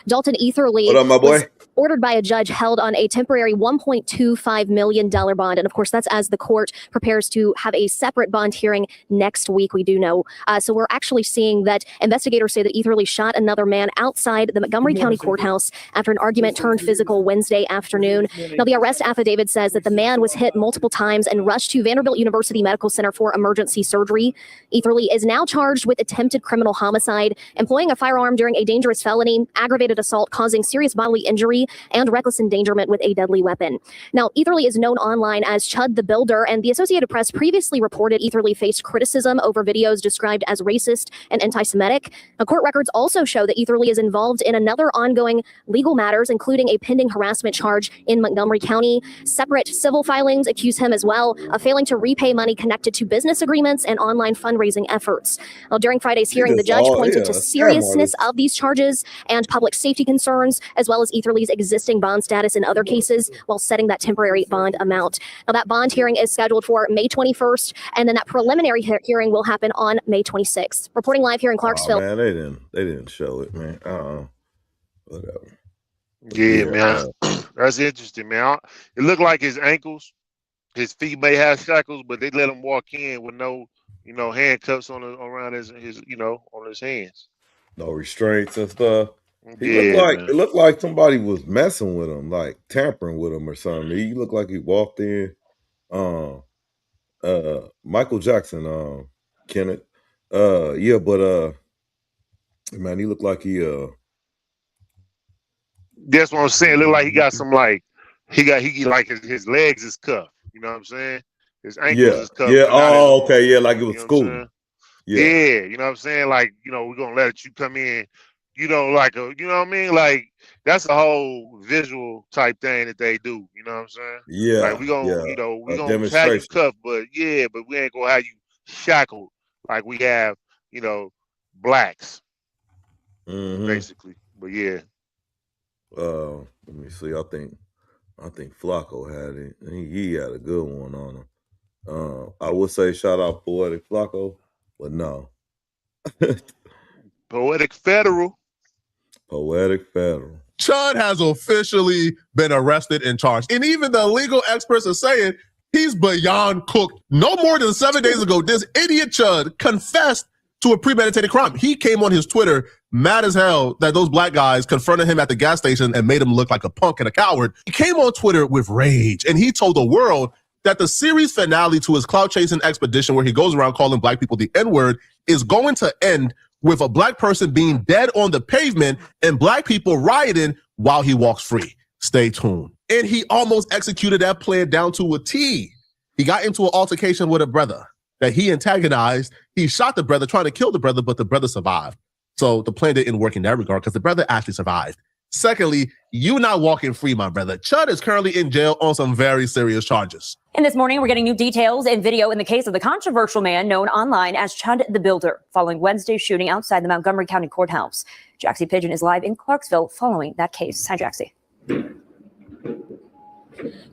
Dalton Etherly. What up, my boy? ordered by a judge held on a temporary $1.25 million bond. And of course, that's as the court prepares to have a separate bond hearing next week, we do know. So we're actually seeing that investigators say that Etherly shot another man outside the Montgomery County Courthouse after an argument turned physical Wednesday afternoon. Now, the arrest affidavit says that the man was hit multiple times and rushed to Vanderbilt University Medical Center for emergency surgery. Etherly is now charged with attempted criminal homicide, employing a firearm during a dangerous felony, aggravated assault causing serious bodily injury, and reckless endangerment with a deadly weapon. Now, Etherly is known online as Chud the Builder, and the Associated Press previously reported Etherly faced criticism over videos described as racist and anti-Semitic. Now, court records also show that Etherly is involved in another ongoing legal matters, including a pending harassment charge in Montgomery County. Separate civil filings accuse him as well of failing to repay money connected to business agreements and online fundraising efforts. Now, during Friday's hearing, the judge pointed to seriousness of these charges and public safety concerns, as well as Etherly's existing bond status in other cases, while setting that temporary bond amount. Now, that bond hearing is scheduled for May 21st, and then that preliminary hearing will happen on May 26th. Reporting live here in Clarksville. Oh, man, they didn't show it, man. Whatever. Yeah, man. That's interesting, man. It looked like his ankles, his feet may have shackles, but they let him walk in with no, handcuffs around his, on his hands. No restraints and stuff. It looked like somebody was messing with him, like tampering with him or something. He looked like he walked in. Michael Jackson, Kenneth. Yeah, but man, he looked like he That's what I'm saying. It looked like he got some his legs is cuffed. You know what I'm saying? His ankles is cuffed. Yeah. Oh, okay. Yeah, like it was school. Yeah, you know what I'm saying? Like, we're gonna let you come in, you know what I mean? Like, that's a whole visual type thing that they do, you know what I'm saying? Yeah. Like, we gonna have you cuffed, but we ain't gonna have you shackled like we have, blacks. Basically. But yeah. Let me see. I think Flacco had it. He had a good one on him. I would say shout out Poetic Flacco, but no. Poetic Federal. Chud has officially been arrested and charged. And even the legal experts are saying he's beyond cooked. No more than 7 days ago, this idiot Chud confessed to a premeditated crime. He came on his Twitter mad as hell that those black guys confronted him at the gas station and made him look like a punk and a coward. He came on Twitter with rage, and he told the world that the series finale to his clout-chasing expedition, where he goes around calling black people the N-word, is going to end with a black person being dead on the pavement and black people rioting while he walks free. Stay tuned. And he almost executed that plan down to a T. He got into an altercation with a brother that he antagonized. He shot the brother, trying to kill the brother, but the brother survived. So the plan didn't work in that regard because the brother actually survived. Secondly, you not walking free, my brother. Chud is currently in jail on some very serious charges. And this morning, we're getting new details and video in the case of the controversial man known online as Chud the Builder, following Wednesday's shooting outside the Montgomery County Courthouse. Jaxie Pigeon is live in Clarksville following that case. Hi, Jaxie.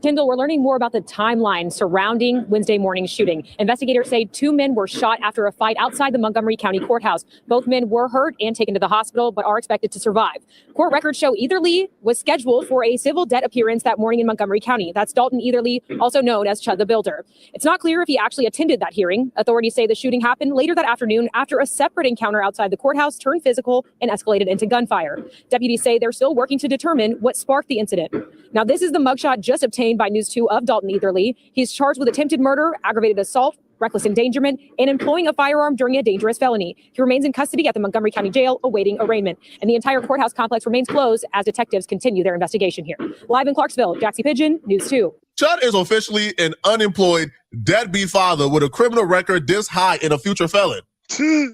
Kendall, we're learning more about the timeline surrounding Wednesday morning's shooting. Investigators say 2 men were shot after a fight outside the Montgomery County Courthouse. Both men were hurt and taken to the hospital, but are expected to survive. Court records show Etherly was scheduled for a civil debt appearance that morning in Montgomery County. That's Dalton Etherly, also known as Chud the Builder. It's not clear if he actually attended that hearing. Authorities say the shooting happened later that afternoon after a separate encounter outside the courthouse turned physical and escalated into gunfire. Deputies say they're still working to determine what sparked the incident. Now, this is the mugshot just obtained by News 2 of Dalton Etherly. He's charged with attempted murder, aggravated assault, reckless endangerment, and employing a firearm during a dangerous felony. He remains in custody at the Montgomery County Jail awaiting arraignment. And the entire courthouse complex remains closed as detectives continue their investigation here. Live in Clarksville, Jaxie Pigeon, News 2. Chud is officially an unemployed, deadbeat father with a criminal record this high and a future felon.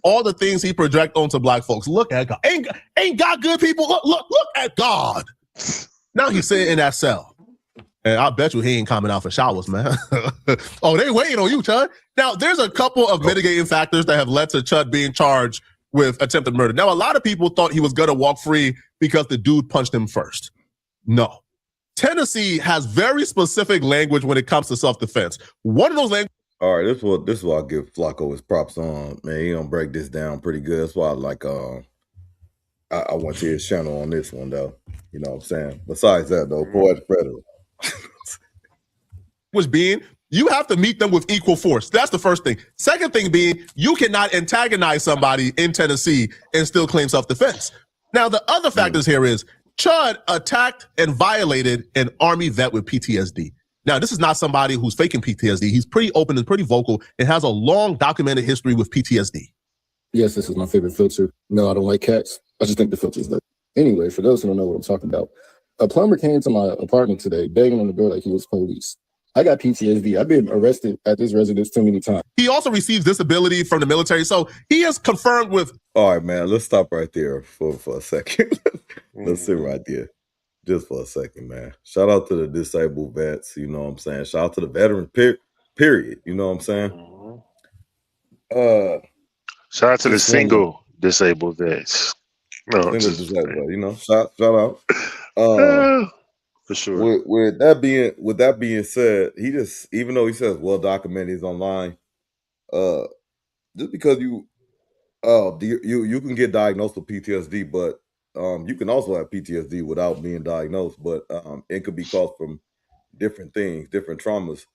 All the things he projects onto black folks. Look at God. Ain't God good, people? Look at God. Now he's sitting in that cell. And I bet you he ain't coming out for showers, man. Oh, they waiting on you, Chud. Now, there's a couple of mitigating factors that have led to Chud being charged with attempted murder. Now, a lot of people thought he was going to walk free because the dude punched him first. No. Tennessee has very specific language when it comes to self-defense. One of those languages. All right, this is why I give Flacco his props on. Man, he gonna break this down pretty good. That's why I went to his channel on this one, though. You know what I'm saying? Besides that, though, poetic predator. Was being, you have to meet them with equal force. That's the first thing. Second thing being, you cannot antagonize somebody in Tennessee and still claim self-defense. Now, the other factors here is Chud attacked and violated an Army vet with PTSD. Now, this is not somebody who's faking PTSD. He's pretty open and pretty vocal and has a long documented history with PTSD. Yes, this is my favorite filter. No, I don't like cats. I just think the filter's there. Anyway, for those who don't know what I'm talking about, a plumber came to my apartment today, banging on the door like he was police. I got PTSD. I've been arrested at this residence too many times. He also receives disability from the military, so he is confirmed with. All right, man, let's stop right there for a second. Let's sit right there just for a second, man. Shout out to the disabled vets, you know what I'm saying? Shout out to the veteran, period, you know what I'm saying? Shout out to the single disabled vets. No, disabled, you know, shout out. For sure. With that being said, he just, even though he says well documented, he's online, just because you can get diagnosed with PTSD, but you can also have PTSD without being diagnosed, but it could be caused from different things, different traumas.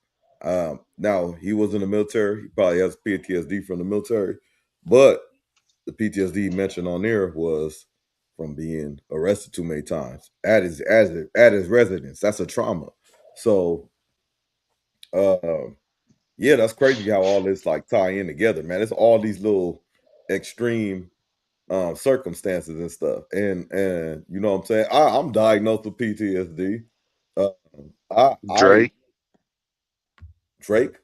Now he was in the military, he probably has PTSD from the military, but the PTSD he mentioned on there was from being arrested too many times at his residence. That's a trauma. So, yeah, that's crazy how all this like tie in together, man. It's all these little extreme circumstances and stuff. And you know what I'm saying? I'm diagnosed with PTSD. Drake.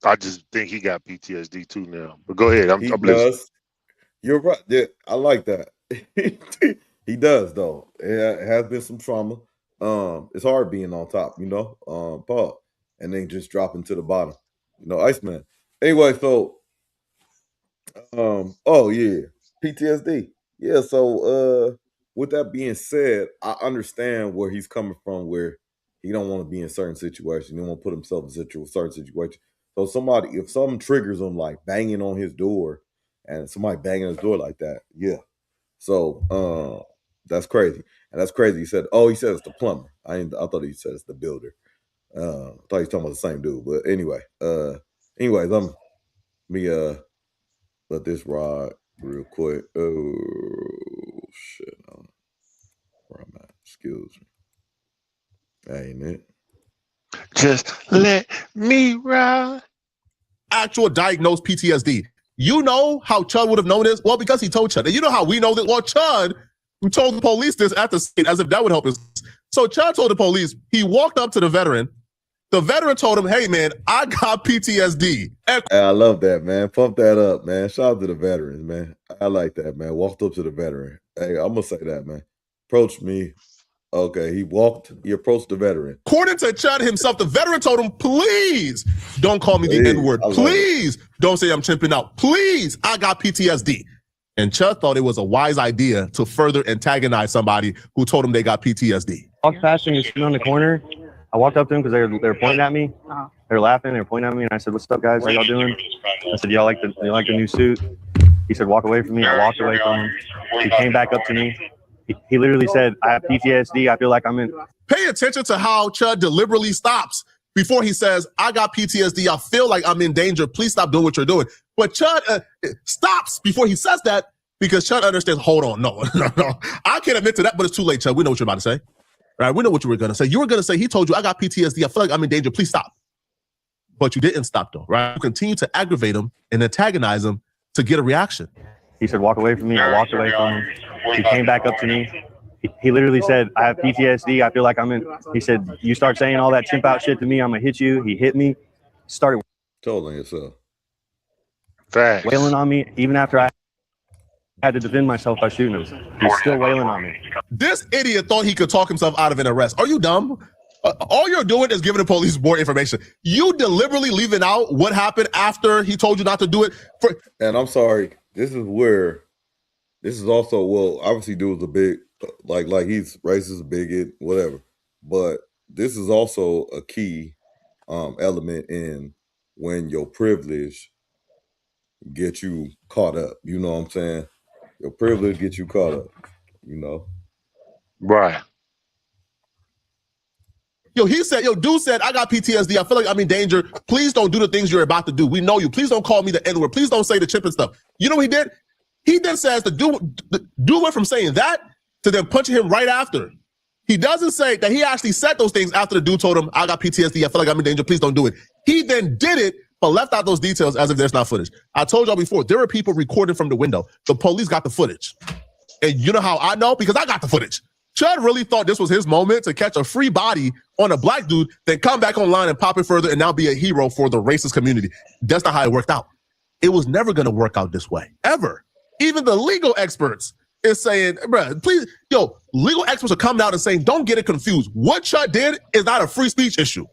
I just think he got PTSD too now. But go ahead. I'm listening. Does. You're right. Yeah, I like that. He does though. It has been some trauma. It's hard being on top, you know. Paul, and then just dropping to the bottom. You know, Iceman. Anyway, so oh yeah, PTSD. Yeah, so with that being said, I understand where he's coming from, where he don't want to be in certain situations. He don't want to put himself in certain situations. So if something triggers him, like banging on his door, and somebody banging his door like that, yeah. So that's crazy. And that's crazy. He said it's the plumber. I thought he said it's the builder. I thought he was talking about the same dude. But anyway, let me let this ride real quick. Oh shit. Where I'm at. Excuse me. That ain't it. Just let me ride. Actual diagnosed PTSD. You know how Chud would have known this? Well, because he told Chud. And you know how we know this? Well, Chud, who told the police this at the scene, as if that would help us. So Chud told the police, he walked up to the veteran. The veteran told him, hey, man, I got PTSD. Hey, I love that, man. Pump that up, man. Shout out to the veterans, man. I like that, man. Walked up to the veteran. Hey, I'm going to say that, man. Approached me. Okay, he approached the veteran. According to Chud himself, the veteran told him, please don't call me the N-word. Please don't say I'm chimping out. Please, I got PTSD. And Chud thought it was a wise idea to further antagonize somebody who told him they got PTSD. Walked past him, he was sitting on the corner. I walked up to him because they were pointing at me. They were laughing, they were pointing at me, and I said, what's up, guys? How y'all doing? I said, y'all like the new suit? He said, walk away from me. I walked away from him. He came back up to me. He literally said, I have PTSD. I feel like I'm in. Pay attention to how Chud deliberately stops before he says, I got PTSD. I feel like I'm in danger. Please stop doing what you're doing. But Chud stops before he says that because Chud understands, hold on, no. I can't admit to that, but it's too late, Chud. We know what you're about to say. Right? We know what you were going to say. You were going to say, he told you, I got PTSD. I feel like I'm in danger. Please stop. But you didn't stop, though, right? You continue to aggravate him and antagonize him to get a reaction. He said, walk away from me. I walked away from him. He came back up to me. He literally said, I have PTSD. I feel like I'm in. He said, you start saying all that chimp out shit to me, I'm going to hit you. He hit me. Started telling yourself. Facts. Wailing on me. Even after I had to defend myself by shooting him. He's still wailing on me. This idiot thought he could talk himself out of an arrest. Are you dumb? All you're doing is giving the police more information. You deliberately leaving out what happened after he told you not to do it. And I'm sorry. This is also, well, obviously dude was a big, like he's racist, bigot, whatever. But this is also a key element in when your privilege gets you caught up. You know what I'm saying? Your privilege gets you caught up, you know? Right. Yo, dude said, I got PTSD. I feel like I'm in danger. Please don't do the things you're about to do. We know you. Please don't call me the N-word. Please don't say the chip and stuff. You know what he did? He then says the dude went from saying that to then punching him right after. He doesn't say that he actually said those things after the dude told him, I got PTSD. I feel like I'm in danger. Please don't do it. He then did it, but left out those details as if there's not footage. I told y'all before, there were people recording from the window. The police got the footage. And you know how I know? Because I got the footage. Chud really thought this was his moment to catch a free body on a black dude, then come back online and pop it further and now be a hero for the racist community. That's not how it worked out. It was never going to work out this way, ever. Even the legal experts is saying, bruh, please, legal experts are coming out and saying, don't get it confused. What Chud did is not a free speech issue.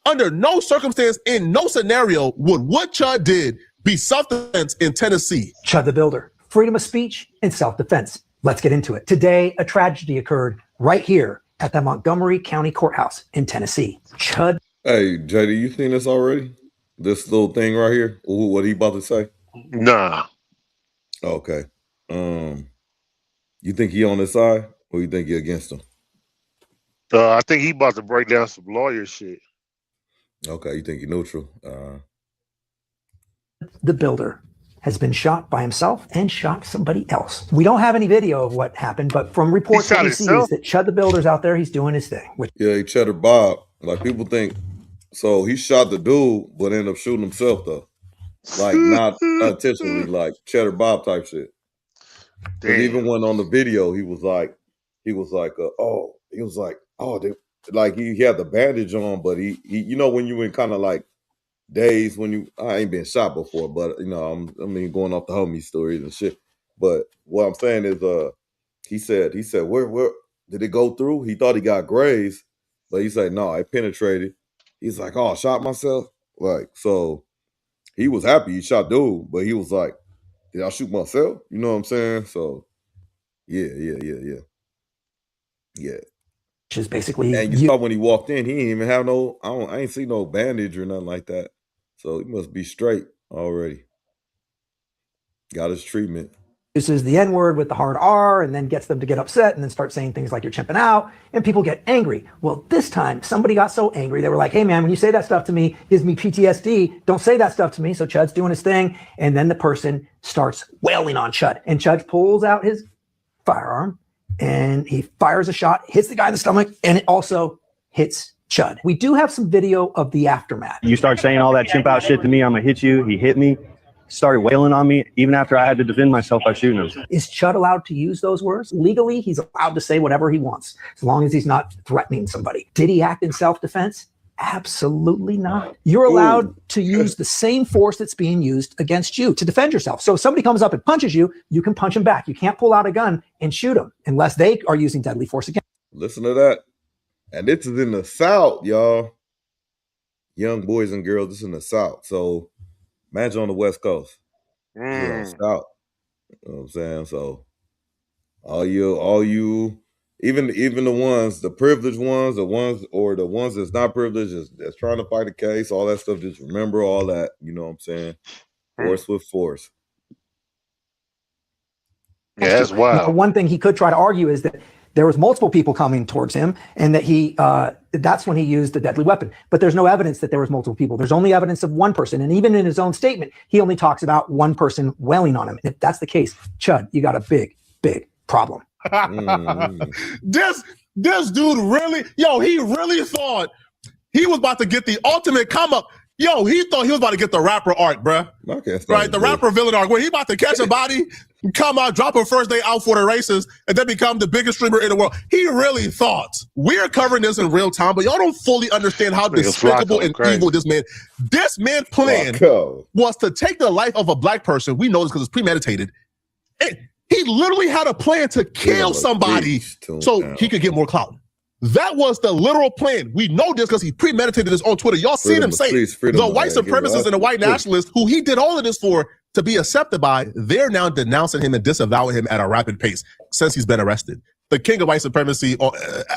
Under no circumstance, in no scenario, would what Chud did be self-defense in Tennessee. Chud the Builder, freedom of speech and self-defense. Let's get into it. Today, a tragedy occurred right here at the Montgomery County Courthouse in Tennessee. Chud. Hey, JD, you seen this already? This little thing right here? Ooh, what he about to say? Nah. Okay. You think he on his side, or you think he against him? I think he about to break down some lawyer shit. Okay, you think he neutral? The Builder has been shot by himself and shot somebody else. We don't have any video of what happened, but from reports that we see is that Chud the Builder's out there, he's doing his thing. Yeah, he Cheddar Bob. Like, people think, so he shot the dude, but ended up shooting himself, though. Like, not intentionally, like Cheddar Bob type shit. But even when on the video, he was like, oh, like he had the bandage on, but he you know, when you in kind of like days when I ain't been shot before, but you know, I mean, going off the homie stories and shit. But what I'm saying is, he said, where did it go through? He thought he got grazed, but he said, no, I penetrated. He's like, oh, I shot myself. Like, so he was happy he shot dude, but he was like, did I shoot myself? You know what I'm saying? So, yeah. Which is basically, and you saw when he walked in, he didn't even have I ain't see no bandage or nothing like that. So he must be straight already. Got his treatment. uses the N-word with the hard R and then gets them to get upset and then start saying things like you're chimping out and people get angry. Well, this time somebody got so angry. They were like, hey man, when you say that stuff to me, gives me PTSD. Don't say that stuff to me. So Chud's doing his thing. And then the person starts wailing on Chud and Chud pulls out his firearm and he fires a shot, hits the guy in the stomach, and it also hits Chud. We do have some video of the aftermath. You start saying all that chimp out shit to me, I'm gonna hit you. He hit me, started wailing on me, even after I had to defend myself by shooting him. Is Chud allowed to use those words? Legally, he's allowed to say whatever he wants, as long as he's not threatening somebody. Did he act in self-defense? Absolutely not. You're allowed to use the same force that's being used against you to defend yourself. So if somebody comes up and punches you, you can punch him back. You can't pull out a gun and shoot him unless they are using deadly force against you. Listen to that. And this is in the South, y'all. Young boys and girls, this is in the South. So imagine on the West Coast. You're on South. You know what I'm saying? So all you, even the ones, the privileged ones, the ones that's not privileged, that's trying to fight a case, all that stuff, just remember all that. You know what I'm saying? Force with force. Yeah, that's wild. One thing he could try to argue is that there was multiple people coming towards him and that that's when he used the deadly weapon. But there's no evidence that there was multiple people. There's only evidence of one person. And even in his own statement, he only talks about one person wailing on him. If that's the case, Chud, you got a big, big problem. This dude really, he really thought he was about to get the ultimate come up. He thought he was about to get the rapper arc, bruh. Right? The rapper villain arc, where he about to catch a body, come out, drop a first day out for the races, and then become the biggest streamer in the world. He really thought. We're covering this in real time, but y'all don't fully understand how despicable and evil this man's plan was to take the life of a black person. We know this because it's premeditated. And he literally had a plan to kill somebody so he could get more clout. That was the literal plan. We know this because he premeditated this on Twitter. Y'all seen him say the white supremacists and the white nationalists who he did all of this for to be accepted by, they're now denouncing him and disavowing him at a rapid pace since he's been arrested. The king of white supremacy,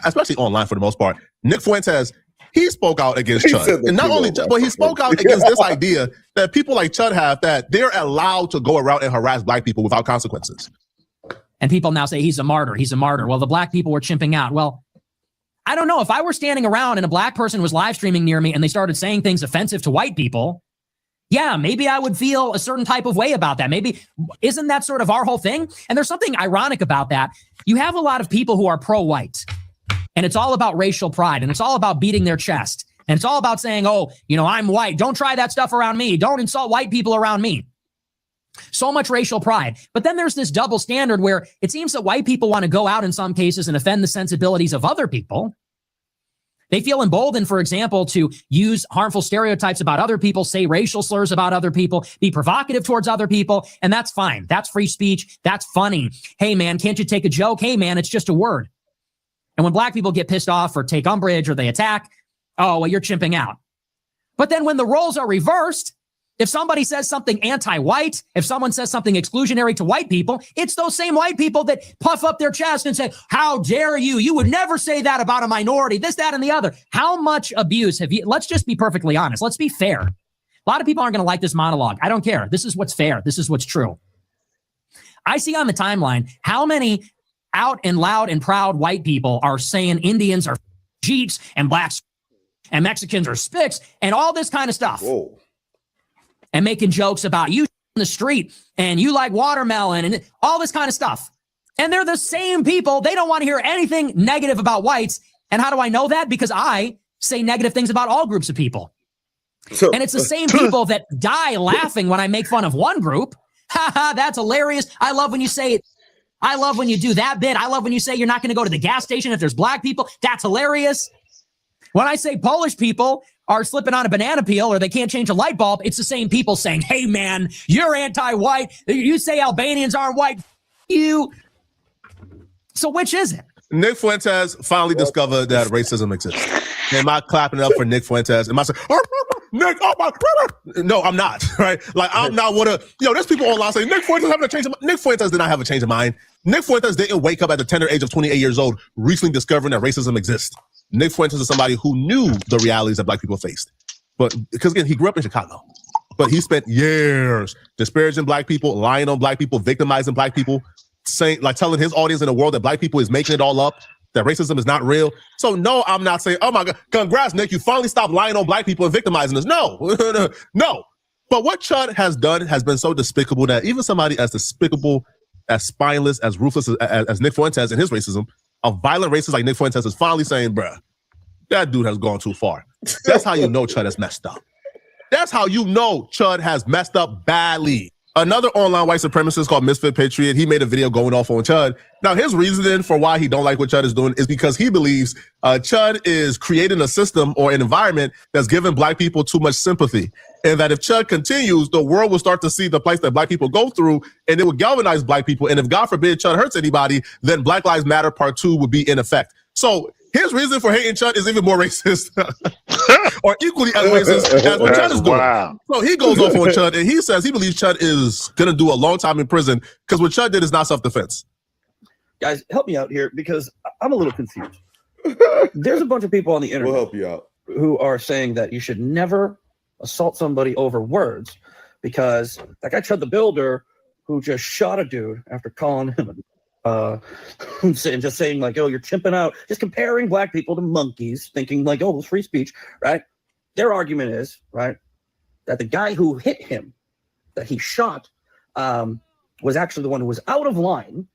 especially online for the most part, Nick Fuentes, he spoke out against Chud. And not only Chud, but he spoke out against this idea that people like Chud have that they're allowed to go around and harass black people without consequences. And people now say he's a martyr. He's a martyr. Well, the black people were chimping out. Well, I don't know. If I were standing around and a black person was live streaming near me and they started saying things offensive to white people, yeah, maybe I would feel a certain type of way about that. Maybe, isn't that sort of our whole thing? And there's something ironic about that. You have a lot of people who are pro-white, and it's all about racial pride, and it's all about beating their chest. And it's all about saying, oh, I'm white. Don't try that stuff around me. Don't insult white people around me. So much racial pride. But then there's this double standard where it seems that white people want to go out in some cases and offend the sensibilities of other people. They feel emboldened, for example, to use harmful stereotypes about other people, say racial slurs about other people, be provocative towards other people. And that's fine. That's free speech. That's funny. Hey, man, can't you take a joke? Hey, man, it's just a word. And when black people get pissed off or take umbrage or they attack, oh, well, you're chimping out. But then when the roles are reversed, if somebody says something anti-white, if someone says something exclusionary to white people, it's those same white people that puff up their chest and say, how dare you? You would never say that about a minority, this, that, and the other. How much abuse have you? Let's just be perfectly honest. Let's be fair. A lot of people aren't going to like this monologue. I don't care. This is what's fair. This is what's true. I see on the timeline how many out and loud and proud white people are saying Indians are Jeets and blacks and Mexicans are spics and all this kind of stuff. Whoa. And making jokes about you in the street and you like watermelon and all this kind of stuff. And they're the same people. They don't want to hear anything negative about whites. And how do I know that? Because I say negative things about all groups of people. And it's the same people that die laughing when I make fun of one group. Ha ha, that's hilarious. I love when you say it. I love when you do that bit. I love when you say you're not going to go to the gas station if there's black people. That's hilarious. When I say Polish people are slipping on a banana peel or they can't change a light bulb, it's the same people saying, hey, man, you're anti-white. You say Albanians aren't white. You. So which is it? Nick Fuentes finally discovered that racism exists. Am I clapping up for Nick Fuentes? Am I saying, Nick, oh my brother? No, I'm not, right? Like, I'm not one of, there's people online saying, Nick Fuentes having a change of mind. Nick Fuentes did not have a change of mind. Nick Fuentes didn't wake up at the tender age of 28 years old, recently discovering that racism exists. Nick Fuentes is somebody who knew the realities that black people faced. But because again, he grew up in Chicago, but he spent years disparaging black people, lying on black people, victimizing black people, saying, like telling his audience in the world that black people is making it all up, that racism is not real. So no, I'm not saying, oh my God, congrats, Nick, you finally stopped lying on black people and victimizing us. No, no. But what Chud has done has been so despicable that even somebody as despicable, as spineless, as ruthless as Nick Fuentes and his racism, a violent racist like Nick Fuentes is finally saying, bruh, that dude has gone too far. That's how you know Chud has messed up. That's how you know Chud has messed up badly. Another online white supremacist called Misfit Patriot, he made a video going off on Chud. Now, his reasoning for why he don't like what Chud is doing is because he believes Chud is creating a system or an environment that's giving black people too much sympathy. And that if Chud continues, the world will start to see the place that black people go through, and it will galvanize black people. And if, God forbid, Chud hurts anybody, then Black Lives Matter Part 2 would be in effect. So his reason for hating Chud is even more racist or equally as racist as what Chud is doing. Wow. So he goes off on Chud, and he says he believes Chud is going to do a long time in prison because what Chud did is not self-defense. Guys, help me out here because I'm a little confused. There's a bunch of people on the internet We'll help you out. who are saying that you should never assault somebody over words because that guy Chud the Builder who just shot a dude after calling him saying like, oh, you're chimping out, just comparing black people to monkeys, thinking like, oh, it's free speech, right? Their argument is, right, that the guy who hit him, that he shot, was actually the one who was out of line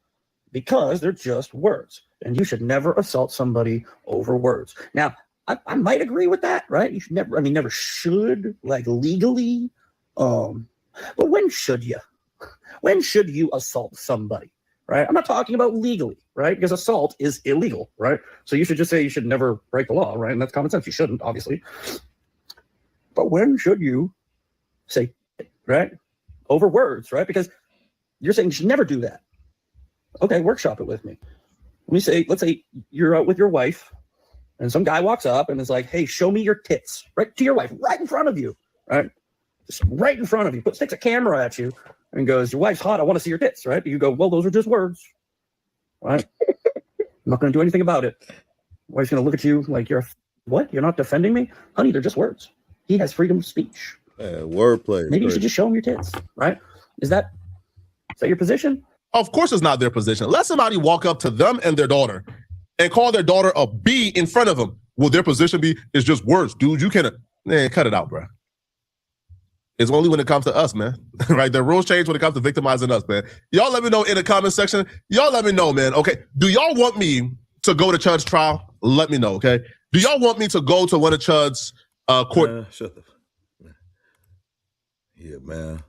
because they're just words. And you should never assault somebody over words. Now, I might agree with that, right? You should never, never should, like legally. But when should you? When should you assault somebody? Right? I'm not talking about legally, right? Because assault is illegal, right? So you should just say you should never break the law, right? And that's common sense. You shouldn't, obviously. But when should you say, right? Over words, right? Because you're saying you should never do that. Okay, workshop it with me. Let's say you're out with your wife and some guy walks up and is like, hey, show me your tits, right to your wife, right in front of you, right? Just right in front of you, sticks a camera at you and goes, your wife's hot, I want to see your tits, right? You go, well, those are just words, right? I'm not going to do anything about it. Wife's going to look at you like what? You're not defending me? Honey, they're just words. He has freedom of speech. Wordplay. Maybe you should just show him your tits, right? Is that your position? Of course it's not their position. Let somebody walk up to them and their daughter and call their daughter a B in front of them. Will their position be, it's just words, dude? You can't, man, cut it out, bro. It's only when it comes to us, man. Right? The rules change when it comes to victimizing us, man. Y'all let me know in the comment section. Y'all let me know, man. Okay. Do y'all want me to go to Chud's trial? Let me know, okay? Do y'all want me to go to one of Chud's court? Shut the. Yeah, man.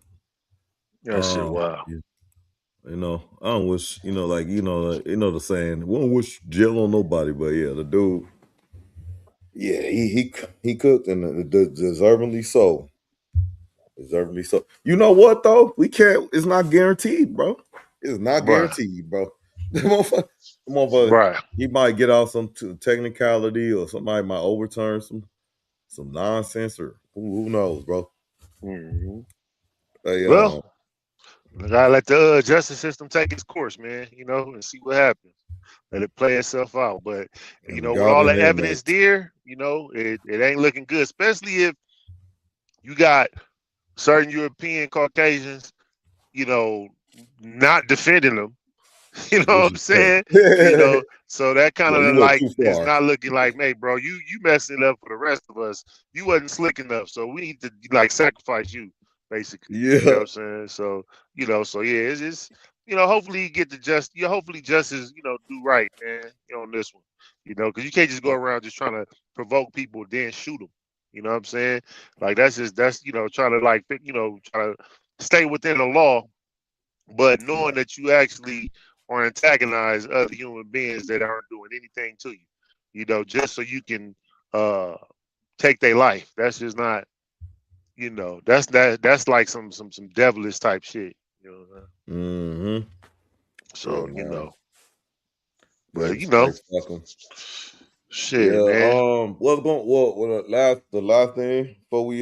That shit wild. You know, I don't wish, like, the saying, we don't wish jail on nobody, but yeah, the dude, yeah, he cooked and deservingly so. Deservingly so. You know what though? We can't. It's not guaranteed, bro. It's not guaranteed, bro. The motherfucker, Right. he might get off some technicality, or somebody might overturn some nonsense, or who knows, bro. Mm-hmm. Hey, Well, I gotta let the justice system take its course, man. And see what happens. Let it play itself out. But with all the evidence there, it ain't looking good, especially if you got certain European Caucasians, not defending them. You know what I'm saying? So that kind of like it's not looking like, hey, bro, you messing it up for the rest of us. You wasn't slick enough, so we need to like sacrifice you, basically. Yeah. You know what I'm saying? So yeah, it's hopefully you get the hopefully justice, do right, man, on this one. Because you can't just go around just trying to provoke people then shoot them. You know what I'm saying? Like that's trying to like try to stay within the law, but knowing that you actually or antagonize other human beings that aren't doing anything to you, just so you can take their life. That's just not, that's like some devilish type shit. Mm-hmm. So yeah, but shit, man. What's going? The last thing before we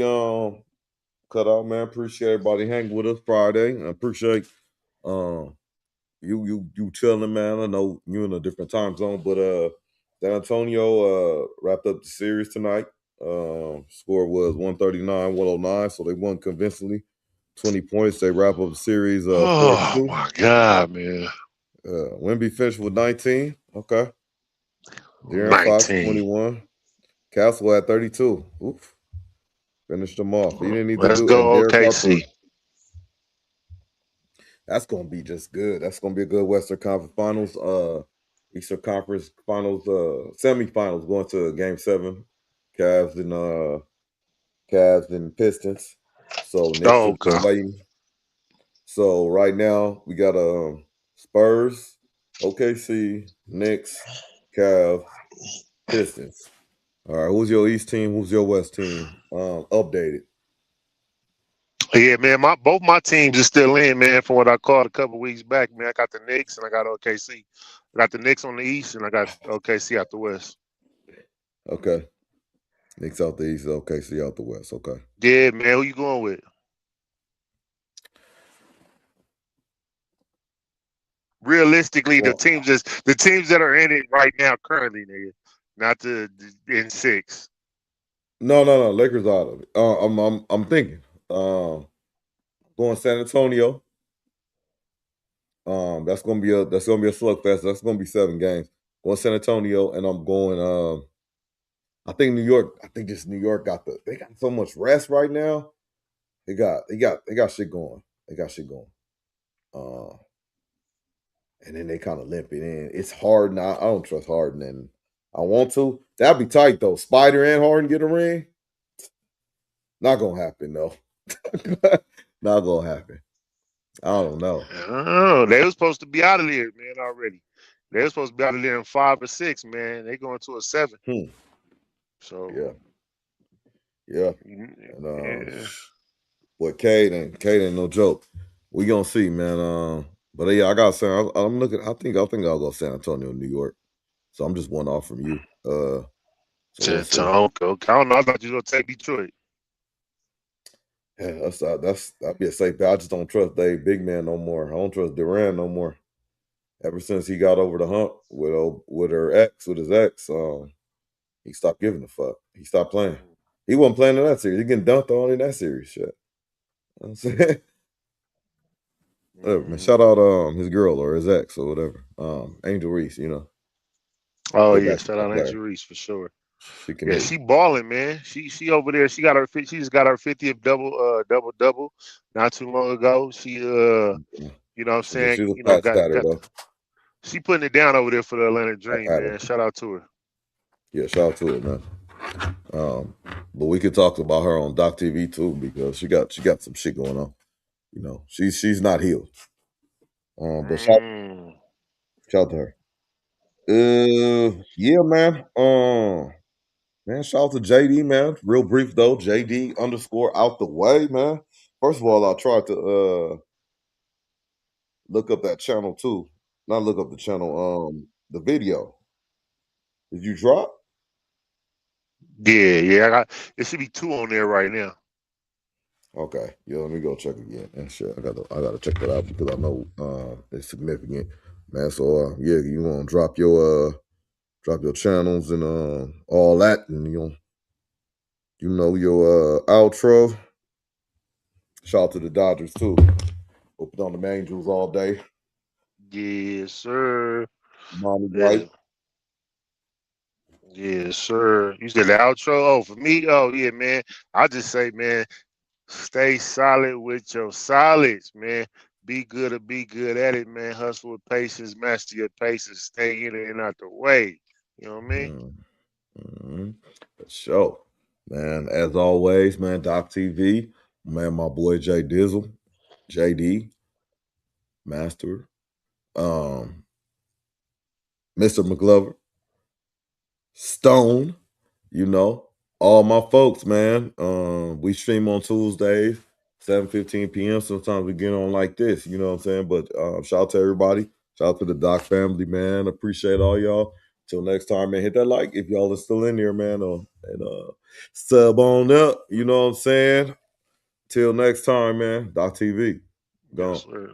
cut out, man. Appreciate everybody hanging with us Friday. I appreciate you chilling, man. I know you in a different time zone, but San Antonio wrapped up the series tonight. Score was 139-109, so they won convincingly. 20 points. They wrap up the series. Oh my God, man. Wemby finished with 19. Okay. De'Aaron 19. Fox 21. Castle at 32. Oof. Finished them off. He didn't need Let's to do go, it. OKC. That's gonna be just good. That's gonna be a good Western Conference Finals. Eastern Conference Finals, semifinals going to Game 7. Cavs and Pistons. So next week waiting. So right now we got Spurs, OKC, Knicks, Cavs, Pistons. All right, who's your East team? Who's your West team? Updated. Yeah, man. Both my teams are still in, man. From what I called a couple weeks back, man. I got the Knicks and I got OKC. I got the Knicks on the East and I got OKC out the West. Okay. Knicks out the East, OKC out the West. Okay. Yeah, man. Who you going with? Realistically, the teams that are in it right now, currently, nigga, not the in 6. No. Lakers out of it. I'm thinking. Going San Antonio. That's gonna be a slugfest. That's gonna be 7 games. Going San Antonio, and I'm going. I think New York. I think just New York they got so much rest right now. They got shit going. They got shit going. And then they kind of limp it in. It's Harden. I don't trust Harden, and I want to. That'd be tight though. Spider and Harden get a ring. Not gonna happen though. Not gonna happen. I don't know. Oh, they were supposed to be out of there, man. Already, they were supposed to be out of there in 5 or 6, man. They going to a 7. So yeah. And, boy, Cade ain't no joke. We gonna see, man. But yeah, I got San. I'm looking. I think I'll go San Antonio, New York. So I'm just one off from you. Okay. I don't know. I thought you were gonna take Detroit. Yeah, that'd be a safe bet. I just don't trust Dave Big Man no more. I don't trust Durant no more. Ever since he got over the hump with his ex, he stopped giving a fuck. He stopped playing. He wasn't playing in that series. He getting dunked on in that series. Shit. You know what I'm saying? Whatever, man. Shout out his girl or his ex or whatever. Angel Reese, you know. Oh Good yeah, basketball shout out player. Angel Reese for sure. She can Yeah, hit. she balling, man. She over there. She just got her 50th double not too long ago. She you know what I'm saying, She's a you know, fat statter though. she putting it down over there for the Atlanta Dream, At her. man. Shout out to her. Yeah, shout out to her, man. But we could talk about her on Doc TV too because she got some shit going on. You know, she's not healed. But shout out to her. Yeah, man. Man, shout out to JD, man. Real brief though. JD _ out the way, man. First of all, I tried to look up that channel too. Not look up the channel, the video. Did you drop? Yeah. It should be 2 on there right now. Okay. Yeah, let me go check again. And shit, I gotta check that out because I know it's significant. Man, so yeah, you wanna drop your channels and all that and you know your outro. Shout out to the Dodgers too. Open on the Angels all day. Yes, sir. Mommy Yeah. White. Yes, sir. You said the outro. Oh, for me, oh yeah, man. I just say, man, stay solid with your solids, man. Be good or be good at it, man. Hustle with patience, master your paces, stay in it and out the way. You know what I mean? Mm-hmm. For sure. Man, as always, man, Doc TV, man, my boy Jay Dizzle, JD, Master, Mr. McGlover, Stone, you know, all my folks, man. We stream on Tuesdays, 7:15 p.m. Sometimes we get on like this, you know what I'm saying? But shout out to everybody. Shout out to the Doc family, man. Appreciate all y'all. Till next time, man. Hit that like if y'all are still in there, man. And sub on up. You know what I'm saying? Till next time, man. Doc TV. Gone. Yes, sir.